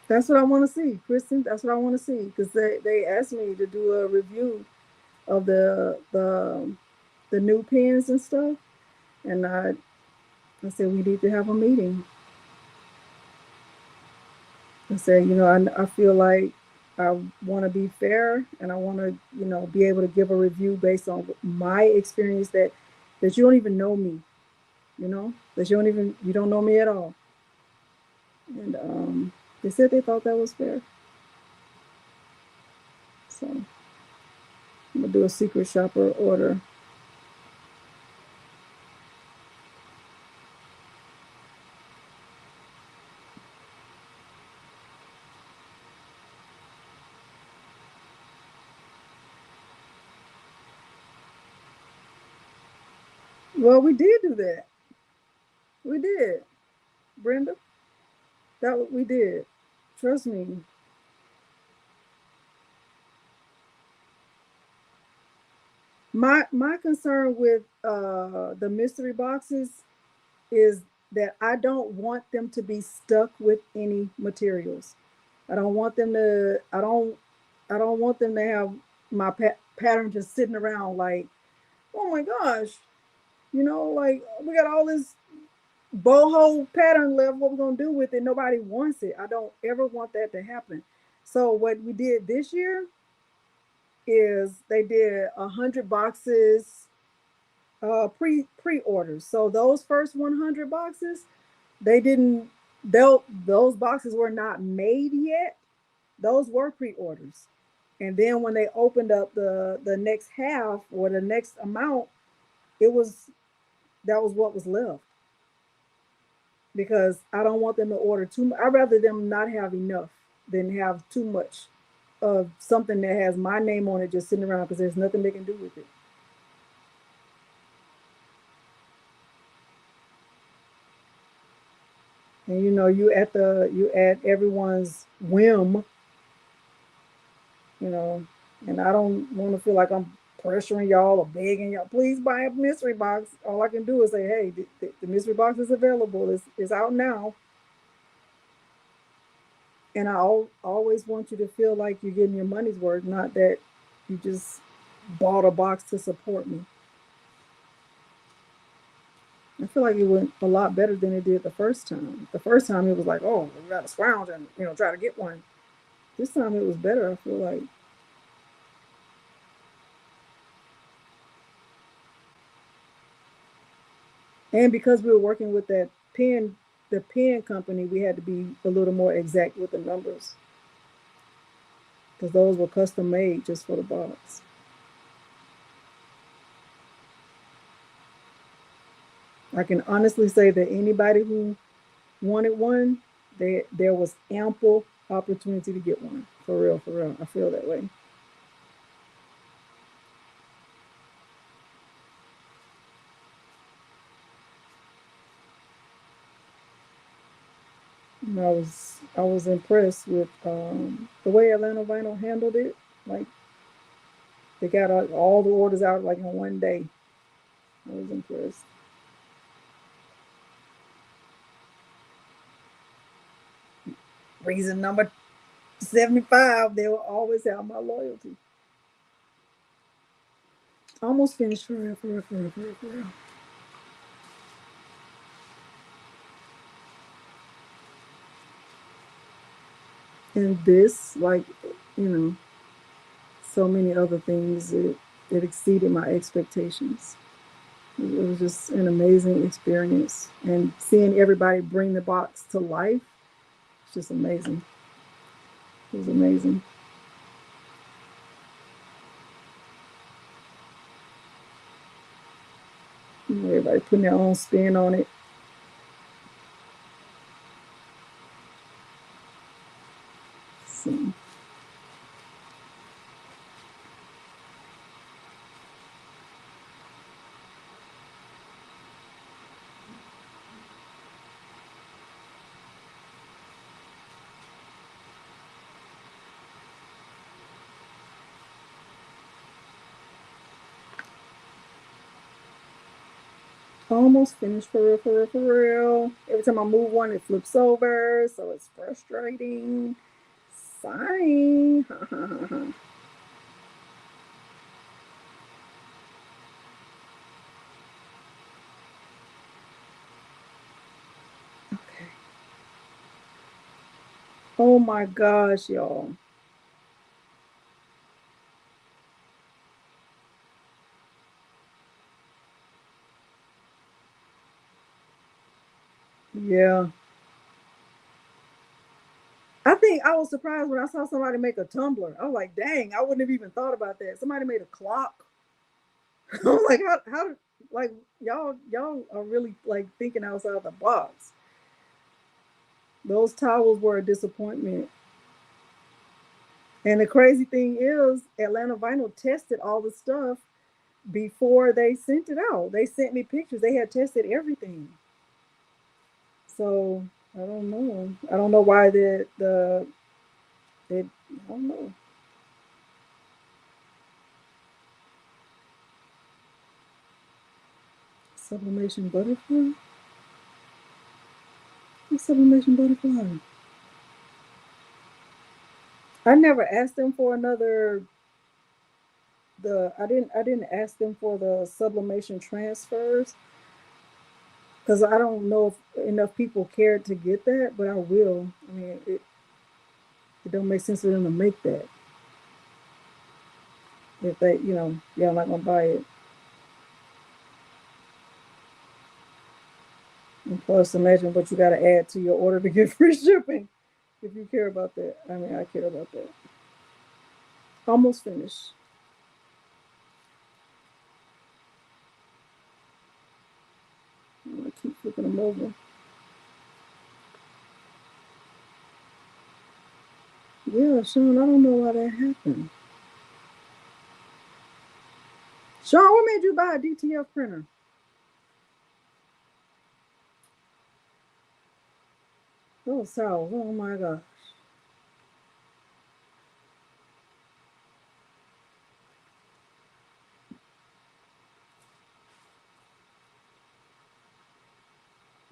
That's what I want to see, Kristen. That's what I want to see because they asked me to do a review of the new pens and stuff, and I said we need to have a meeting. I said, I feel like I want to be fair and I want to, be able to give a review based on my experience that you don't even know me, that you don't know me at all. And they said they thought that was fair. So I'm gonna do a secret shopper order. Well, we did do that. We did, Brenda. That what we did. Trust me. My concern with the mystery boxes is that I don't want them to be stuck with any materials. I don't want them to. I don't want them to have my pattern just sitting around like, oh my gosh, like we got all this boho pattern left. What we're gonna do with it? Nobody wants it. I don't ever want that to happen. So what we did this year is they did 100 boxes pre-orders. So those first 100 boxes, they didn't those boxes were not made yet. Those were pre-orders. And then when they opened up the next half or the next amount, it was that was what was left. Because I don't want them to order too much. I'd rather them not have enough than have too much of something that has my name on it just sitting around because there's nothing they can do with it. And you at everyone's whim, you know, and I don't want to feel like I'm pressuring y'all or begging y'all, please buy a mystery box. All I can do is say, hey, the mystery box is available. It's out now. And I always want you to feel like you're getting your money's worth, not that you just bought a box to support me. I feel like it went a lot better than it did the first time. The first time it was like, oh, we got to scrounge and try to get one. This time it was better. I feel like. And because we were working with the pen company, we had to be a little more exact with the numbers because those were custom made just for the box. I can honestly say that anybody who wanted one, there was ample opportunity to get one. For real. I feel that way. And I was impressed with the way Atlanta Vinyl handled it. Like they got all the orders out like in one day. I was impressed. Reason number 75, they will always have my loyalty. Almost finished for real. And this, like, so many other things, it exceeded my expectations. It was just an amazing experience. And seeing everybody bring the box to life, it's just amazing. It was amazing. Everybody putting their own spin on it. So. Almost finished, for real, for real, for real. Every time I move one, it flips over, so it's frustrating. Sorry. Okay. Oh my gosh, y'all. Yeah. I think I was surprised when I saw somebody make a tumbler. I was like, dang, I wouldn't have even thought about that. Somebody made a clock. I was like, how like y'all are really like thinking outside the box. Those towels were a disappointment. And the crazy thing is, Atlanta Vinyl tested all the stuff before they sent it out. They sent me pictures. They had tested everything. So I don't know. I don't know why I don't know. Sublimation butterfly? What's sublimation butterfly? I never asked them for another I didn't ask them for the sublimation transfers because I don't know if enough people cared to get that, but I will. I mean, it don't make sense for them to make that if they, yeah, I'm not gonna buy it. And plus, imagine what you got to add to your order to get free shipping. If you care about that, I mean, I care about that. Almost finished. I'm gonna keep flipping them over. Yeah, Sean, I don't know why that happened. Sean, what made you buy a DTF printer? Those towels, oh my gosh.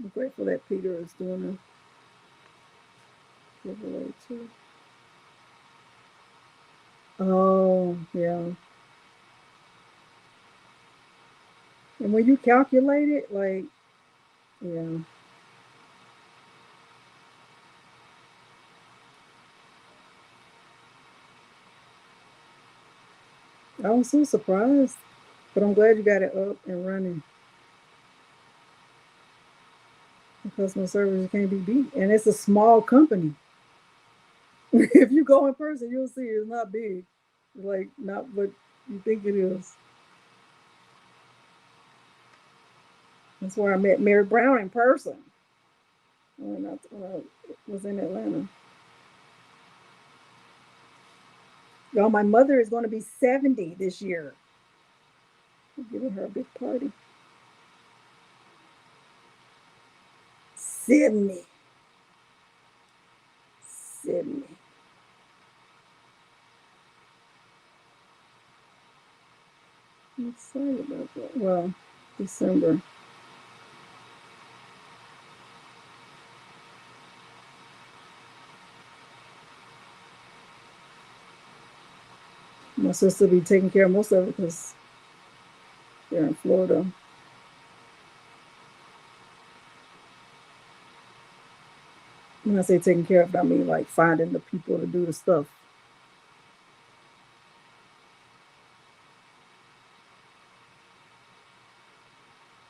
I'm grateful that Peter is doing a giveaway too. Oh, yeah. And when you calculate it, like, yeah. I was so surprised, but I'm glad you got it up and running. The customer service can't be beat. And it's a small company. If you go in person, you'll see it's not big. It's like not what you think it is. That's where I met Mary Brown in person when I was in Atlanta. Y'all, my mother is going to be 70 this year. I'm giving her a big party. 70. 70. I'm excited about that. Well, December. My sister will be taking care of most of it because they're in Florida. When I say taking care of it, I mean like finding the people to do the stuff.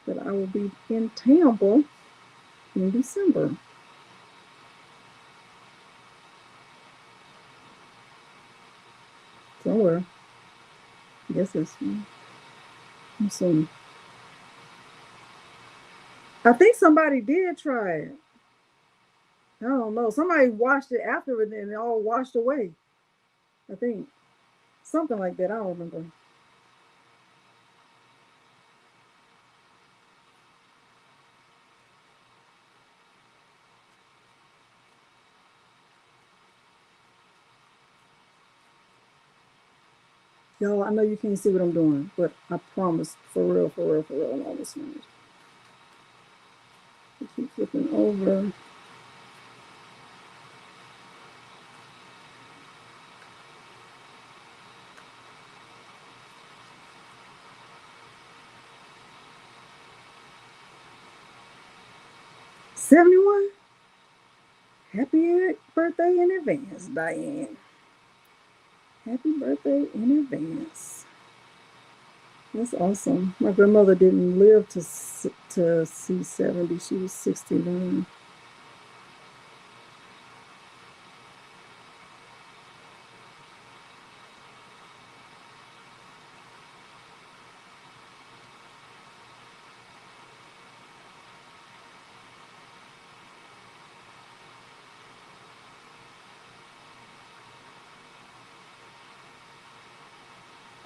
But I will be in Tampa in December. Somewhere. I guess it's soon. I think somebody did try it. I don't know. Somebody watched it after it and it all washed away. I think. Something like that. I don't remember. Yo, I know you can't see what I'm doing, but I promise, for real, I'm almost finished. I keep flipping over. $71. Happy birthday in advance, Diane. Happy birthday in advance. That's awesome. My grandmother didn't live to see 70. She was 69.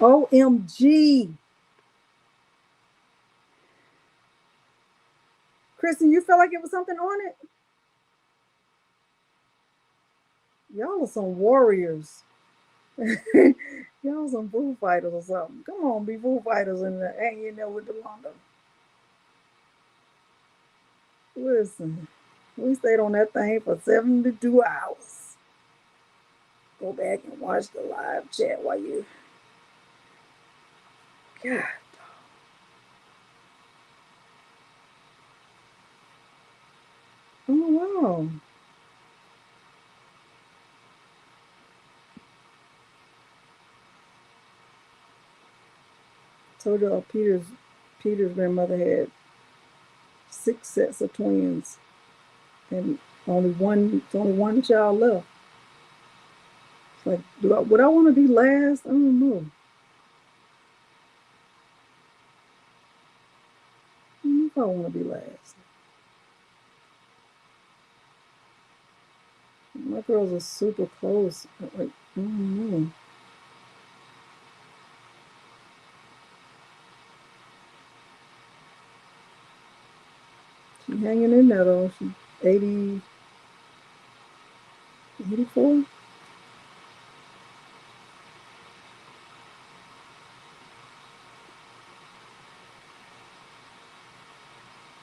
OMG. Kristen, you felt like it was something on it? Y'all are some warriors. Y'all some Foo Fighters or something. Come on, be Foo Fighters and hang in there with the London. Listen, we stayed on that thing for 72 hours. Go back and watch the live chat while you... God. Oh, wow. Told y'all Peter's grandmother had 6 sets of twins, and only one child left. It's like, would I want to be last? I don't know. I don't know if I want to be last. My girls are super close. Like, I don't know. She's hanging in there though. She's 80, 84.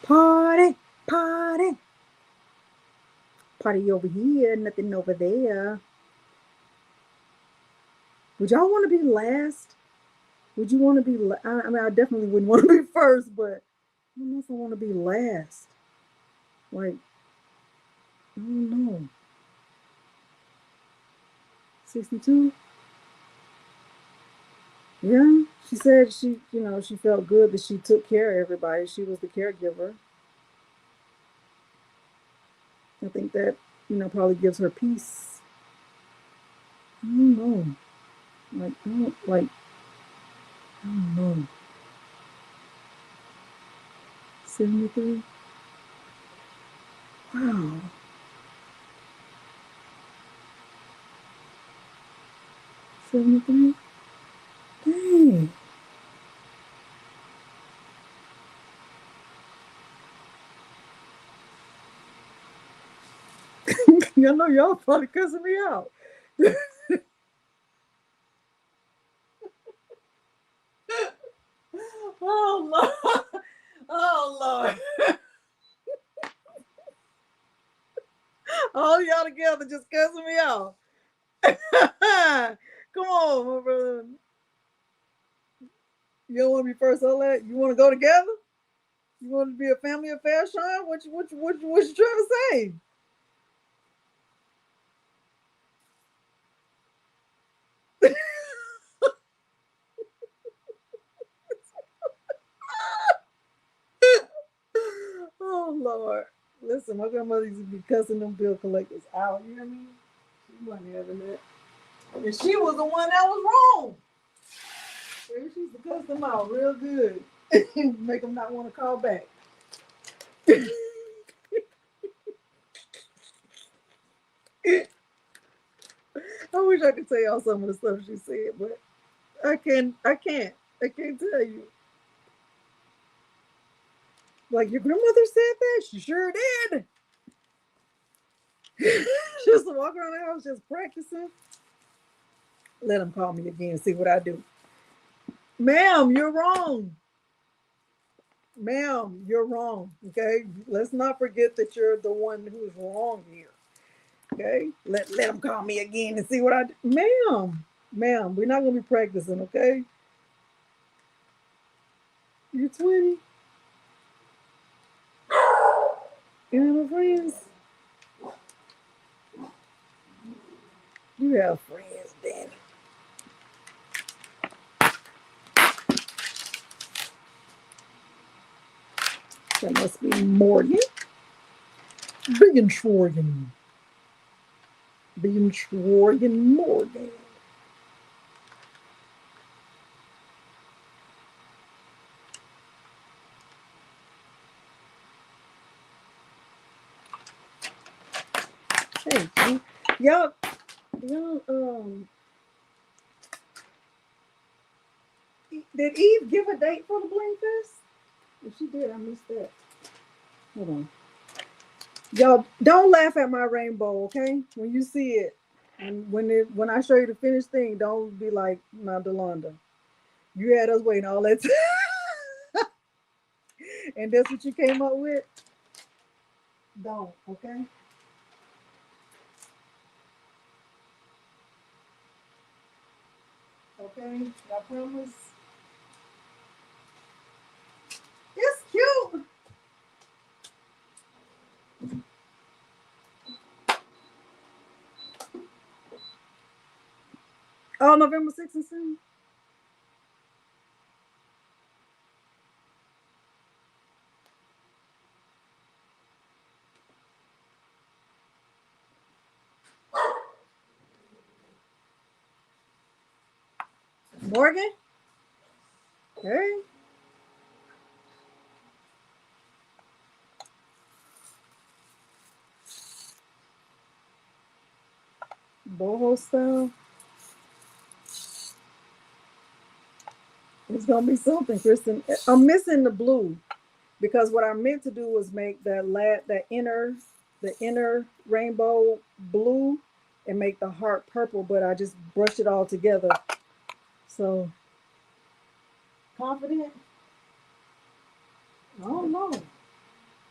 Party, party. Party over here, nothing over there. Would y'all want to be last? Would you want to be, I mean, I definitely wouldn't want to be first, but I don't know if I want to be last. Like, I don't know. 62? Yeah. She said she felt good that she took care of everybody. She was the caregiver. I think that, probably gives her peace. I don't know. I don't know. 73? Wow. 73? Dang. I know y'all probably cussing me out. Oh, Lord. Oh, Lord. All y'all together just cussing me out. Come on, my brother. You don't want to be first, all that? You want to go together? You want to be a family affair, Sean? What you trying to say? Oh, Lord. Listen, my grandmother used to be cussing them bill collectors out. You hear me? She wasn't having that. And she was the one that was wrong. She used to cuss them out real good. Make them not want to call back. I wish I could tell y'all some of the stuff she said, but I can't tell you. Like, your grandmother said that? She sure did. She used to walk around the house just practicing. Let them call me again and see what I do. Ma'am, you're wrong. Ma'am, you're wrong. Okay. Let's not forget that you're the one who's wrong here. Okay. Let them call me again and see what I do. Ma'am, we're not gonna be practicing, okay? You're 20. You have no friends. You have friends, Danny. That must be Morgan. Bigenschworgen. Bigenschworgen Morgan. Thank you. Y'all, did Eve give a date for the Bling Fest? If she did, I missed that. Hold on. Y'all, don't laugh at my rainbow, okay? When you see it, and when I show you the finished thing, don't be like, "Now, Delonda, you had us waiting all that time, and that's what you came up with." Don't, okay? Okay, I promise. It's cute. Oh, November 6th and 7th. Morgan? Hey. Boho style. It's gonna be something, Kristen. I'm missing the blue because what I meant to do was make the inner rainbow blue and make the heart purple, but I just brushed it all together. So confident? I don't know.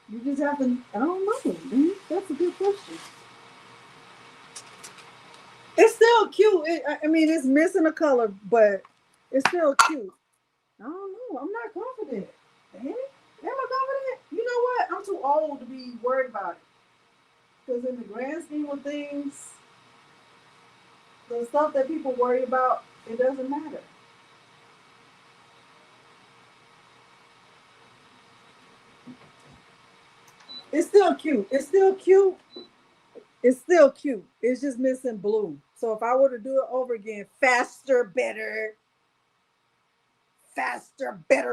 You just have to. I don't know. That's a good question. It's still cute. I mean, it's missing a color, but it's still cute. I don't know. I'm not confident. Damn it. Am I confident? You know what? I'm too old to be worried about it. Because in the grand scheme of things, the stuff that people worry about, it doesn't matter. It's still cute. It's still cute. It's still cute. It's just missing blue. So if I were to do it over again, faster, better,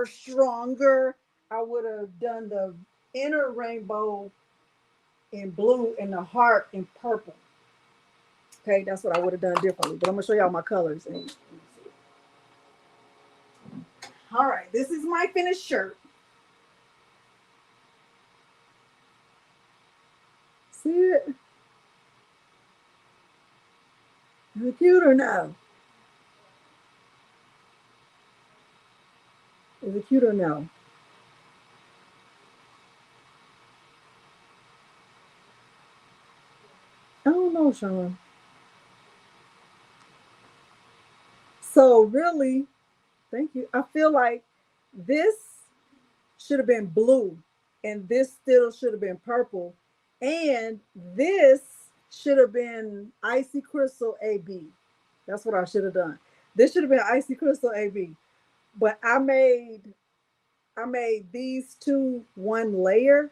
stronger, I would have done the inner rainbow in blue and the heart in purple. Okay, that's what I would have done differently. But I'm gonna show y'all my colors. All right, this is my finished shirt. See it? Is it cute or no? Is it cute or no? I don't know, Sean. So really, thank you. I feel like this should have been blue, and this still should have been purple, and this should have been icy crystal AB. That's what I should have done. This should have been icy crystal AB, but I made these two one layer.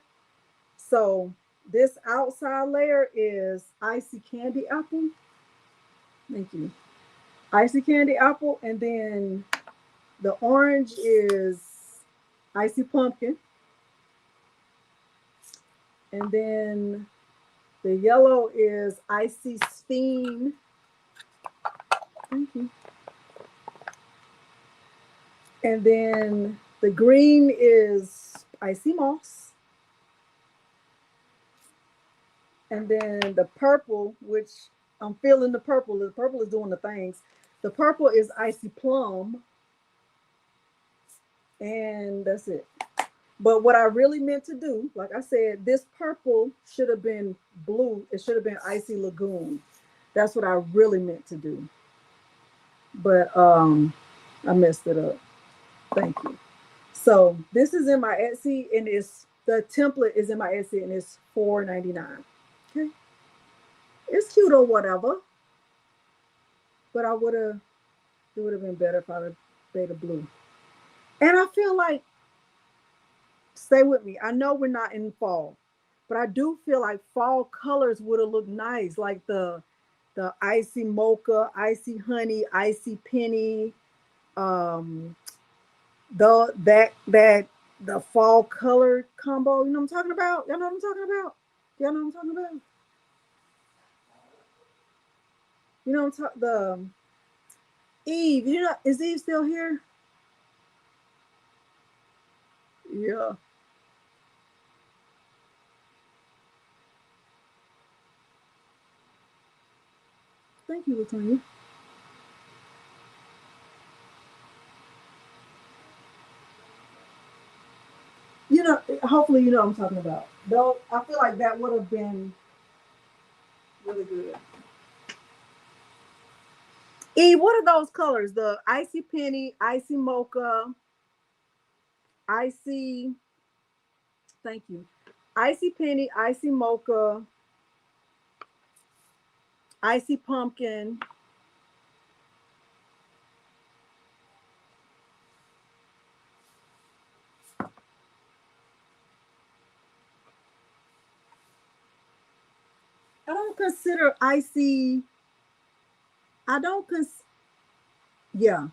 So this outside layer is icy candy apple. Thank you. Icy candy apple, and then the orange is icy pumpkin, and then the yellow is icy steam. Thank you. And then the green is icy moss. And then the purple, which I'm feeling the purple is doing the things. The purple is icy plum. And that's it. But what I really meant to do, like I said, this purple should have been blue. It should have been Icy Lagoon. That's what I really meant to do. But I messed it up. Thank you. So this is in my Etsy, and it's the template is in my Etsy, and it's $4.99. Okay, it's cute or whatever, but it would have been better if I'd have made a blue. And I feel like, stay with me. I know we're not in fall, but I do feel like fall colors would have looked nice, like the icy mocha, icy honey, icy penny, um, the fall color combo. You know what I'm talking about? Y'all know what I'm talking about? Y'all know what I'm talking about? You know what I'm talking the Eve. You know, is Eve still here? Yeah. Thank you, Latonya. You know, hopefully you know what I'm talking about. Though I feel like that would have been really good. Eve, what are those colors? The icy penny, icy mocha, icy. Thank you. Icy penny, icy mocha, icy pumpkin. I don't consider icy. I don't Yeah.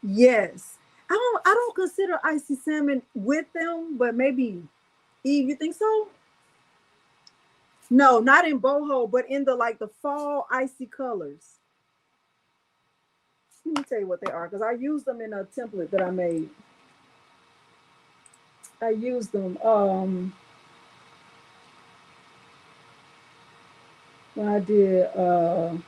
Yes. I don't consider icy salmon with them, but maybe Eve, you think so? No, not in boho, but in the like the fall icy colors. Let me tell you what they are, because I used them in a template that I made. I used them when I did I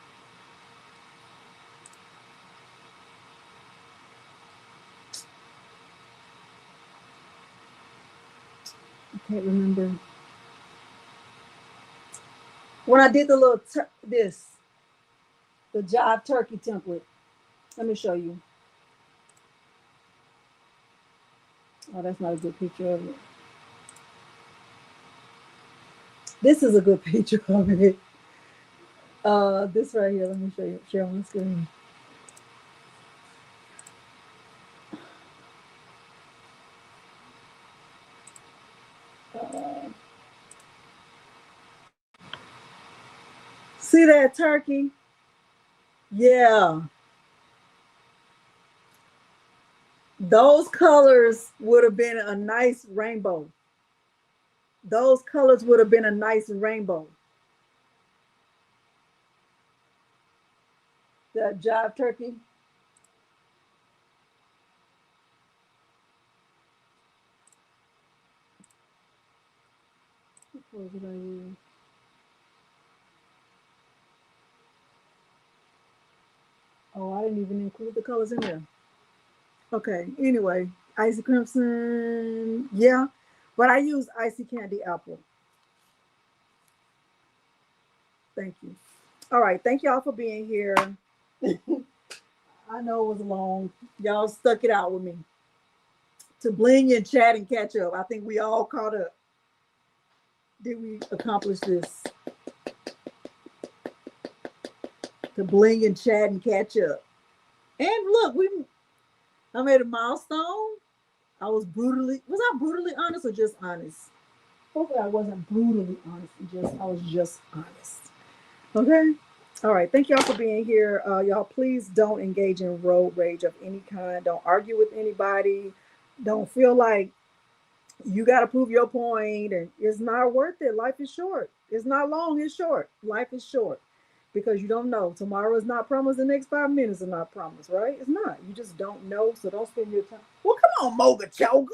can't remember. When I did the little the jive turkey template. Let me show you. Oh, that's not a good picture of it. This is a good picture of it. This right here. Let me show you. Share on the screen. Uh, See that turkey? Yeah. Those colors would have been a nice rainbow. Those colors would have been a nice rainbow. That jive turkey. What did I use? Oh, I didn't even include the colors in there. Okay, anyway, icy crimson, yeah, but I use icy candy apple. Thank you. All right, thank y'all for being here. I know it was long. Y'all stuck it out with me. To bling and chat and catch up. I think we all caught up. Did we accomplish this? To bling and chat and catch up. And look, I made a milestone. Was I brutally honest or just honest? Hopefully I wasn't brutally honest. I was just honest. Okay. All right. Thank y'all for being here. Y'all, please don't engage in road rage of any kind. Don't argue with anybody. Don't feel like you got to prove your point, and it's not worth it. Life is short. It's not long. It's short. Life is short because you don't know. Tomorrow is not promised. The next 5 minutes are not promised, right? It's not. You just don't know. So don't spend your time. Well, come on, Moga Choga.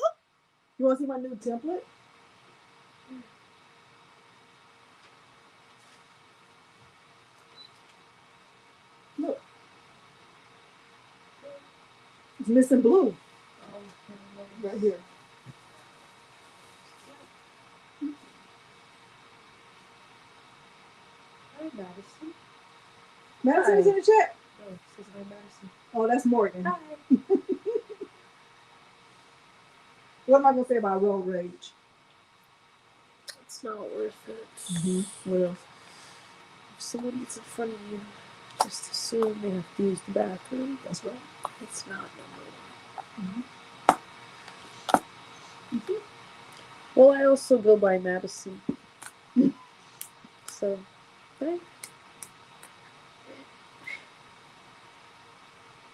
You want to see my new template? Look, it's missing blue. Right here. Hi, Madison. Madison's in the chat. Oh, it says hi, Madison. Oh, that's Morgan. Hi. What am I gonna say about road rage? It's not worth it. What else? If somebody's in front of you, just assume they have to use the bathroom. That's right. It's not number one. Well, I also go by Madison. So, hey.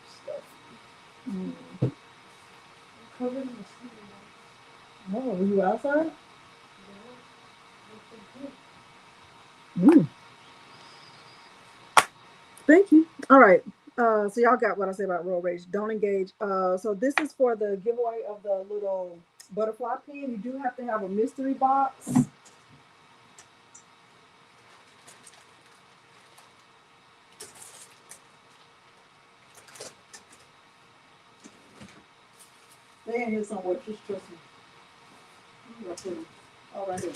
Stuff. Mm. I'm covered in the snow. Oh, were you outside? No. Mm. Thank you. All right. So y'all got what I say about road rage. Don't engage. So this is for the giveaway of the little butterfly pen. You do have to have a mystery box. They're in here somewhere. Just trust me. I'm gonna put them all right here.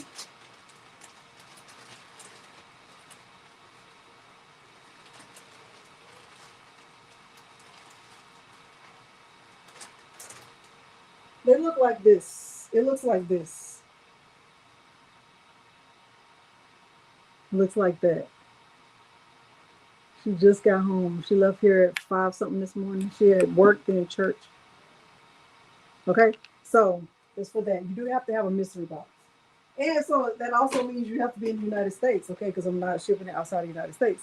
They look like this. It looks like this. Looks like that. She just got home. She left here at 5 something this morning. She had worked in church. Okay, so it's for that. You do have to have a mystery box. And so that also means you have to be in the United States, okay? Because I'm not shipping it outside of the United States.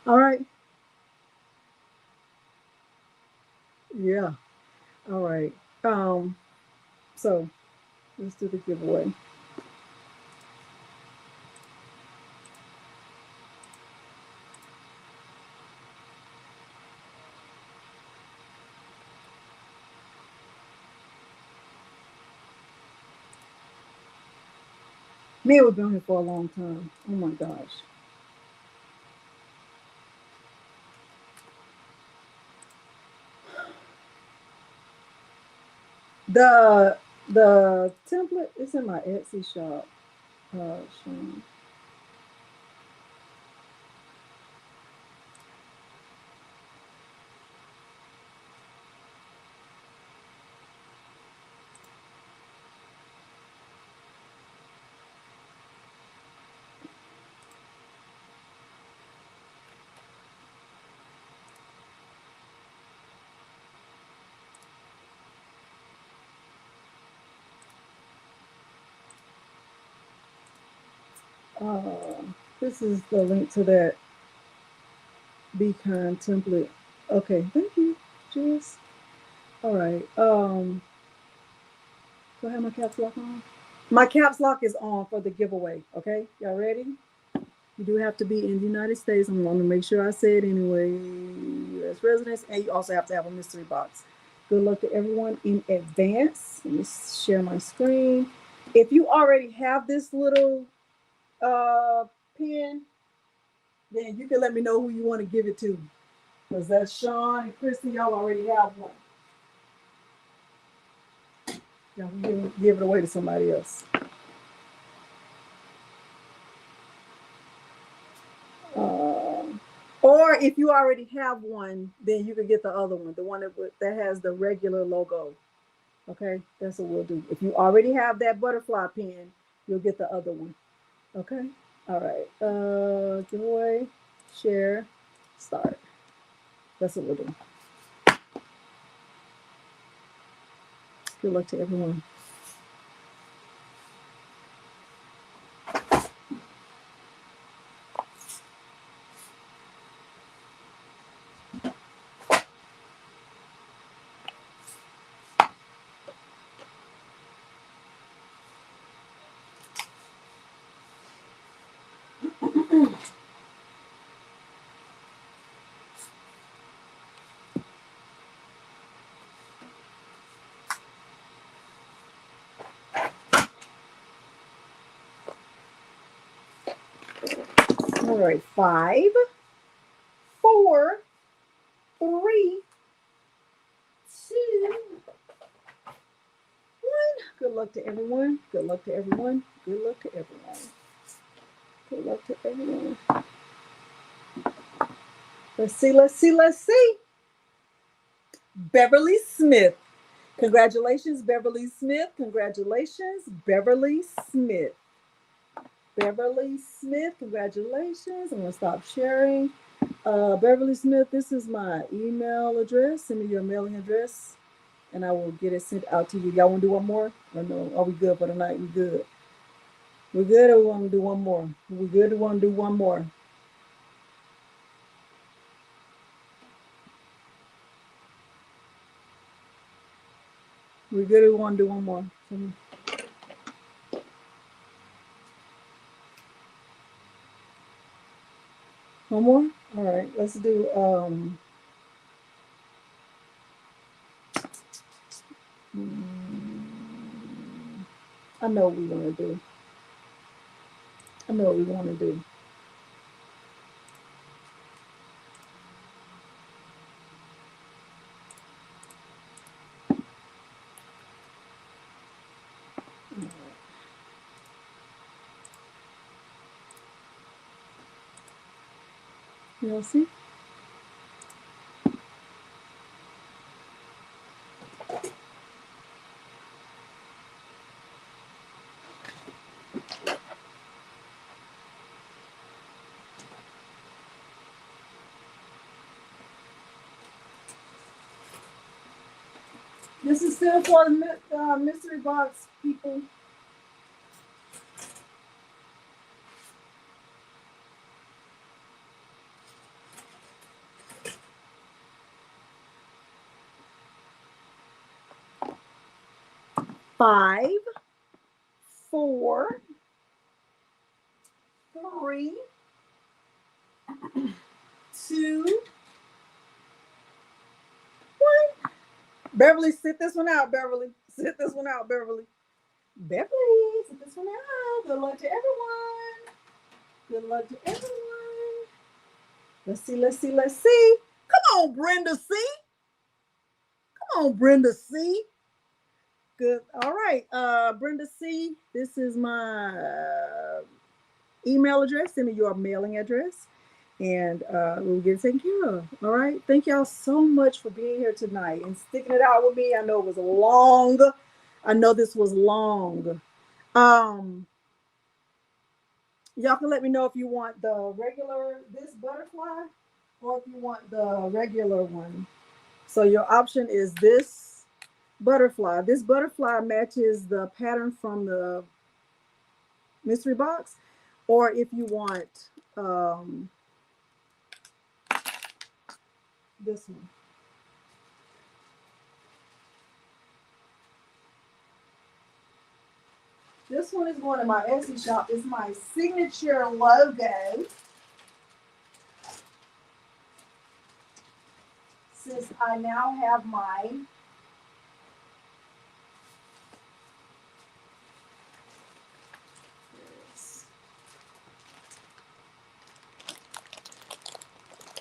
All right. Yeah. All right. So let's do the giveaway. Man, we've been here for a long time. Oh my gosh. The template is in my Etsy shop. Sean. This is the link to that Be Kind template. Okay, thank you, Jess. All right. Do I have my caps lock on? My caps lock is on for the giveaway. Okay, y'all ready? You do have to be in the United States. I'm going to make sure I say it anyway. U.S. residents, and you also have to have a mystery box. Good luck to everyone in advance. Let me share my screen. If you already have this little pen, then you can let me know who you want to give it to. Because that's Sean and Kristen, y'all already have one. Y'all can give it away to somebody else. Or if you already have one, then you can get the other one, the one that has the regular logo. Okay, that's what we'll do. If you already have that butterfly pen, you'll get the other one. Okay, all right. Giveaway, share, start. That's what we'll do. Good luck to everyone. All right, 5, 4, 3, 2, Good luck to everyone. Good luck to everyone. Good luck to everyone. Good luck to everyone. Let's see, let's see, let's see. Beverly Smith. Congratulations, Beverly Smith. Congratulations, Beverly Smith. Beverly Smith, congratulations. I'm going to stop sharing. Beverly Smith, this is my email address. Send me your mailing address, and I will get it sent out to you. Y'all want to do one more? Or no? Are we good for the night? We good. We're good, or we want to do one more? We good, or we want to do one more? We good, or we want to do one more? One more? All right, let's do I know what we want to do. I know what we want to do. You'll see. This is still for the mystery box people. Five, 4, 3, 2, 1. Beverly, sit this one out, Beverly. Sit this one out, Beverly. Beverly, sit this one out. Good luck to everyone. Good luck to everyone. Let's see, let's see, let's see. Come on, Brenda C. Come on, Brenda C. Good. All right. Brenda C. This is my email address. Send me your mailing address, and we'll get it taken care of. All right. Thank y'all so much for being here tonight and sticking it out with me. I know it was long. I know this was long. Y'all can let me know if you want the regular, this butterfly, or if you want the regular one. So your option is this butterfly. This butterfly matches the pattern from the mystery box, or if you want this one. This one is going to my Etsy shop. It's my signature logo. Since I now have my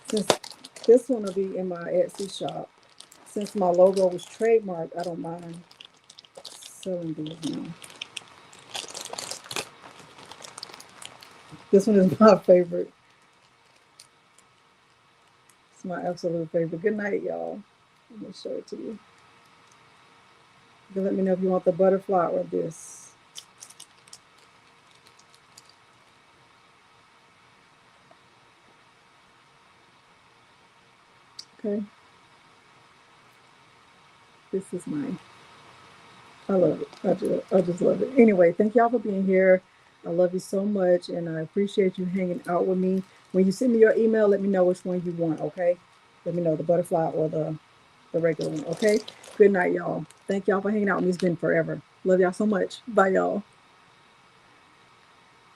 since this one will be in my Etsy shop. Since my logo was trademarked, I don't mind selling these now. This one is my favorite. It's my absolute favorite. Good night, y'all. Let me show it to you. You can let me know if you want the butterfly or this. Okay. This is mine. I love it. I just love it. Anyway, thank y'all for being here. I love you so much, and I appreciate you hanging out with me. When you send me your email, let me know which one you want, okay? Let me know the butterfly or the regular one, okay? Good night, y'all. Thank y'all for hanging out with me. It's been forever. Love y'all so much. Bye, y'all.